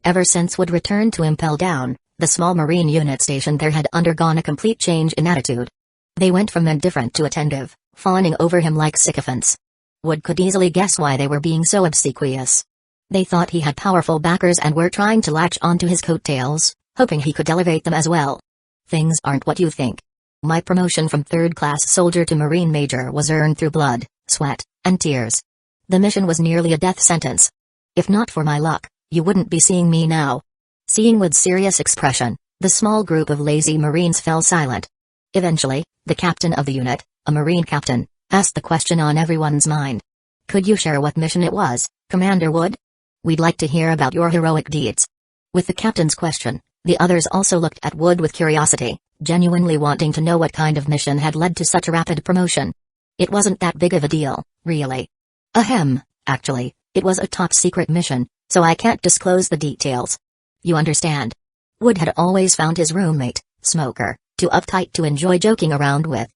Ever since Wood returned to Impel Down, the small Marine unit stationed there had undergone a complete change in attitude. They went from indifferent to attentive, fawning over him like sycophants. Wood could easily guess why they were being so obsequious. They thought he had powerful backers and were trying to latch onto his coattails, hoping he could elevate them as well. "Things aren't what you think. My promotion from third-class soldier to Marine major was earned through blood, sweat, and tears. The mission was nearly a death sentence. If not for my luck, you wouldn't be seeing me now." Seeing Wood's serious expression, the small group of lazy Marines fell silent. Eventually, the captain of the unit, a Marine captain, asked the question on everyone's mind. "Could you share what mission it was, Commander Wood? We'd like to hear about your heroic deeds." With the captain's question, the others also looked at Wood with curiosity, genuinely wanting to know what kind of mission had led to such a rapid promotion. It wasn't that big of a deal, really. "Ahem, actually, it was a top-secret mission, so I can't disclose the details. You understand." Wood had always found his roommate, Smoker, too uptight to enjoy joking around with.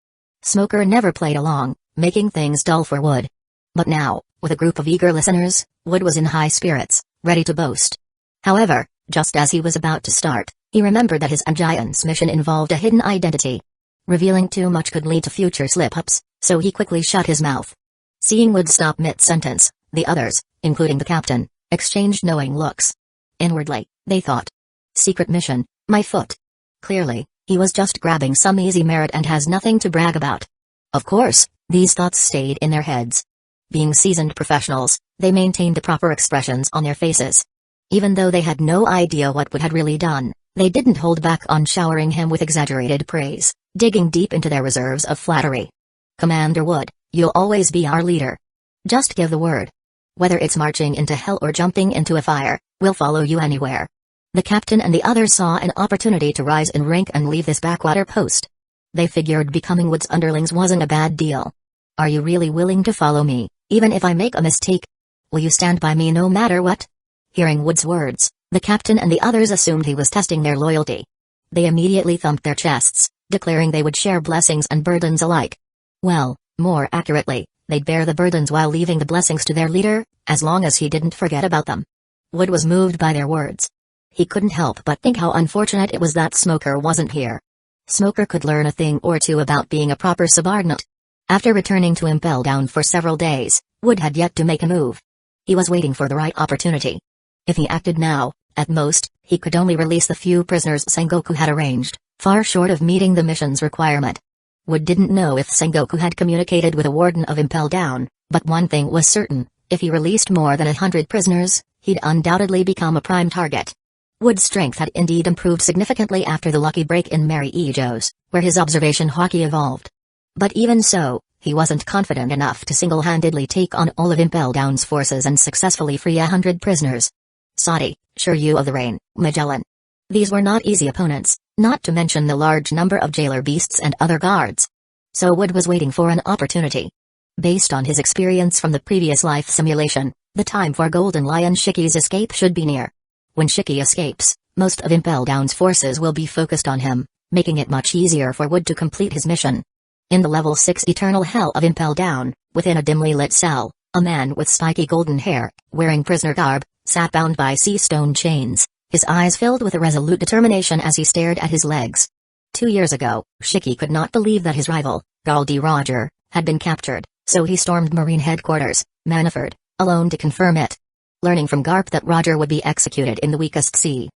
Smoker never played along, making things dull for Wood. But now, with a group of eager listeners, Wood was in high spirits, ready to boast. However, just as he was about to start, he remembered that his Giant's mission involved a hidden identity. Revealing too much could lead to future slip-ups, so he quickly shut his mouth. Seeing Wood stop mid-sentence, the others, including the captain, exchanged knowing looks. Inwardly, they thought, "Secret mission, my foot." Clearly, he was just grabbing some easy merit and has nothing to brag about. Of course, these thoughts stayed in their heads. Being seasoned professionals, they maintained the proper expressions on their faces. Even though they had no idea what Wood had really done, they didn't hold back on showering him with exaggerated praise, digging deep into their reserves of flattery. "Commander Wood, you'll always be our leader. Just give the word. Whether it's marching into hell or jumping into a fire, we'll follow you anywhere." The captain and the others saw an opportunity to rise in rank and leave this backwater post. They figured becoming Wood's underlings wasn't a bad deal. "Are you really willing to follow me, even if I make a mistake? Will you stand by me no matter what?" Hearing Wood's words, the captain and the others assumed he was testing their loyalty. They immediately thumped their chests, declaring they would share blessings and burdens alike. Well, more accurately, they'd bear the burdens while leaving the blessings to their leader, as long as he didn't forget about them. Wood was moved by their words. He couldn't help but think how unfortunate it was that Smoker wasn't here. Smoker could learn a thing or two about being a proper subordinate. After returning to Impel Down for several days, Wood had yet to make a move. He was waiting for the right opportunity. If he acted now, at most, he could only release the few prisoners Sengoku had arranged, far short of meeting the mission's requirement. Wood didn't know if Sengoku had communicated with a warden of Impel Down, but one thing was certain: if he released more than 100 prisoners, he'd undoubtedly become a prime target. Wood's strength had indeed improved significantly after the lucky break in Mary Ejo's, where his observation hockey evolved. But even so, he wasn't confident enough to single-handedly take on all of Impel Down's forces and successfully free 100 prisoners. Sadi, Shiryu of the Rain, Magellan. These were not easy opponents, not to mention the large number of jailer beasts and other guards. So Wood was waiting for an opportunity. Based on his experience from the previous life simulation, the time for Golden Lion Shiki's escape should be near. When Shiki escapes, most of Impel Down's forces will be focused on him, making it much easier for Wood to complete his mission. In the level 6 eternal hell of Impel Down, within a dimly lit cell, a man with spiky golden hair, wearing prisoner garb, sat bound by sea stone chains, his eyes filled with a resolute determination as he stared at his legs. 2 years ago, Shiki could not believe that his rival, Galdi Roger, had been captured, so he stormed Marine headquarters, Manaford, alone to confirm it. Learning from Garp that Roger would be executed in the weakest sea.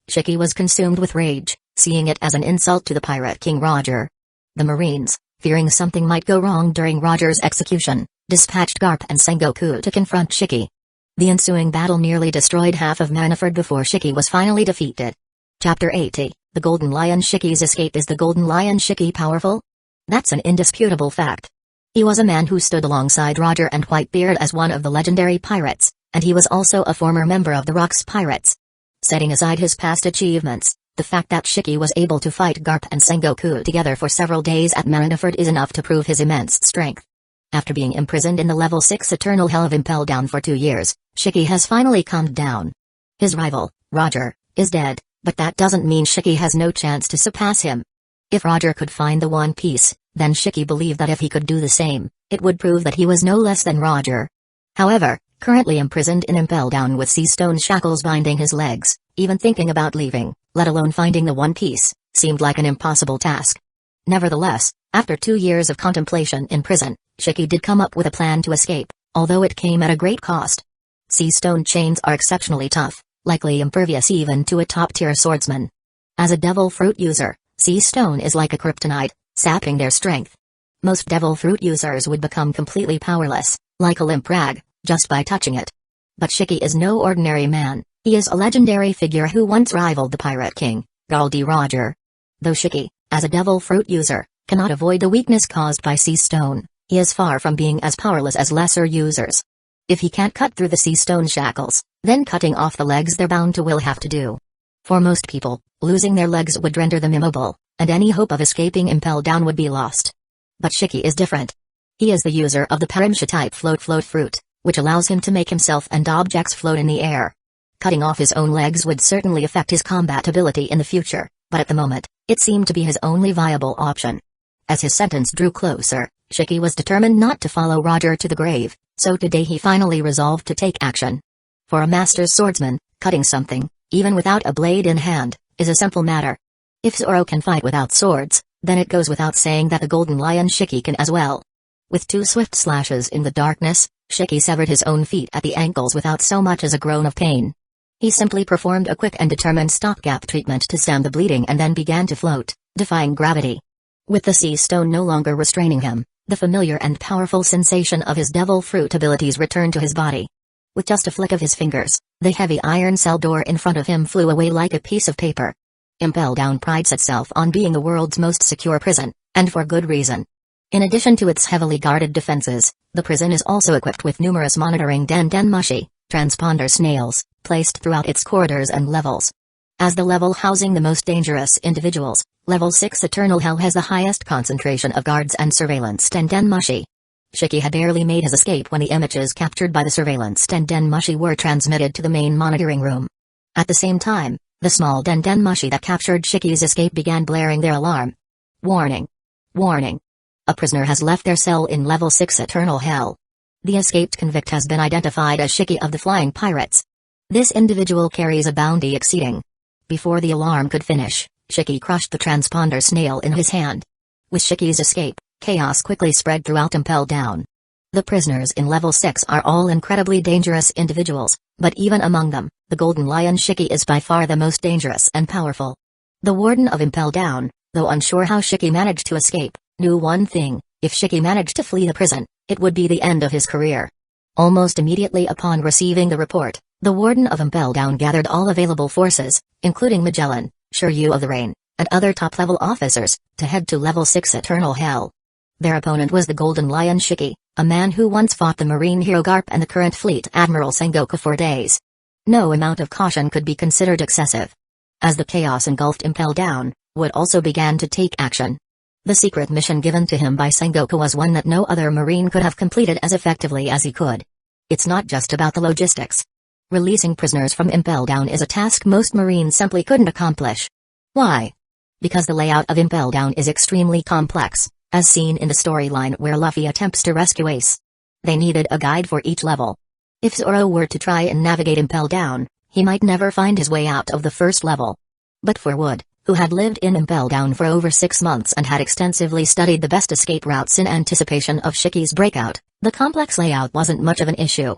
Shiki was consumed with rage, seeing it as an insult to the Pirate King Roger. The Marines, fearing something might go wrong during Roger's execution, dispatched Garp and Sengoku to confront Shiki. The ensuing battle nearly destroyed half of Manafort before Shiki was finally defeated. Chapter 80, The Golden Lion. Shiki's escape. Is the Golden Lion Shiki powerful? That's an indisputable fact. He was a man who stood alongside Roger and Whitebeard as one of the legendary pirates, and he was also a former member of the Rocks Pirates. Setting aside his past achievements, the fact that Shiki was able to fight Garp and Sengoku together for several days at Marineford is enough to prove his immense strength. After being imprisoned in the Level 6 Eternal Hell of Impel Down for 2 years, Shiki has finally calmed down. His rival, Roger, is dead, but that doesn't mean Shiki has no chance to surpass him. If Roger could find the One Piece, then Shiki believed that if he could do the same, it would prove that he was no less than Roger. However, currently imprisoned in Impel Down with sea stone shackles binding his legs, even thinking about leaving, let alone finding the One Piece, seemed like an impossible task. Nevertheless, after 2 years of contemplation in prison, Shiki did come up with a plan to escape, although it came at a great cost. Sea stone chains are exceptionally tough, likely impervious even to a top-tier swordsman. As a devil fruit user, sea stone is like a kryptonite, sapping their strength. Most devil fruit users would become completely powerless, like a limp rag, just by touching it. But Shiki is no ordinary man. He is a legendary figure who once rivaled the Pirate King, Goldie Roger. Though Shiki, as a devil fruit user, cannot avoid the weakness caused by sea stone, he is far from being as powerless as lesser users. If he can't cut through the sea stone shackles, then cutting off the legs they're bound to will have to do. For most people, losing their legs would render them immobile, and any hope of escaping Impel Down would be lost. But Shiki is different. He is the user of the Parimsha type float fruit, which allows him to make himself and objects float in the air. Cutting off his own legs would certainly affect his combat ability in the future, but at the moment, it seemed to be his only viable option. As his sentence drew closer, Shiki was determined not to follow Roger to the grave, so today he finally resolved to take action. For a master swordsman, cutting something, even without a blade in hand, is a simple matter. If Zoro can fight without swords, then it goes without saying that the Golden Lion Shiki can as well. With 2 swift slashes in the darkness, Shiki severed his own feet at the ankles without so much as a groan of pain. He simply performed a quick and determined stopgap treatment to stem the bleeding and then began to float, defying gravity. With the sea stone no longer restraining him, the familiar and powerful sensation of his devil fruit abilities returned to his body. With just a flick of his fingers, the heavy iron cell door in front of him flew away like a piece of paper. Impel Down prides itself on being the world's most secure prison, and for good reason. In addition to its heavily guarded defenses, the prison is also equipped with numerous monitoring den-den-mushi, transponder snails, placed throughout its corridors and levels. As the level housing the most dangerous individuals, Level 6 Eternal Hell has the highest concentration of guards and surveillance den-den-mushi. Shiki had barely made his escape when the images captured by the surveillance den-den-mushi were transmitted to the main monitoring room. At the same time, the small den-den-mushi that captured Shiki's escape began blaring their alarm. Warning! Warning! A prisoner has left their cell in Level 6 Eternal Hell. The escaped convict has been identified as Shiki of the Flying Pirates. This individual carries a bounty exceeding. Before the alarm could finish, Shiki crushed the transponder snail in his hand. With Shiki's escape, chaos quickly spread throughout Impel Down. The prisoners in Level 6 are all incredibly dangerous individuals, but even among them, the Golden Lion Shiki is by far the most dangerous and powerful. The warden of Impel Down, though unsure how Shiki managed to escape, knew one thing: if Shiki managed to flee the prison, it would be the end of his career. Almost immediately upon receiving the report, the warden of Impel Down gathered all available forces, including Magellan, Shiryu of the Rain, and other top-level officers, to head to Level 6 Eternal Hell. Their opponent was the Golden Lion Shiki, a man who once fought the marine hero Garp and the current fleet admiral Sengoku for days. No amount of caution could be considered excessive. As the chaos engulfed Impel Down, Wood also began to take action. The secret mission given to him by Sengoku was one that no other marine could have completed as effectively as he could. It's not just about the logistics. Releasing prisoners from Impel Down is a task most marines simply couldn't accomplish. Why? Because the layout of Impel Down is extremely complex, as seen in the storyline where Luffy attempts to rescue Ace. They needed a guide for each level. If Zoro were to try and navigate Impel Down, he might never find his way out of the first level. But for Wood, who had lived in Impel Down for over 6 months and had extensively studied the best escape routes in anticipation of Shiki's breakout, the complex layout wasn't much of an issue.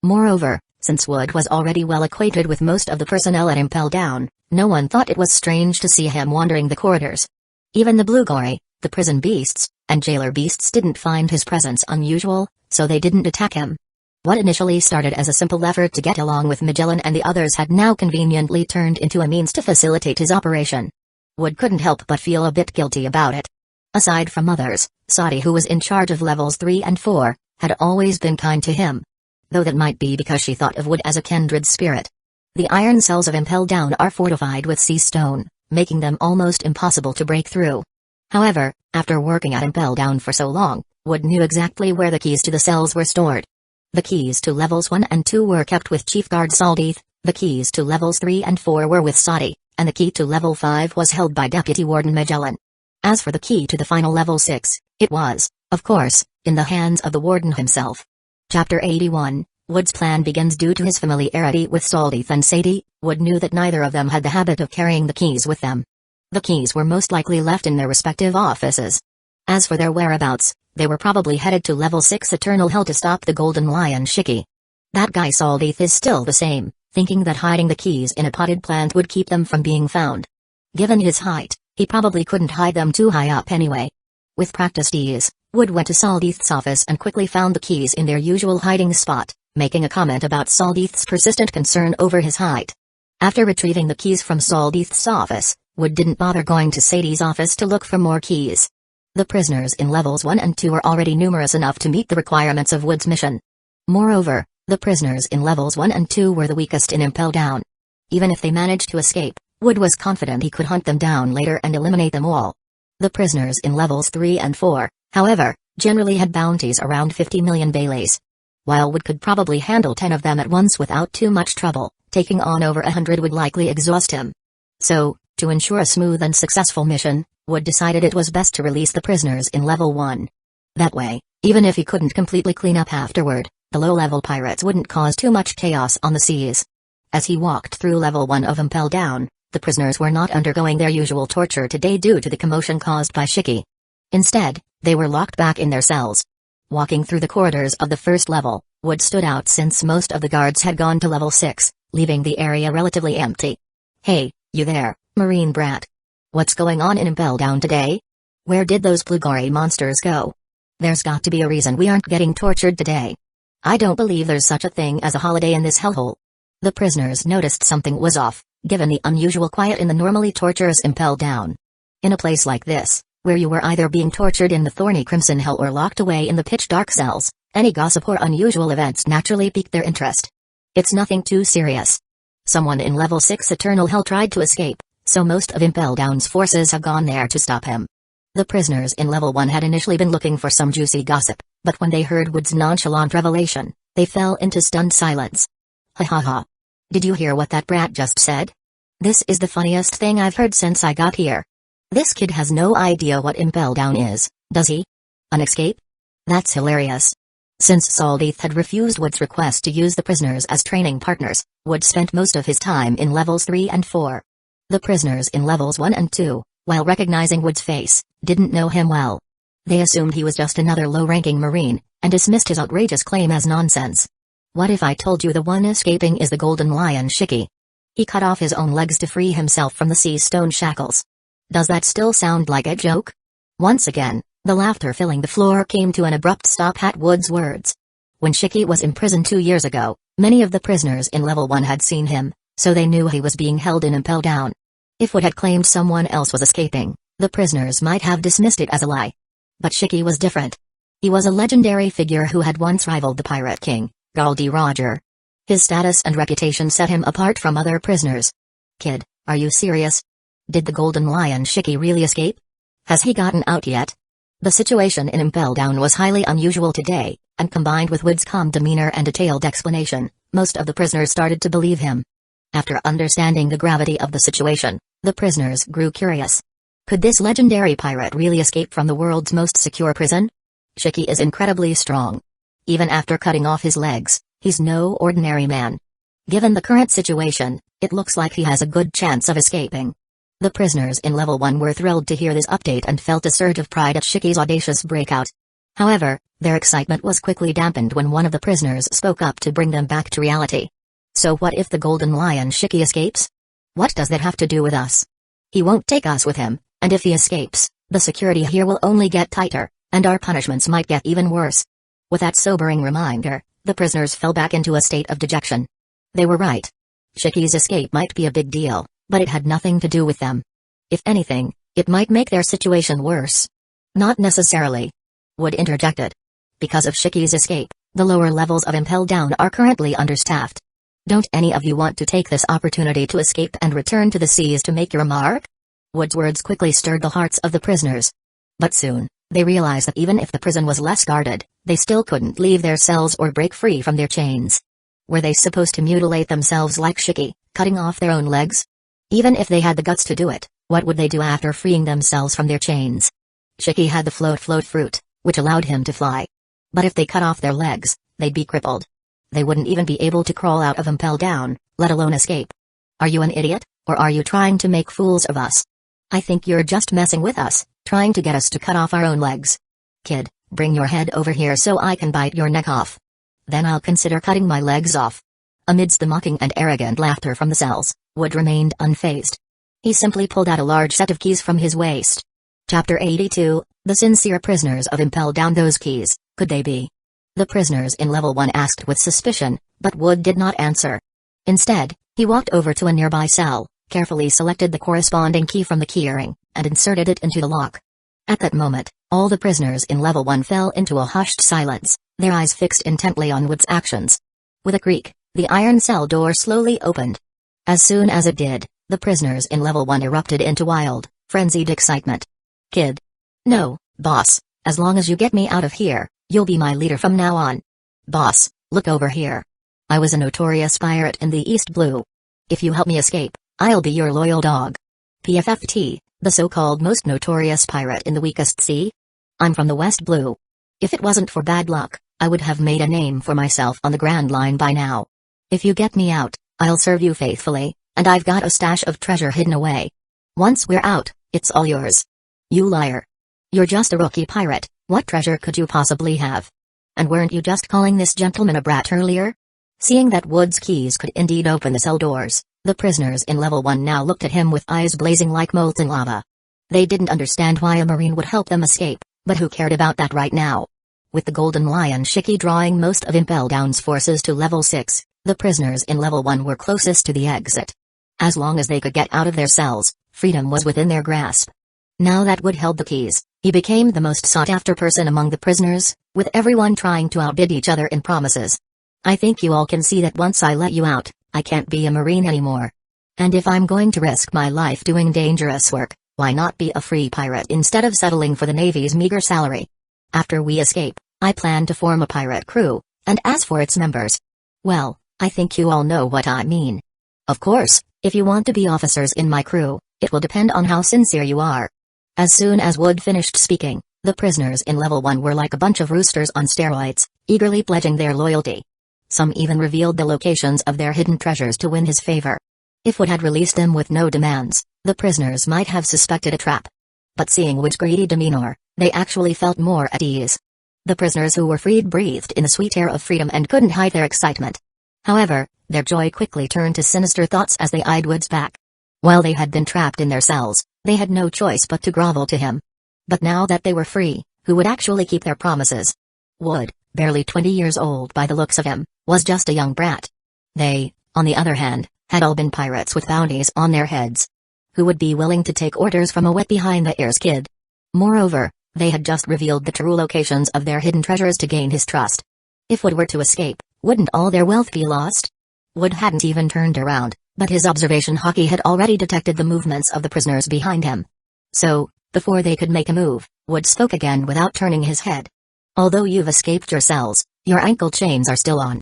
Moreover, Since Wood was already well acquainted with most of the personnel at Impel Down, no one thought it was strange to see him wandering the corridors. Even the Bluegory, the prison beasts, and jailer beasts didn't find his presence unusual, so they didn't attack him. What initially started as a simple effort to get along with Magellan and the others had now conveniently turned into a means to facilitate his operation. Wood couldn't help but feel a bit guilty about it. Aside from others, Sadi, who was in charge of levels 3 and 4, had always been kind to him. Though that might be because she thought of Wood as a kindred spirit. The iron cells of Impel Down are fortified with sea stone, making them almost impossible to break through. However, after working at Impel Down for so long, Wood knew exactly where the keys to the cells were stored. The keys to levels 1 and 2 were kept with Chief Guard Saldeith, the keys to levels 3 and 4 were with Sadi, and the key to level 5 was held by Deputy Warden Magellan. As for the key to the final level 6, it was, of course, in the hands of the Warden himself. Chapter 81, Wood's plan begins. Due to his familiarity with Saldeith and Sadie, Wood knew that neither of them had the habit of carrying the keys with them. The keys were most likely left in their respective offices. As for their whereabouts, they were probably headed to level 6 Eternal Hell to stop the Golden Lion Shiki. That guy Saldeith is still the same, thinking that hiding the keys in a potted plant would keep them from being found. Given his height, he probably couldn't hide them too high up anyway. With practiced ease, Wood went to Saldeith's office and quickly found the keys in their usual hiding spot, making a comment about Saldeith's persistent concern over his height. After retrieving the keys from Saldeith's office, Wood didn't bother going to Sadie's office to look for more keys. The prisoners in levels 1 and 2 were already numerous enough to meet the requirements of Wood's mission. Moreover, the prisoners in levels 1 and 2 were the weakest in Impel Down. Even if they managed to escape, Wood was confident he could hunt them down later and eliminate them all. The prisoners in levels 3 and 4, however, generally had bounties around 50 million Baileys. While Wood could probably handle 10 of them at once without too much trouble, taking on over 100 would likely exhaust him. So, to ensure a smooth and successful mission, Wood decided it was best to release the prisoners in level 1. That way, even if he couldn't completely clean up afterward, the low-level pirates wouldn't cause too much chaos on the seas. As he walked through level 1 of Impel Down, the prisoners were not undergoing their usual torture today due to the commotion caused by Shiki. Instead, they were locked back in their cells. Walking through the corridors of the first level, Wood stood out since most of the guards had gone to level 6, leaving the area relatively empty. "Hey, you there, Marine brat. What's going on in Impel Down today? Where did those Bluegory monsters go? There's got to be a reason we aren't getting tortured today. I don't believe there's such a thing as a holiday in this hellhole." The prisoners noticed something was off, given the unusual quiet in the normally torturous Impel Down. In a place like this, where you were either being tortured in the thorny Crimson Hell or locked away in the pitch-dark cells, any gossip or unusual events naturally piqued their interest. It's nothing too serious. Someone in level 6 Eternal Hell tried to escape, so most of Impel Down's forces have gone there to stop him. The prisoners in level 1 had initially been looking for some juicy gossip, but when they heard Wood's nonchalant revelation, they fell into stunned silence. "Ha ha ha. Did you hear what that brat just said? This is the funniest thing I've heard since I got here. This kid has no idea what Impel Down is, does he? An escape? That's hilarious." Since Saldeith had refused Wood's request to use the prisoners as training partners, Wood spent most of his time in levels 3 and 4. The prisoners in levels 1 and 2, while recognizing Wood's face, didn't know him well. They assumed he was just another low-ranking Marine, and dismissed his outrageous claim as nonsense. "What if I told you the one escaping is the Golden Lion Shiki? He cut off his own legs to free himself from the sea stone shackles. Does that still sound like a joke?" Once again, the laughter filling the floor came to an abrupt stop at Wood's words. When Shiki was imprisoned 2 years ago, many of the prisoners in level 1 had seen him, so they knew he was being held in Impel Down. If Wood had claimed someone else was escaping, the prisoners might have dismissed it as a lie. But Shiki was different. He was a legendary figure who had once rivaled the Pirate King, Goldie Roger. His status and reputation set him apart from other prisoners. "Kid, are you serious? Did the Golden Lion Shiki really escape? Has he gotten out yet?" The situation in Impel Down was highly unusual today, and combined with Wood's calm demeanor and detailed explanation, most of the prisoners started to believe him. After understanding the gravity of the situation, the prisoners grew curious. Could this legendary pirate really escape from the world's most secure prison? Shiki is incredibly strong. Even after cutting off his legs, he's no ordinary man. Given the current situation, it looks like he has a good chance of escaping. The prisoners in level 1 were thrilled to hear this update and felt a surge of pride at Shiki's audacious breakout. However, their excitement was quickly dampened when one of the prisoners spoke up to bring them back to reality. So what if the Golden Lion Shiki escapes? What does that have to do with us? He won't take us with him, and if he escapes, the security here will only get tighter, and our punishments might get even worse. With that sobering reminder, the prisoners fell back into a state of dejection. They were right. Shiki's escape might be a big deal, but it had nothing to do with them. If anything, it might make their situation worse. Not necessarily. Wood interjected. Because of Shiki's escape, the lower levels of Impel Down are currently understaffed. Don't any of you want to take this opportunity to escape and return to the seas to make your mark? Wood's words quickly stirred the hearts of the prisoners. But soon, they realized that even if the prison was less guarded, they still couldn't leave their cells or break free from their chains. Were they supposed to mutilate themselves like Shiki, cutting off their own legs? Even if they had the guts to do it, what would they do after freeing themselves from their chains? Shiki had the float fruit, which allowed him to fly. But if they cut off their legs, they'd be crippled. They wouldn't even be able to crawl out of Impel Down, let alone escape. Are you an idiot, or are you trying to make fools of us? I think you're just messing with us, trying to get us to cut off our own legs. Kid, bring your head over here so I can bite your neck off. Then I'll consider cutting my legs off. Amidst the mocking and arrogant laughter from the cells, Wood remained unfazed. He simply pulled out a large set of keys from his waist. Chapter 82, The Sincere Prisoners of Impel Down. Those keys, could they be? The prisoners in Level 1 asked with suspicion, but Wood did not answer. Instead, he walked over to a nearby cell, carefully selected the corresponding key from the keyring, and inserted it into the lock. At that moment, all the prisoners in Level 1 fell into a hushed silence, their eyes fixed intently on Wood's actions. With a creak, the iron cell door slowly opened. As soon as it did, the prisoners in Level 1 erupted into wild, frenzied excitement. Kid. No, boss, as long as you get me out of here, you'll be my leader from now on. Boss, look over here. I was a notorious pirate in the East Blue. If you help me escape, I'll be your loyal dog. PFFT, the so-called most notorious pirate in the weakest sea? I'm from the West Blue. If it wasn't for bad luck, I would have made a name for myself on the Grand Line by now. If you get me out, I'll serve you faithfully, and I've got a stash of treasure hidden away. Once we're out, it's all yours. You liar. You're just a rookie pirate, what treasure could you possibly have? And weren't you just calling this gentleman a brat earlier? Seeing that Wood's keys could indeed open the cell doors, the prisoners in Level 1 now looked at him with eyes blazing like molten lava. They didn't understand why a Marine would help them escape, but who cared about that right now? With the Golden Lion Shiki drawing most of Impel Down's forces to Level 6, the prisoners in Level 1 were closest to the exit. As long as they could get out of their cells, freedom was within their grasp. Now that Wood held the keys, he became the most sought-after person among the prisoners, with everyone trying to outbid each other in promises. I think you all can see that once I let you out, I can't be a Marine anymore. And if I'm going to risk my life doing dangerous work, why not be a free pirate instead of settling for the Navy's meager salary? After we escape, I plan to form a pirate crew, and as for its members, well, I think you all know what I mean. Of course, if you want to be officers in my crew, it will depend on how sincere you are. As soon as Wood finished speaking, the prisoners in Level 1 were like a bunch of roosters on steroids, eagerly pledging their loyalty. Some even revealed the locations of their hidden treasures to win his favor. If Wood had released them with no demands, the prisoners might have suspected a trap. But seeing Wood's greedy demeanor, they actually felt more at ease. The prisoners who were freed breathed in the sweet air of freedom and couldn't hide their excitement. However, their joy quickly turned to sinister thoughts as they eyed Wood's back. While they had been trapped in their cells, they had no choice but to grovel to him. But now that they were free, who would actually keep their promises? Wood, barely 20 years old by the looks of him, was just a young brat. They, on the other hand, had all been pirates with bounties on their heads. Who would be willing to take orders from a wet-behind-the-ears kid? Moreover, they had just revealed the true locations of their hidden treasures to gain his trust. If Wood were to escape, wouldn't all their wealth be lost? Wood hadn't even turned around, but his observation hockey had already detected the movements of the prisoners behind him. So, before they could make a move, Wood spoke again without turning his head. Although you've escaped your cells, your ankle chains are still on.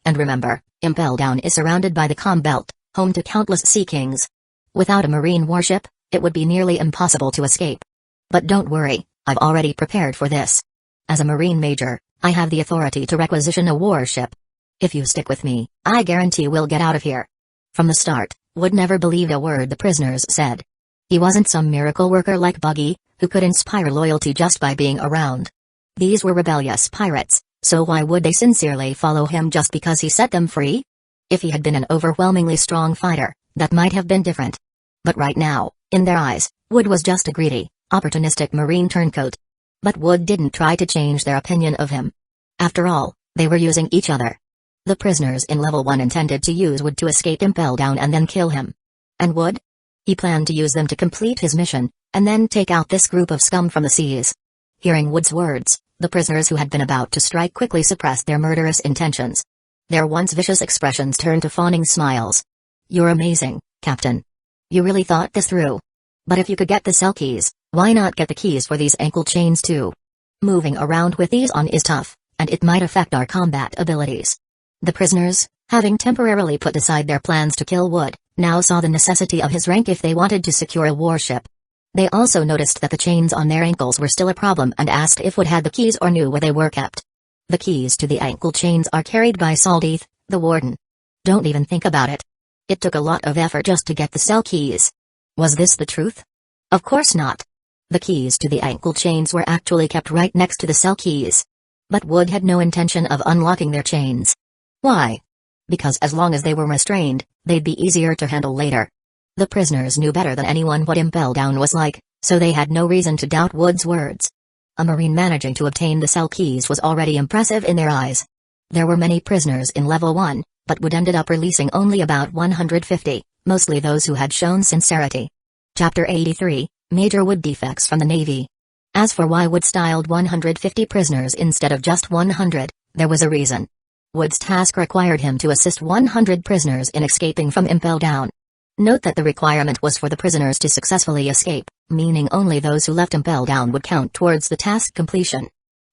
And remember, Impel Down is surrounded by the Calm Belt, home to countless sea kings. Without a marine warship, it would be nearly impossible to escape. But don't worry, I've already prepared for this. As a marine major, I have the authority to requisition a warship. If you stick with me, I guarantee we'll get out of here. From the start, Wood never believed a word the prisoners said. He wasn't some miracle worker like Buggy, who could inspire loyalty just by being around. These were rebellious pirates, so why would they sincerely follow him just because he set them free? If he had been an overwhelmingly strong fighter, that might have been different. But right now, in their eyes, Wood was just a greedy, opportunistic marine turncoat. But Wood didn't try to change their opinion of him. After all, they were using each other. The prisoners in Level 1 intended to use Wood to escape Impel Down and then kill him. And Wood? He planned to use them to complete his mission, and then take out this group of scum from the seas. Hearing Wood's words, the prisoners who had been about to strike quickly suppressed their murderous intentions. Their once vicious expressions turned to fawning smiles. "You're amazing, Captain. You really thought this through. But if you could get the cell keys, why not get the keys for these ankle chains too? Moving around with these on is tough, and it might affect our combat abilities." The prisoners, having temporarily put aside their plans to kill Wood, now saw the necessity of his rank if they wanted to secure a warship. They also noticed that the chains on their ankles were still a problem and asked if Wood had the keys or knew where they were kept. "The keys to the ankle chains are carried by Saldeath, the warden. Don't even think about it. It took a lot of effort just to get the cell keys." Was this the truth? Of course not. The keys to the ankle chains were actually kept right next to the cell keys. But Wood had no intention of unlocking their chains. Why? Because as long as they were restrained, they'd be easier to handle later. The prisoners knew better than anyone what Impel Down was like, so they had no reason to doubt Wood's words. A Marine managing to obtain the cell keys was already impressive in their eyes. There were many prisoners in Level 1, but Wood ended up releasing only about 150, mostly those who had shown sincerity. Chapter 83, Major Wood Defects from the Navy. As for why Wood styled 150 prisoners instead of just 100, there was a reason. Wood's task required him to assist 100 prisoners in escaping from Impel Down. Note that the requirement was for the prisoners to successfully escape, meaning only those who left Impel Down would count towards the task completion.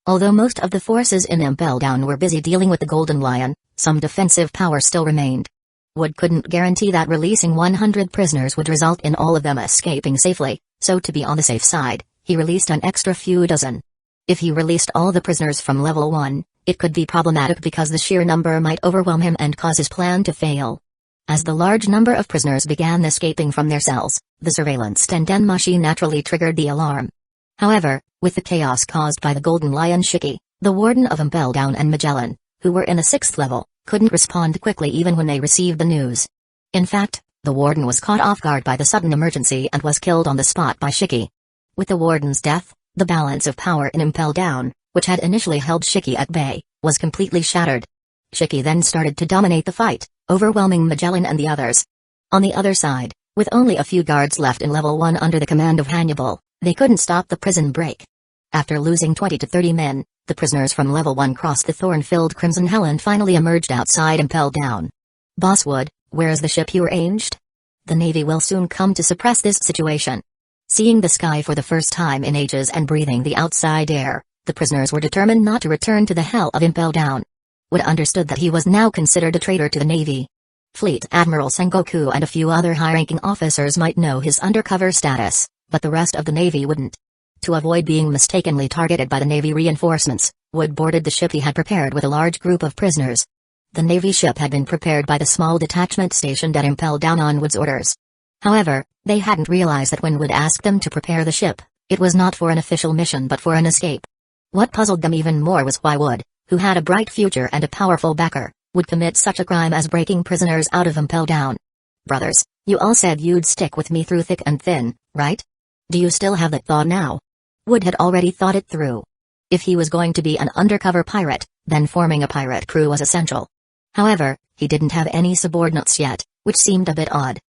Although most of the forces in Impel Down were busy dealing with the Golden Lion, some defensive power still remained. Wood couldn't guarantee that releasing 100 prisoners would result in all of them escaping safely, so to be on the safe side, he released an extra few dozen. If he released all the prisoners from Level 1, it could be problematic because the sheer number might overwhelm him and cause his plan to fail. As the large number of prisoners began escaping from their cells, the surveillance Tenden machine naturally triggered the alarm. However, with the chaos caused by the Golden Lion Shiki, the Warden of Impel Down and Magellan, who were in the 6th level, couldn't respond quickly even when they received the news. In fact, the Warden was caught off guard by the sudden emergency and was killed on the spot by Shiki. With the Warden's death, the balance of power in Impel Down, which had initially held Shiki at bay, was completely shattered. Shiki then started to dominate the fight, overwhelming Magellan and the others. On the other side, with only a few guards left in Level 1 under the command of Hannibal, they couldn't stop the prison break. After losing 20 to 30 men, the prisoners from Level 1 crossed the thorn-filled Crimson Hell and finally emerged outside Impel Down. "Boss Wood, where's the ship you arranged? The Navy will soon come to suppress this situation." Seeing the sky for the first time in ages and breathing the outside air, the prisoners were determined not to return to the hell of Impel Down. Wood understood that he was now considered a traitor to the Navy. Fleet Admiral Sengoku and a few other high-ranking officers might know his undercover status, but the rest of the Navy wouldn't. To avoid being mistakenly targeted by the Navy reinforcements, Wood boarded the ship he had prepared with a large group of prisoners. The Navy ship had been prepared by the small detachment stationed at Impel Down on Wood's orders. However, they hadn't realized that when Wood asked them to prepare the ship, it was not for an official mission but for an escape. What puzzled them even more was why Wood, who had a bright future and a powerful backer, would commit such a crime as breaking prisoners out of Impel Down. "Brothers, you all said you'd stick with me through thick and thin, right? Do you still have that thought now?" Wood had already thought it through. If he was going to be an undercover pirate, then forming a pirate crew was essential. However, he didn't have any subordinates yet, which seemed a bit odd.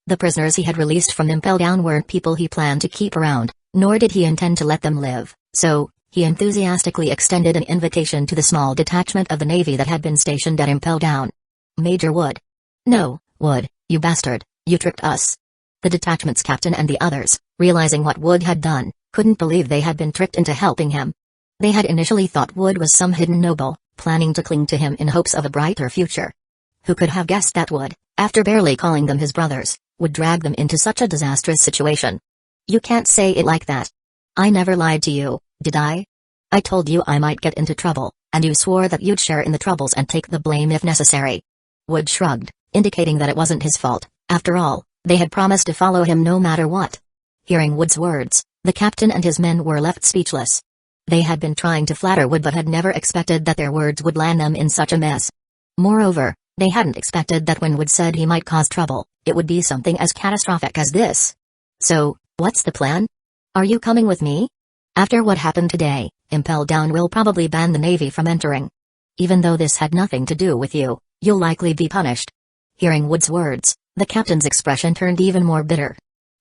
The prisoners he had released from Impel Down weren't people he planned to keep around, nor did he intend to let them live, so he enthusiastically extended an invitation to the small detachment of the Navy that had been stationed at Impel Down. "Major Wood." "No, Wood, you bastard, you tricked us." The detachment's captain and the others, realizing what Wood had done, couldn't believe they had been tricked into helping him. They had initially thought Wood was some hidden noble, planning to cling to him in hopes of a brighter future. Who could have guessed that Wood, after barely calling them his brothers, would drag them into such a disastrous situation? "You can't say it like that. I never lied to you, did I? I told you I might get into trouble, and you swore that you'd share in the troubles and take the blame if necessary." Wood shrugged, indicating that it wasn't his fault. After all, they had promised to follow him no matter what. Hearing Wood's words, the captain and his men were left speechless. They had been trying to flatter Wood but had never expected that their words would land them in such a mess. Moreover, They hadn't expected that when Wood said he might cause trouble, it would be something as catastrophic as this. So, what's the plan? Are you coming with me? After what happened today, Impel Down will probably ban the Navy from entering. Even though this had nothing to do with you, you'll likely be punished. Hearing Wood's words, the captain's expression turned even more bitter.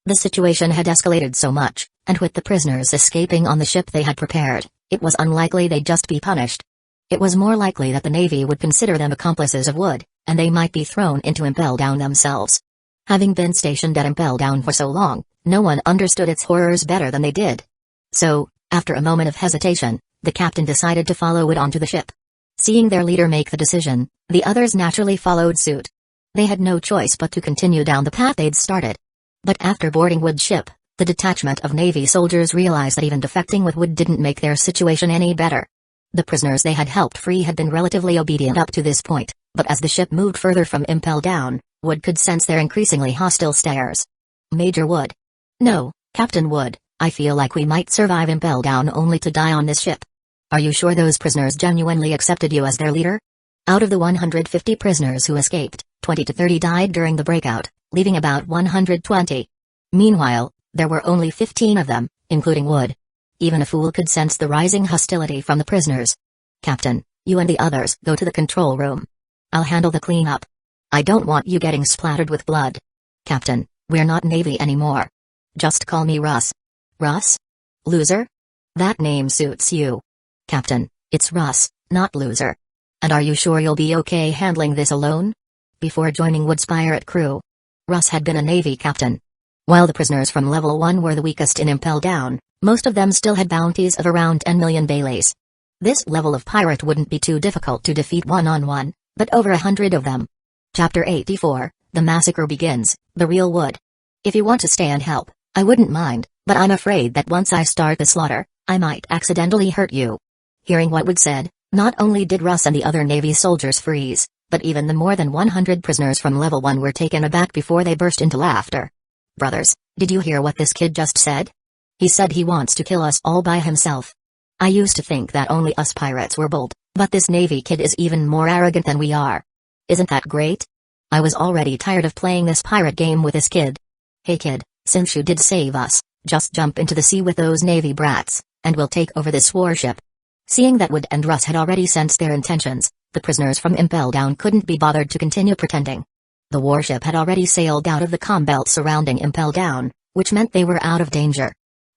The situation had escalated so much, and with the prisoners escaping on the ship they had prepared, it was unlikely they'd just be punished. It was more likely that the Navy would consider them accomplices of Wood, and they might be thrown into Impel Down themselves. Having been stationed at Impel Down for so long, no one understood its horrors better than they did. So, after a moment of hesitation, the captain decided to follow Wood onto the ship. Seeing their leader make the decision, the others naturally followed suit. They had no choice but to continue down the path they'd started. But after boarding Wood's ship, the detachment of Navy soldiers realized that even defecting with Wood didn't make their situation any better. The prisoners they had helped free had been relatively obedient up to this point, but as the ship moved further from Impel Down, Wood could sense their increasingly hostile stares. Major Wood. No, Captain Wood, I feel like we might survive Impel Down only to die on this ship. Are you sure those prisoners genuinely accepted you as their leader? Out of the 150 prisoners who escaped, 20 to 30 died during the breakout, leaving about 120. Meanwhile, there were only 15 of them, including Wood. Even a fool could sense the rising hostility from the prisoners. Captain, you and the others go to the control room. I'll handle the cleanup. I don't want you getting splattered with blood. Captain, we're not Navy anymore. Just call me Russ. Russ? Loser? That name suits you. Captain, it's Russ, not Loser. And are you sure you'll be okay handling this alone? Before joining Wood's pirate crew, Russ had been a Navy captain. While the prisoners from Level 1 were the weakest in Impel Down, most of them still had bounties of around 10 million Baileys. This level of pirate wouldn't be too difficult to defeat one-on-one, but over 100 of them. Chapter 84, The Massacre Begins, The Real Wood. If you want to stay and help, I wouldn't mind, but I'm afraid that once I start the slaughter, I might accidentally hurt you. Hearing what Wood said, not only did Russ and the other Navy soldiers freeze, but even the more than 100 prisoners from Level 1 were taken aback before they burst into laughter. Brothers, did you hear what this kid just said? He said he wants to kill us all by himself. I used to think that only us pirates were bold, but this Navy kid is even more arrogant than we are. Isn't that great? I was already tired of playing this pirate game with this kid. Hey kid, since you did save us, just jump into the sea with those Navy brats, and we'll take over this warship. Seeing that Wood and Russ had already sensed their intentions, the prisoners from Impel Down couldn't be bothered to continue pretending. The warship had already sailed out of the calm belt surrounding Impel Down, which meant they were out of danger.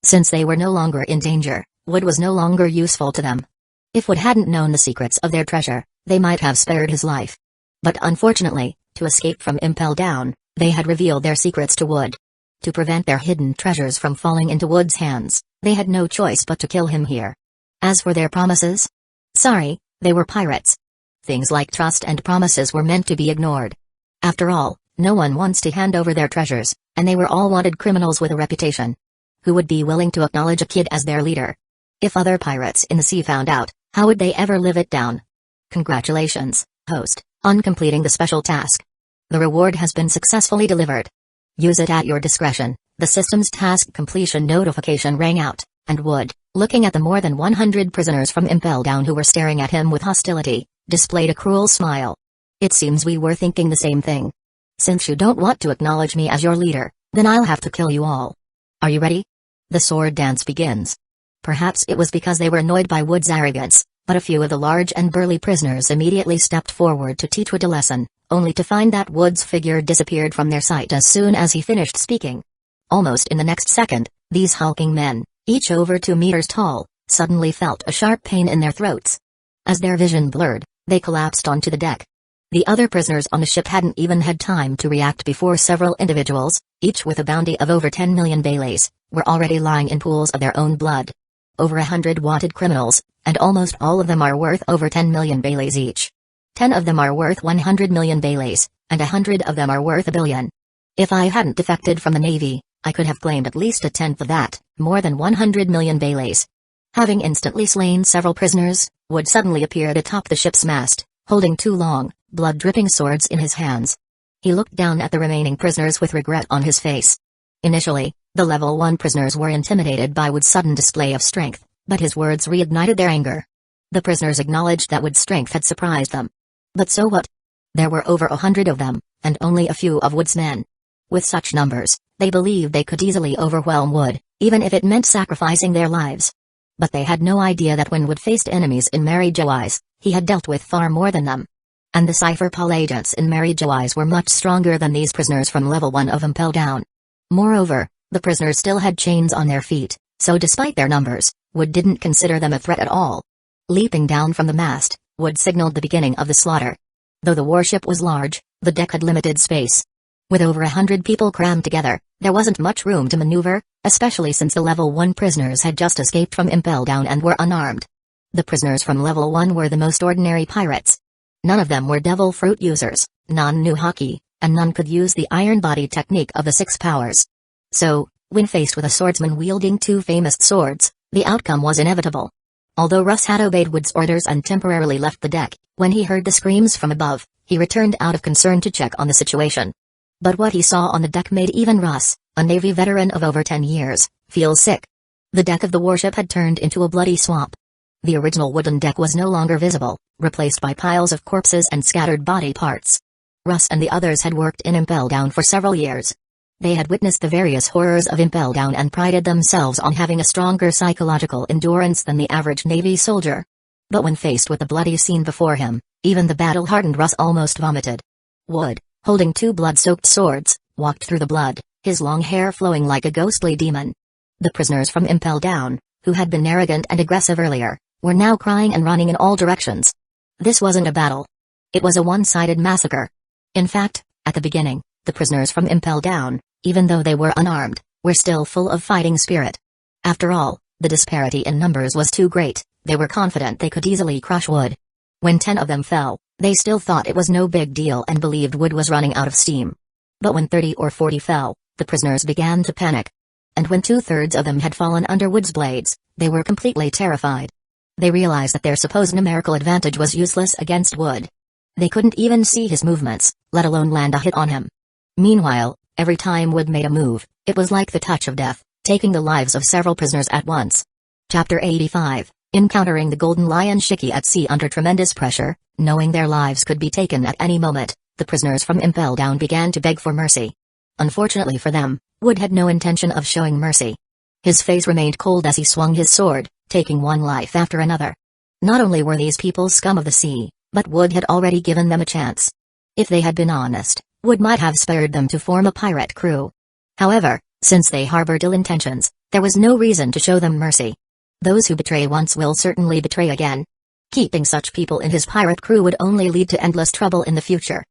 Since they were no longer in danger, Wood was no longer useful to them. If Wood hadn't known the secrets of their treasure, they might have spared his life. But unfortunately, to escape from Impel Down, they had revealed their secrets to Wood. To prevent their hidden treasures from falling into Wood's hands, they had no choice but to kill him here. As for their promises? Sorry, they were pirates. Things like trust and promises were meant to be ignored. After all, no one wants to hand over their treasures, and they were all wanted criminals with a reputation. Who would be willing to acknowledge a kid as their leader? If other pirates in the sea found out, how would they ever live it down? Congratulations, host, on completing the special task. The reward has been successfully delivered. Use it at your discretion. The system's task completion notification rang out, and Wood, looking at the more than 100 prisoners from Impel Down who were staring at him with hostility, displayed a cruel smile. It seems we were thinking the same thing. Since you don't want to acknowledge me as your leader, then I'll have to kill you all. Are you ready? The sword dance begins. Perhaps it was because they were annoyed by Wood's arrogance, but a few of the large and burly prisoners immediately stepped forward to teach Wood a lesson, only to find that Wood's figure disappeared from their sight as soon as he finished speaking. Almost in the next second, these hulking men, each over 2 meters tall, suddenly felt a sharp pain in their throats. As their vision blurred, they collapsed onto the deck. The other prisoners on the ship hadn't even had time to react before several individuals, each with a bounty of over 10 million Baileys, were already lying in pools of their own blood. Over 100 wanted criminals, and almost all of them are worth over 10 million Baileys each. 10 of them are worth 100 million Baileys, and 100 of them are worth a billion. If I hadn't defected from the Navy, I could have claimed at least a tenth of that, more than 100 million Baileys. Having instantly slain several prisoners, Wood suddenly appeared atop the ship's mast, holding 2 long, blood-dripping swords in his hands. He looked down at the remaining prisoners with regret on his face. Initially, the Level 1 prisoners were intimidated by Wood's sudden display of strength, but his words reignited their anger. The prisoners acknowledged that Wood's strength had surprised them. But so what? There were over 100 of them, and only a few of Wood's men. With such numbers, they believed they could easily overwhelm Wood, even if it meant sacrificing their lives. But they had no idea that when Wood faced enemies in Mary Jo eyes, he had dealt with far more than them. And the Cypher Paul agents in Mary Jo eyes were much stronger than these prisoners from level 1 of Impel Down. Moreover, the prisoners still had chains on their feet, so despite their numbers, Wood didn't consider them a threat at all. Leaping down from the mast, Wood signaled the beginning of the slaughter. Though the warship was large, the deck had limited space. With over 100 people crammed together, there wasn't much room to maneuver, especially since the level 1 prisoners had just escaped from Impel Down and were unarmed. The prisoners from level 1 were the most ordinary pirates. None of them were devil fruit users, none knew hockey, and none could use the iron body technique of the 6 powers. So, when faced with a swordsman wielding 2 famous swords, the outcome was inevitable. Although Russ had obeyed Wood's orders and temporarily left the deck, when he heard the screams from above, he returned out of concern to check on the situation. But what he saw on the deck made even Russ, a Navy veteran of over 10 years, feel sick. The deck of the warship had turned into a bloody swamp. The original wooden deck was no longer visible, replaced by piles of corpses and scattered body parts. Russ and the others had worked in Impel Down for several years. They had witnessed the various horrors of Impel Down and prided themselves on having a stronger psychological endurance than the average Navy soldier. But when faced with the bloody scene before him, even the battle-hardened Russ almost vomited. Wood, holding 2 blood-soaked swords, walked through the blood, his long hair flowing like a ghostly demon. The prisoners from Impel Down, who had been arrogant and aggressive earlier, were now crying and running in all directions. This wasn't a battle. It was a one-sided massacre. In fact, at the beginning, the prisoners from Impel Down, even though they were unarmed, were still full of fighting spirit. After all, the disparity in numbers was too great. They were confident they could easily crush Wood. When 10 of them fell, they still thought it was no big deal and believed Wood was running out of steam. But when 30 or 40 fell, the prisoners began to panic. And when 2/3 of them had fallen under Wood's blades, they were completely terrified. They realized that their supposed numerical advantage was useless against Wood. They couldn't even see his movements, let alone land a hit on him. Meanwhile, every time Wood made a move, it was like the touch of death, taking the lives of several prisoners at once. Chapter 85. Encountering the Golden Lion Shiki at sea under tremendous pressure, knowing their lives could be taken at any moment, the prisoners from Impel Down began to beg for mercy. Unfortunately for them, Wood had no intention of showing mercy. His face remained cold as he swung his sword, taking one life after another. Not only were these people scum of the sea, but Wood had already given them a chance. If they had been honest, Wood might have spared them to form a pirate crew. However, since they harbored ill intentions, there was no reason to show them mercy. Those who betray once will certainly betray again. Keeping such people in his pirate crew would only lead to endless trouble in the future.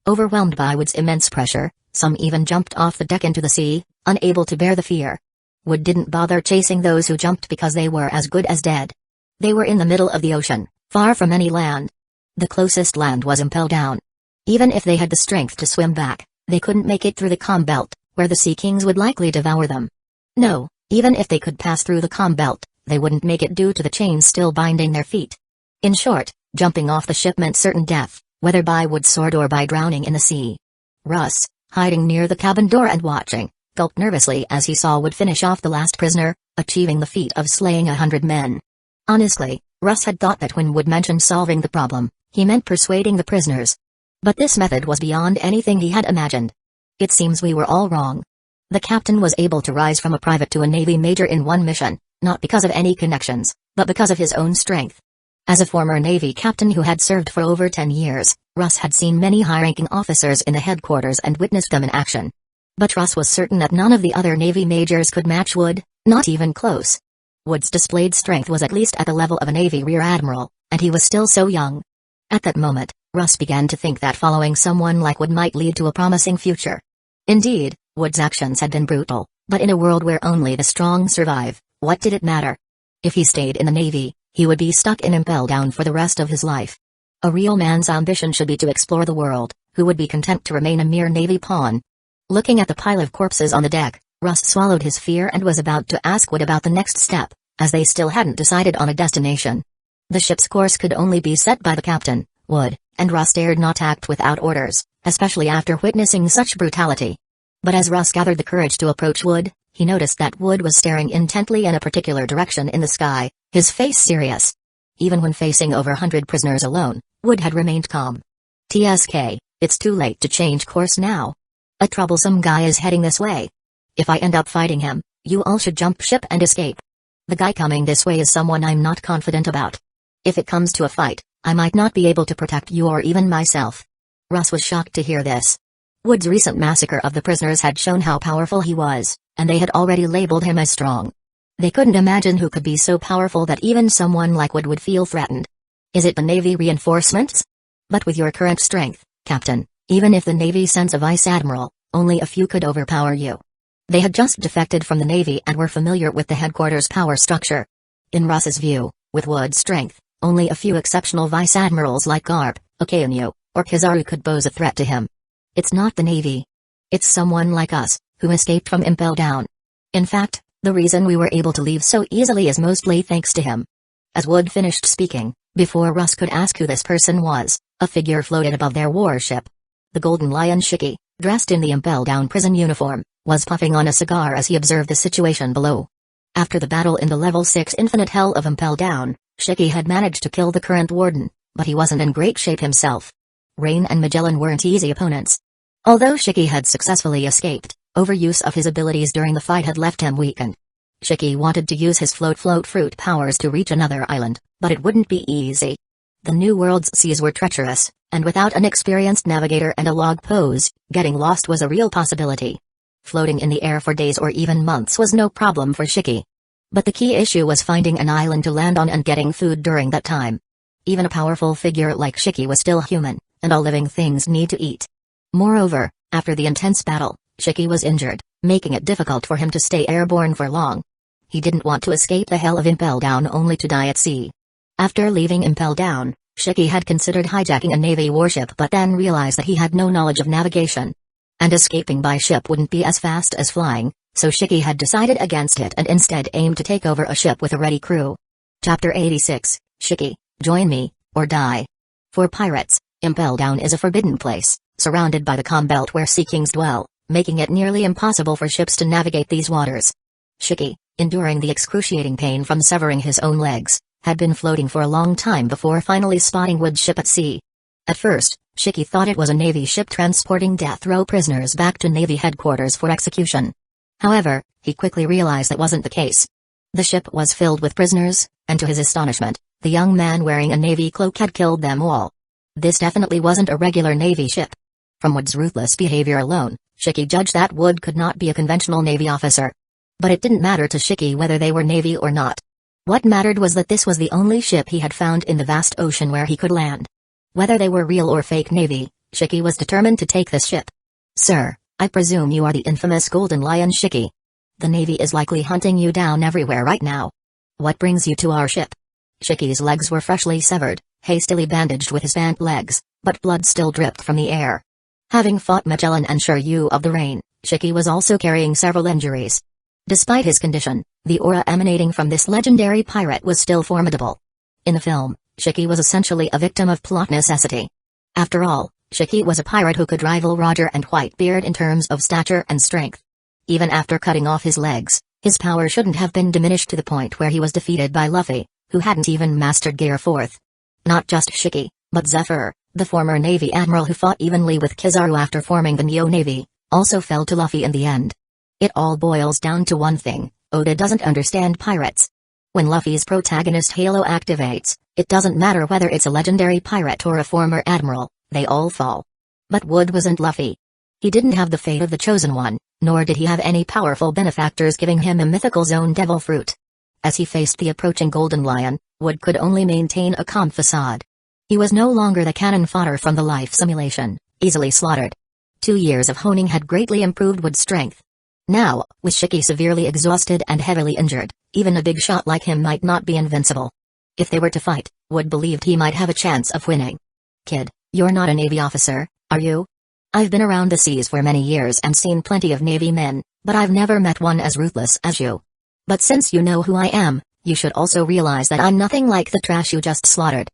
Overwhelmed by Wood's immense pressure, some even jumped off the deck into the sea, unable to bear the fear. Wood didn't bother chasing those who jumped because they were as good as dead. They were in the middle of the ocean, far from any land. The closest land was Impel Down. Even if they had the strength to swim back, they couldn't make it through the calm belt, where the Sea Kings would likely devour them. No, even if they could pass through the calm belt, they wouldn't make it due to the chains still binding their feet. In short, jumping off the ship meant certain death, whether by Wood's sword or by drowning in the sea. Russ, hiding near the cabin door and watching, gulped nervously as he saw Wood finish off the last prisoner, achieving the feat of slaying 100 men. Honestly, Russ had thought that when Wood mentioned solving the problem, he meant persuading the prisoners. But this method was beyond anything he had imagined. It seems we were all wrong. The captain was able to rise from a private to a Navy major in one mission, not because of any connections, but because of his own strength. As a former Navy captain who had served for over 10 years, Russ had seen many high-ranking officers in the headquarters and witnessed them in action. But Russ was certain that none of the other Navy majors could match Wood, not even close. Wood's displayed strength was at least at the level of a Navy Rear Admiral, and he was still so young. At that moment, Russ began to think that following someone like Wood might lead to a promising future. Indeed, Wood's actions had been brutal, but in a world where only the strong survive, what did it matter? If he stayed in the Navy, he would be stuck in Impel Down for the rest of his life. A real man's ambition should be to explore the world, who would be content to remain a mere Navy pawn. Looking at the pile of corpses on the deck, Russ swallowed his fear and was about to ask Wood about the next step, as they still hadn't decided on a destination. The ship's course could only be set by the captain, Wood, and Russ dared not act without orders, especially after witnessing such brutality. But as Russ gathered the courage to approach Wood, he noticed that Wood was staring intently in a particular direction in the sky, his face serious. Even when facing over 100 prisoners alone, Wood had remained calm. TSK, it's too late to change course now. A troublesome guy is heading this way. If I end up fighting him, you all should jump ship and escape. The guy coming this way is someone I'm not confident about. If it comes to a fight, I might not be able to protect you or even myself. Russ was shocked to hear this. Wood's recent massacre of the prisoners had shown how powerful he was, and they had already labeled him as strong. They couldn't imagine who could be so powerful that even someone like Wood would feel threatened. Is it the Navy reinforcements? But with your current strength, Captain, even if the Navy sends a Vice Admiral, only a few could overpower you. They had just defected from the Navy and were familiar with the headquarters power structure. In Russ's view, with Wood's strength, only a few exceptional Vice Admirals like Garp, Okainu, or Kizaru could pose a threat to him. It's not the Navy. It's someone like us, who escaped from Impel Down. In fact, the reason we were able to leave so easily is mostly thanks to him. As Wood finished speaking, before Russ could ask who this person was, a figure floated above their warship. The Golden Lion Shiki, dressed in the Impel Down prison uniform, was puffing on a cigar as he observed the situation below. After the battle in the Level 6 Infinite Hell of Impel Down, Shiki had managed to kill the current warden, but he wasn't in great shape himself. Rain and Magellan weren't easy opponents. Although Shiki had successfully escaped, overuse of his abilities during the fight had left him weakened. Shiki wanted to use his float fruit powers to reach another island, but it wouldn't be easy. The New World's seas were treacherous, and without an experienced navigator and a log pose, getting lost was a real possibility. Floating in the air for days or even months was no problem for Shiki. But the key issue was finding an island to land on and getting food during that time. Even a powerful figure like Shiki was still human, and all living things need to eat. Moreover, after the intense battle, Shiki was injured, making it difficult for him to stay airborne for long. He didn't want to escape the hell of Impel Down only to die at sea. After leaving Impel Down, Shiki had considered hijacking a Navy warship but then realized that he had no knowledge of navigation. And escaping by ship wouldn't be as fast as flying, so Shiki had decided against it and instead aimed to take over a ship with a ready crew. Chapter 86, Shiki, join me, or die. For pirates, Impel Down is a forbidden place, surrounded by the calm belt where sea kings dwell, making it nearly impossible for ships to navigate these waters. Shiki, enduring the excruciating pain from severing his own legs, had been floating for a long time before finally spotting Wood's ship at sea. At first, Shiki thought it was a Navy ship transporting death row prisoners back to Navy headquarters for execution. However, he quickly realized that wasn't the case. The ship was filled with prisoners, and to his astonishment, the young man wearing a Navy cloak had killed them all. This definitely wasn't a regular Navy ship. From Wood's ruthless behavior alone, Shiki judged that Wood could not be a conventional Navy officer. But it didn't matter to Shiki whether they were Navy or not. What mattered was that this was the only ship he had found in the vast ocean where he could land. Whether they were real or fake Navy, Shiki was determined to take this ship. Sir, I presume you are the infamous Golden Lion Shiki. The Navy is likely hunting you down everywhere right now. What brings you to our ship? Shiki's legs were freshly severed, hastily bandaged with his bent legs, but blood still dripped from the air. Having fought Magellan and Shiryu of the Rain, Shiki was also carrying several injuries. Despite his condition, the aura emanating from this legendary pirate was still formidable. In the film, Shiki was essentially a victim of plot necessity. After all, Shiki was a pirate who could rival Roger and Whitebeard in terms of stature and strength. Even after cutting off his legs, his power shouldn't have been diminished to the point where he was defeated by Luffy, who hadn't even mastered Gear 4th. Not just Shiki, but Zephyr, the former Navy admiral who fought evenly with Kizaru after forming the Neo Navy, also fell to Luffy in the end. It all boils down to one thing: Oda doesn't understand pirates. When Luffy's protagonist Halo activates, it doesn't matter whether it's a legendary pirate or a former admiral, they all fall. But Wood wasn't Luffy. He didn't have the fate of the Chosen One, nor did he have any powerful benefactors giving him a mythical zone devil fruit. As he faced the approaching Golden Lion, Wood could only maintain a calm facade. He was no longer the cannon fodder from the life simulation, easily slaughtered. 2 years of honing had greatly improved Wood's strength. Now, with Shiki severely exhausted and heavily injured, even a big shot like him might not be invincible. If they were to fight, Wood believed he might have a chance of winning. Kid, you're not a Navy officer, are you? I've been around the seas for many years and seen plenty of Navy men, but I've never met one as ruthless as you. But since you know who I am, you should also realize that I'm nothing like the trash you just slaughtered.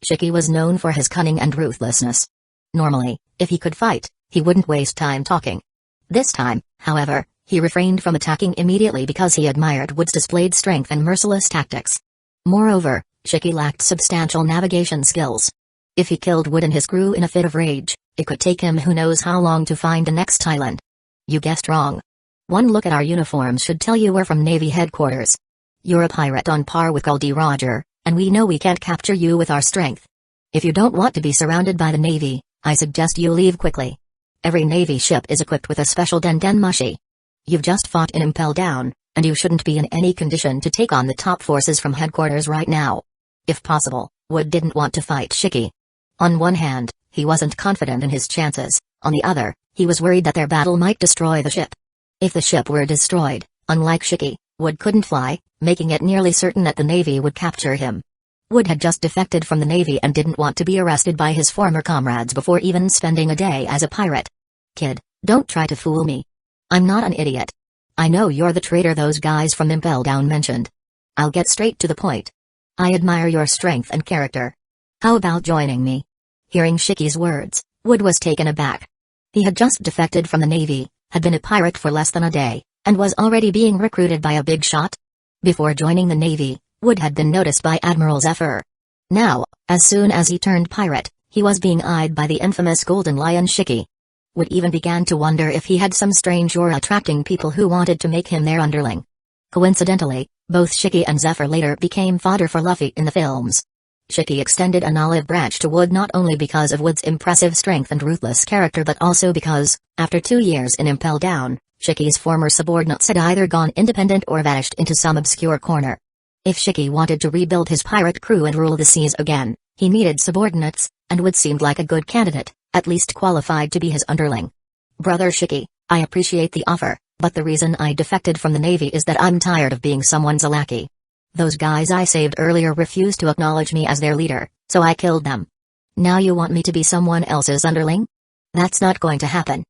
Shiki was known for his cunning and ruthlessness. Normally, if he could fight, he wouldn't waste time talking. This time, however, he refrained from attacking immediately because he admired Wood's displayed strength and merciless tactics. Moreover, Shiki lacked substantial navigation skills. If he killed Wood and his crew in a fit of rage, it could take him who knows how long to find the next island. You guessed wrong. One look at our uniforms should tell you we're from Navy headquarters. You're a pirate on par with Goldie Roger, and we know we can't capture you with our strength. If you don't want to be surrounded by the Navy, I suggest you leave quickly. Every Navy ship is equipped with a special Den Mushi. You've just fought in Impel Down, and you shouldn't be in any condition to take on the top forces from headquarters right now. If possible, Wood didn't want to fight Shiki. On one hand, he wasn't confident in his chances, on the other, he was worried that their battle might destroy the ship. If the ship were destroyed, unlike Shiki, Wood couldn't fly, making it nearly certain that the Navy would capture him. Wood had just defected from the Navy and didn't want to be arrested by his former comrades before even spending a day as a pirate. Kid, don't try to fool me. I'm not an idiot. I know you're the traitor those guys from Impel Down mentioned. I'll get straight to the point. I admire your strength and character. How about joining me? Hearing Shiki's words, Wood was taken aback. He had just defected from the Navy, had been a pirate for less than a day, and was already being recruited by a big shot. Before joining the Navy, Wood had been noticed by Admiral Zephyr. Now, as soon as he turned pirate, he was being eyed by the infamous Golden Lion Shiki. Wood even began to wonder if he had some strange aura attracting people who wanted to make him their underling. Coincidentally, both Shiki and Zephyr later became fodder for Luffy in the films. Shiki extended an olive branch to Wood not only because of Wood's impressive strength and ruthless character but also because, after 2 years in Impel Down, Shiki's former subordinates had either gone independent or vanished into some obscure corner. If Shiki wanted to rebuild his pirate crew and rule the seas again, he needed subordinates, and Wood seemed like a good candidate, at least qualified to be his underling. Brother Shiki, I appreciate the offer, but the reason I defected from the Navy is that I'm tired of being someone's lackey. Those guys I saved earlier refused to acknowledge me as their leader, so I killed them. Now you want me to be someone else's underling? That's not going to happen.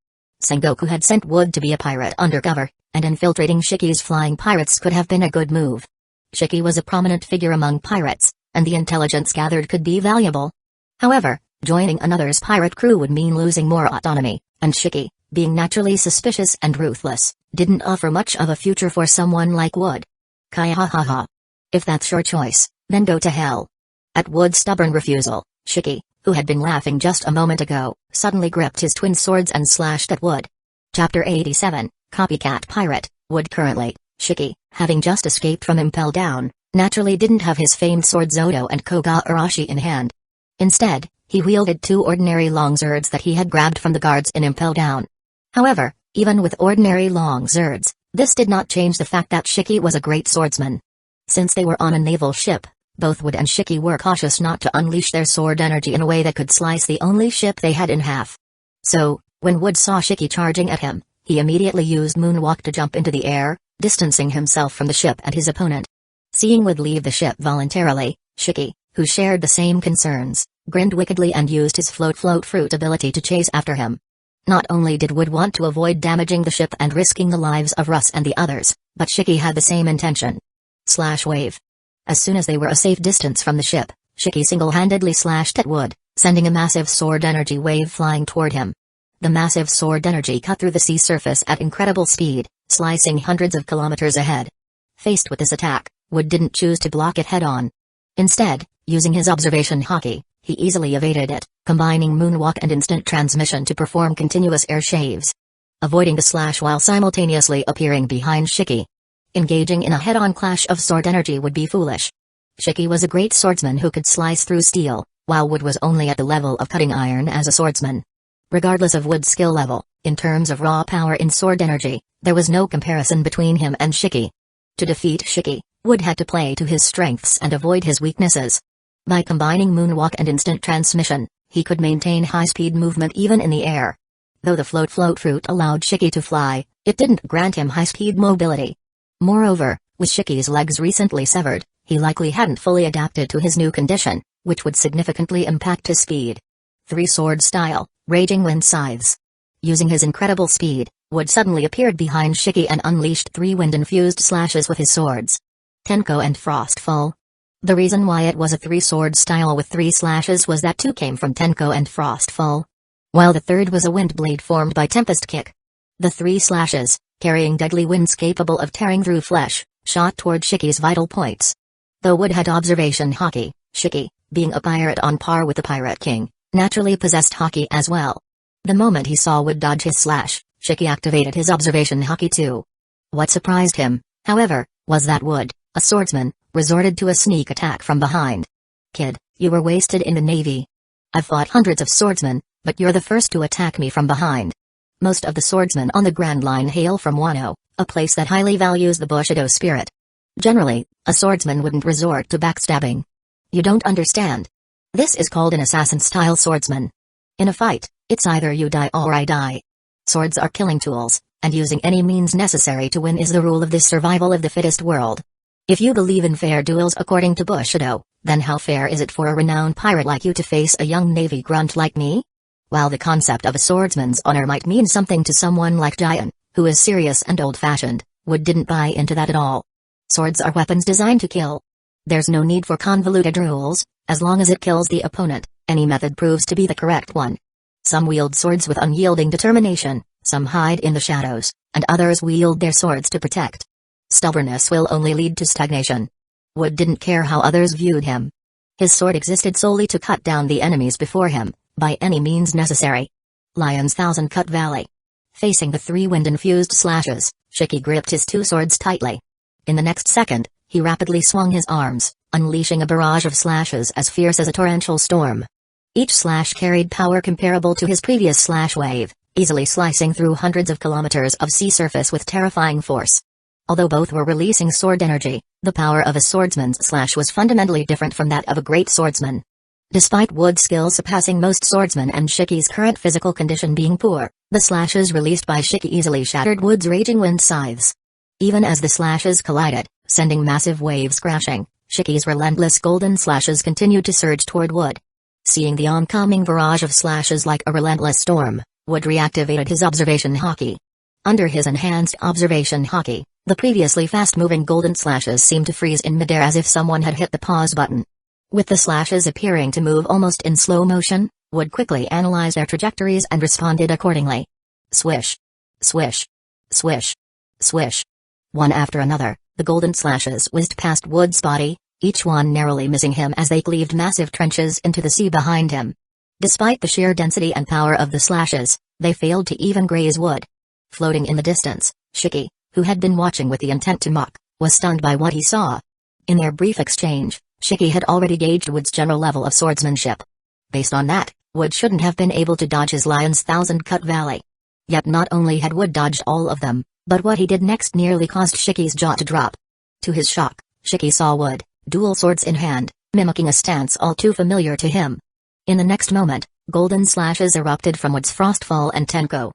Sengoku had sent Wood to be a pirate undercover, and infiltrating Shiki's flying pirates could have been a good move. Shiki was a prominent figure among pirates, and the intelligence gathered could be valuable. However, joining another's pirate crew would mean losing more autonomy, and Shiki, being naturally suspicious and ruthless, didn't offer much of a future for someone like Wood. Kaya ha ha ha. If that's your choice, then go to hell. At Wood's stubborn refusal, Shiki, who had been laughing just a moment ago, suddenly gripped his twin swords and slashed at Wood. Chapter 87, Copycat Pirate. Wood currently, Shiki, having just escaped from Impel Down, naturally didn't have his famed swords Zodo and Koga Arashi in hand. Instead, he wielded 2 ordinary long swords that he had grabbed from the guards in Impel Down. However, even with ordinary long swords, this did not change the fact that Shiki was a great swordsman. Since they were on a naval ship, both Wood and Shiki were cautious not to unleash their sword energy in a way that could slice the only ship they had in half. So, when Wood saw Shiki charging at him, he immediately used Moonwalk to jump into the air, distancing himself from the ship and his opponent. Seeing Wood leave the ship voluntarily, Shiki, who shared the same concerns, grinned wickedly and used his float fruit ability to chase after him. Not only did Wood want to avoid damaging the ship and risking the lives of Russ and the others, but Shiki had the same intention. Slash wave. As soon as they were a safe distance from the ship, Shiki single-handedly slashed at Wood, sending a massive sword energy wave flying toward him. The massive sword energy cut through the sea surface at incredible speed, slicing hundreds of kilometers ahead. Faced with this attack, Wood didn't choose to block it head-on. Instead, using his observation haki, he easily evaded it, combining Moonwalk and instant transmission to perform continuous air shaves. Avoiding the slash while simultaneously appearing behind Shiki. Engaging in a head-on clash of sword energy would be foolish. Shiki was a great swordsman who could slice through steel, while Wood was only at the level of cutting iron as a swordsman. Regardless of Wood's skill level, in terms of raw power in sword energy, there was no comparison between him and Shiki. To defeat Shiki, Wood had to play to his strengths and avoid his weaknesses. By combining Moonwalk and instant transmission, he could maintain high-speed movement even in the air. Though the float fruit allowed Shiki to fly, it didn't grant him high-speed mobility. Moreover, with Shiki's legs recently severed, he likely hadn't fully adapted to his new condition, which would significantly impact his speed. 3-sword style, Raging Wind Scythes. Using his incredible speed, Wood suddenly appeared behind Shiki and unleashed 3 wind-infused slashes with his swords. Tenko and Frostfall. The reason why it was a 3-sword style with 3 slashes was that 2 came from Tenko and Frostfall, while the third was a wind blade formed by Tempest Kick. The 3 slashes, carrying deadly winds capable of tearing through flesh, shot toward Shiki's vital points. Though Wood had observation haki, Shiki, being a pirate on par with the Pirate King, naturally possessed Haki as well. The moment he saw Wood dodge his slash, Shiki activated his observation Haki too. What surprised him, however, was that Wood, a swordsman, resorted to a sneak attack from behind. "Kid, you were wasted in the Navy. I've fought hundreds of swordsmen, but you're the first to attack me from behind." Most of the swordsmen on the Grand Line hail from Wano, a place that highly values the Bushido spirit. Generally, a swordsman wouldn't resort to backstabbing. You don't understand. This is called an assassin-style swordsman. In a fight, it's either you die or I die. Swords are killing tools, and using any means necessary to win is the rule of this survival of the fittest world. If you believe in fair duels according to Bushido, then how fair is it for a renowned pirate like you to face a young Navy grunt like me? While the concept of a swordsman's honor might mean something to someone like Giant, who is serious and old-fashioned, Wood didn't buy into that at all. Swords are weapons designed to kill. There's no need for convoluted rules, as long as it kills the opponent, any method proves to be the correct one. Some wield swords with unyielding determination, some hide in the shadows, and others wield their swords to protect. Stubbornness will only lead to stagnation. Wood didn't care how others viewed him. His sword existed solely to cut down the enemies before him, by any means necessary. Lion's Thousand Cut Valley. Facing the three wind-infused slashes, Shiki gripped his two swords tightly. In the next second, he rapidly swung his arms, unleashing a barrage of slashes as fierce as a torrential storm. Each slash carried power comparable to his previous slash wave, easily slicing through hundreds of kilometers of sea surface with terrifying force. Although both were releasing sword energy, the power of a swordsman's slash was fundamentally different from that of a great swordsman. Despite Wood's skill surpassing most swordsmen and Shiki's current physical condition being poor, the slashes released by Shiki easily shattered Wood's raging wind scythes. Even as the slashes collided, sending massive waves crashing, Shiki's relentless golden slashes continued to surge toward Wood. Seeing the oncoming barrage of slashes like a relentless storm, Wood reactivated his observation Haki. Under his enhanced observation Haki, the previously fast-moving golden slashes seemed to freeze in midair as if someone had hit the pause button. With the slashes appearing to move almost in slow motion, Wood quickly analyzed their trajectories and responded accordingly. Swish. Swish. Swish. Swish. One after another, the golden slashes whizzed past Wood's body, each one narrowly missing him as they cleaved massive trenches into the sea behind him. Despite the sheer density and power of the slashes, they failed to even graze Wood. Floating in the distance, Shiki, who had been watching with the intent to mock, was stunned by what he saw. In their brief exchange, Shiki had already gauged Wood's general level of swordsmanship. Based on that, Wood shouldn't have been able to dodge his Lion's Thousand Cut Valley. Yet not only had Wood dodged all of them, but what he did next nearly caused Shiki's jaw to drop. To his shock, Shiki saw Wood, dual swords in hand, mimicking a stance all too familiar to him. In the next moment, golden slashes erupted from Wood's Frostfall and Tenko.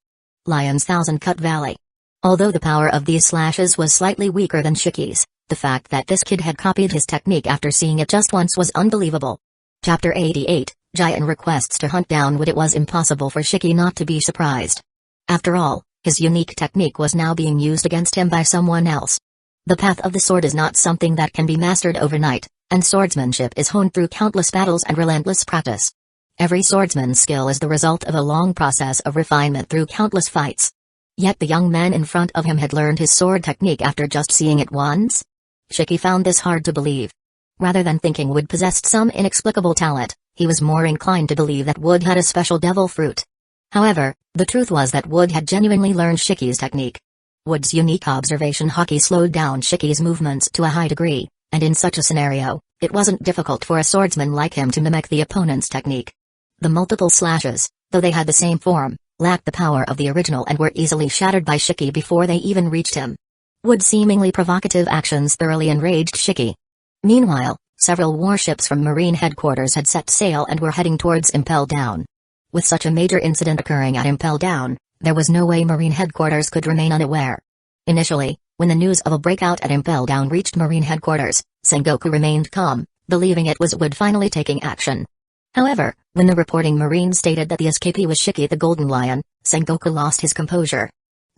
Lion's Thousand Cut Valley. Although the power of these slashes was slightly weaker than Shiki's, the fact that this kid had copied his technique after seeing it just once was unbelievable. Chapter 88, Giant requests to hunt down Wood. It was impossible for Shiki not to be surprised. After all, his unique technique was now being used against him by someone else. The path of the sword is not something that can be mastered overnight, and swordsmanship is honed through countless battles and relentless practice. Every swordsman's skill is the result of a long process of refinement through countless fights. Yet the young man in front of him had learned his sword technique after just seeing it once? Shiki found this hard to believe. Rather than thinking Wood possessed some inexplicable talent, he was more inclined to believe that Wood had a special devil fruit. However, the truth was that Wood had genuinely learned Shiki's technique. Wood's unique observation Haki slowed down Shiki's movements to a high degree, and in such a scenario, it wasn't difficult for a swordsman like him to mimic the opponent's technique. The multiple slashes, though they had the same form, lacked the power of the original and were easily shattered by Shiki before they even reached him. Wood's seemingly provocative actions thoroughly enraged Shiki. Meanwhile, several warships from Marine headquarters had set sail and were heading towards Impel Down. With such a major incident occurring at Impel Down, there was no way Marine headquarters could remain unaware. Initially, when the news of a breakout at Impel Down reached Marine headquarters, Sengoku remained calm, believing it was Wood finally taking action. However, when the reporting Marine stated that the escapee was Shiki the Golden Lion, Sengoku lost his composure.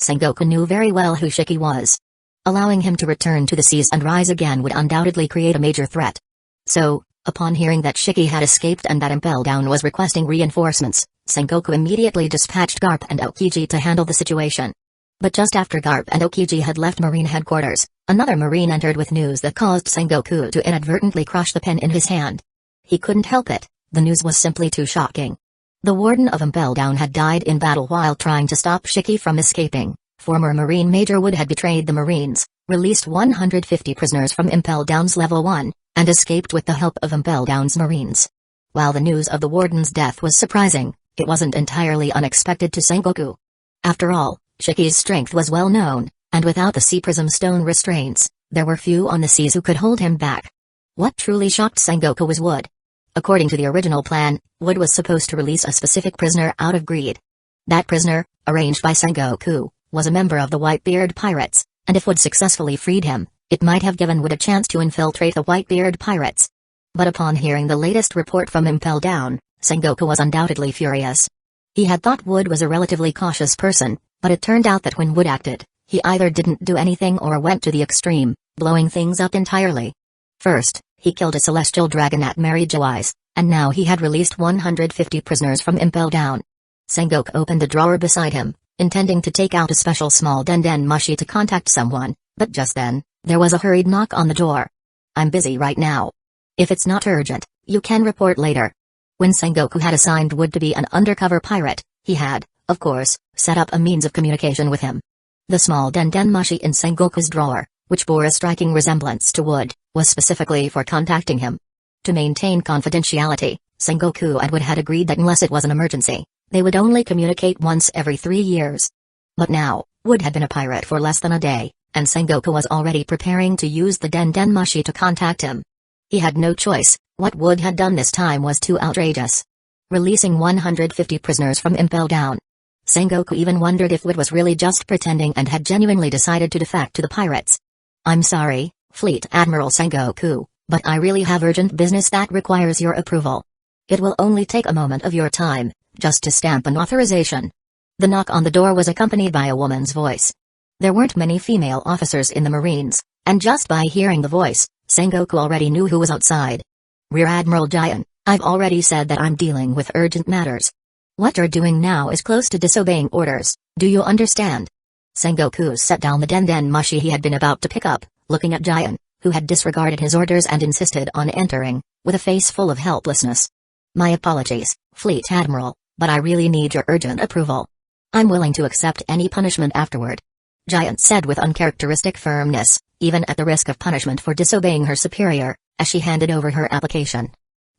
Sengoku knew very well who Shiki was. Allowing him to return to the seas and rise again would undoubtedly create a major threat. So, upon hearing that Shiki had escaped and that Impel Down was requesting reinforcements, Sengoku immediately dispatched Garp and Okiji to handle the situation. But just after Garp and Okiji had left Marine headquarters, another Marine entered with news that caused Sengoku to inadvertently crush the pen in his hand. He couldn't help it, the news was simply too shocking. The warden of Impel Down had died in battle while trying to stop Shiki from escaping. Former Marine Major Wood had betrayed the Marines, released 150 prisoners from Impel Down's Level 1, and escaped with the help of Impel Down's Marines. While the news of the warden's death was surprising, it wasn't entirely unexpected to Sengoku. After all, Shiki's strength was well known, and without the Sea Prism Stone restraints, there were few on the seas who could hold him back. What truly shocked Sengoku was Wood. According to the original plan, Wood was supposed to release a specific prisoner out of greed. That prisoner, arranged by Sengoku, was a member of the Whitebeard Pirates, and if Wood successfully freed him, it might have given Wood a chance to infiltrate the Whitebeard Pirates. But upon hearing the latest report from Impel Down, Sengoku was undoubtedly furious. He had thought Wood was a relatively cautious person, but it turned out that when Wood acted, he either didn't do anything or went to the extreme, blowing things up entirely. First, he killed a celestial dragon at Marijawise, and now he had released 150 prisoners from Impel Down. Sengoku opened a drawer beside him, intending to take out a special small den mushi to contact someone, but just then, there was a hurried knock on the door. "I'm busy right now. If it's not urgent, you can report later." When Sengoku had assigned Wood to be an undercover pirate, he had, of course, set up a means of communication with him. The small den mushi in Sengoku's drawer, which bore a striking resemblance to Wood, was specifically for contacting him. To maintain confidentiality, Sengoku and Wood had agreed that unless it was an emergency, they would only communicate once every 3 years. But now, Wood had been a pirate for less than a day, and Sengoku was already preparing to use the den mushi to contact him. He had no choice, what Wood had done this time was too outrageous. Releasing 150 prisoners from Impel Down. Sengoku even wondered if Wood was really just pretending and had genuinely decided to defect to the pirates. "I'm sorry, Fleet Admiral Sengoku, but I really have urgent business that requires your approval. It will only take a moment of your time, just to stamp an authorization." The knock on the door was accompanied by a woman's voice. There weren't many female officers in the Marines, and just by hearing the voice, Sengoku already knew who was outside. "Rear Admiral Jian, I've already said that I'm dealing with urgent matters. What you're doing now is close to disobeying orders, do you understand?" Sengoku set down the den mushi he had been about to pick up, looking at Jian, who had disregarded his orders and insisted on entering, with a face full of helplessness. "My apologies, Fleet Admiral, but I really need your urgent approval. I'm willing to accept any punishment afterward," Jian said with uncharacteristic firmness, even at the risk of punishment for disobeying her superior, as she handed over her application.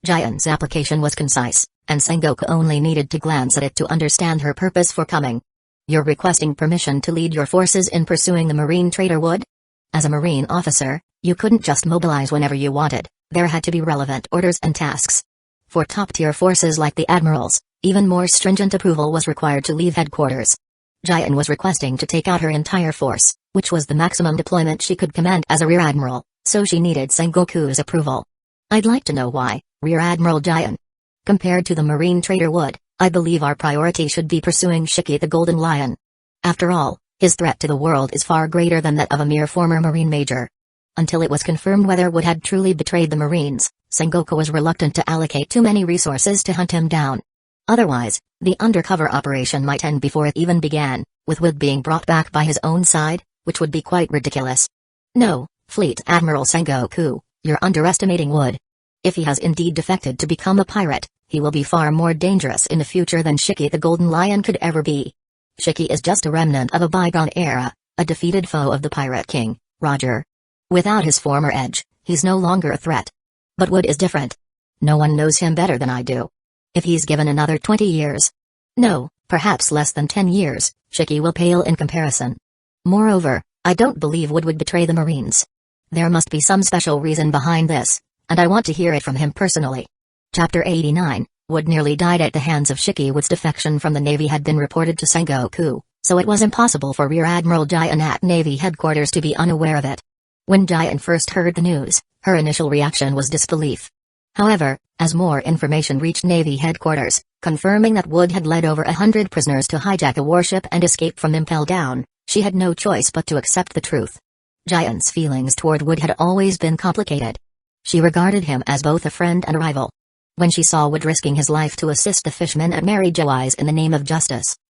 Jian's application was concise, and Sengoku only needed to glance at it to understand her purpose for coming. "You're requesting permission to lead your forces in pursuing the Marine trader Wood? As a Marine officer, you couldn't just mobilize whenever you wanted, there had to be relevant orders and tasks. For top-tier forces like the Admirals, even more stringent approval was required to leave headquarters." Jian was requesting to take out her entire force, which was the maximum deployment she could command as a Rear Admiral, so she needed Sengoku's approval. "I'd like to know why, Rear Admiral Jian. Compared to the Marine trader Wood, I believe our priority should be pursuing Shiki the Golden Lion. After all, his threat to the world is far greater than that of a mere former Marine Major." Until it was confirmed whether Wood had truly betrayed the Marines, Sengoku was reluctant to allocate too many resources to hunt him down. Otherwise, the undercover operation might end before it even began, with Wood being brought back by his own side, which would be quite ridiculous. "No, Fleet Admiral Sengoku, you're underestimating Wood. If he has indeed defected to become a pirate, he will be far more dangerous in the future than Shiki the Golden Lion could ever be. Shiki is just a remnant of a bygone era, a defeated foe of the Pirate King, Roger. Without his former edge, he's no longer a threat. But Wood is different. No one knows him better than I do. If he's given another 20 years, no, perhaps less than 10 years, Shiki will pale in comparison. Moreover, I don't believe Wood would betray the Marines. There must be some special reason behind this, and I want to hear it from him personally." Chapter 89, Wood nearly died at the hands of Shiki. Wood's defection from the Navy had been reported to Sengoku, so it was impossible for Rear Admiral Jian at Navy headquarters to be unaware of it. When Jian first heard the news, her initial reaction was disbelief. However, as more information reached Navy headquarters, confirming that Wood had led over 100 prisoners to hijack a warship and escape from Impel Down, she had no choice but to accept the truth. Jian's feelings toward Wood had always been complicated. She regarded him as both a friend and a rival. When she saw Wood risking his life to assist the fishermen at Marijawise in the name of justice,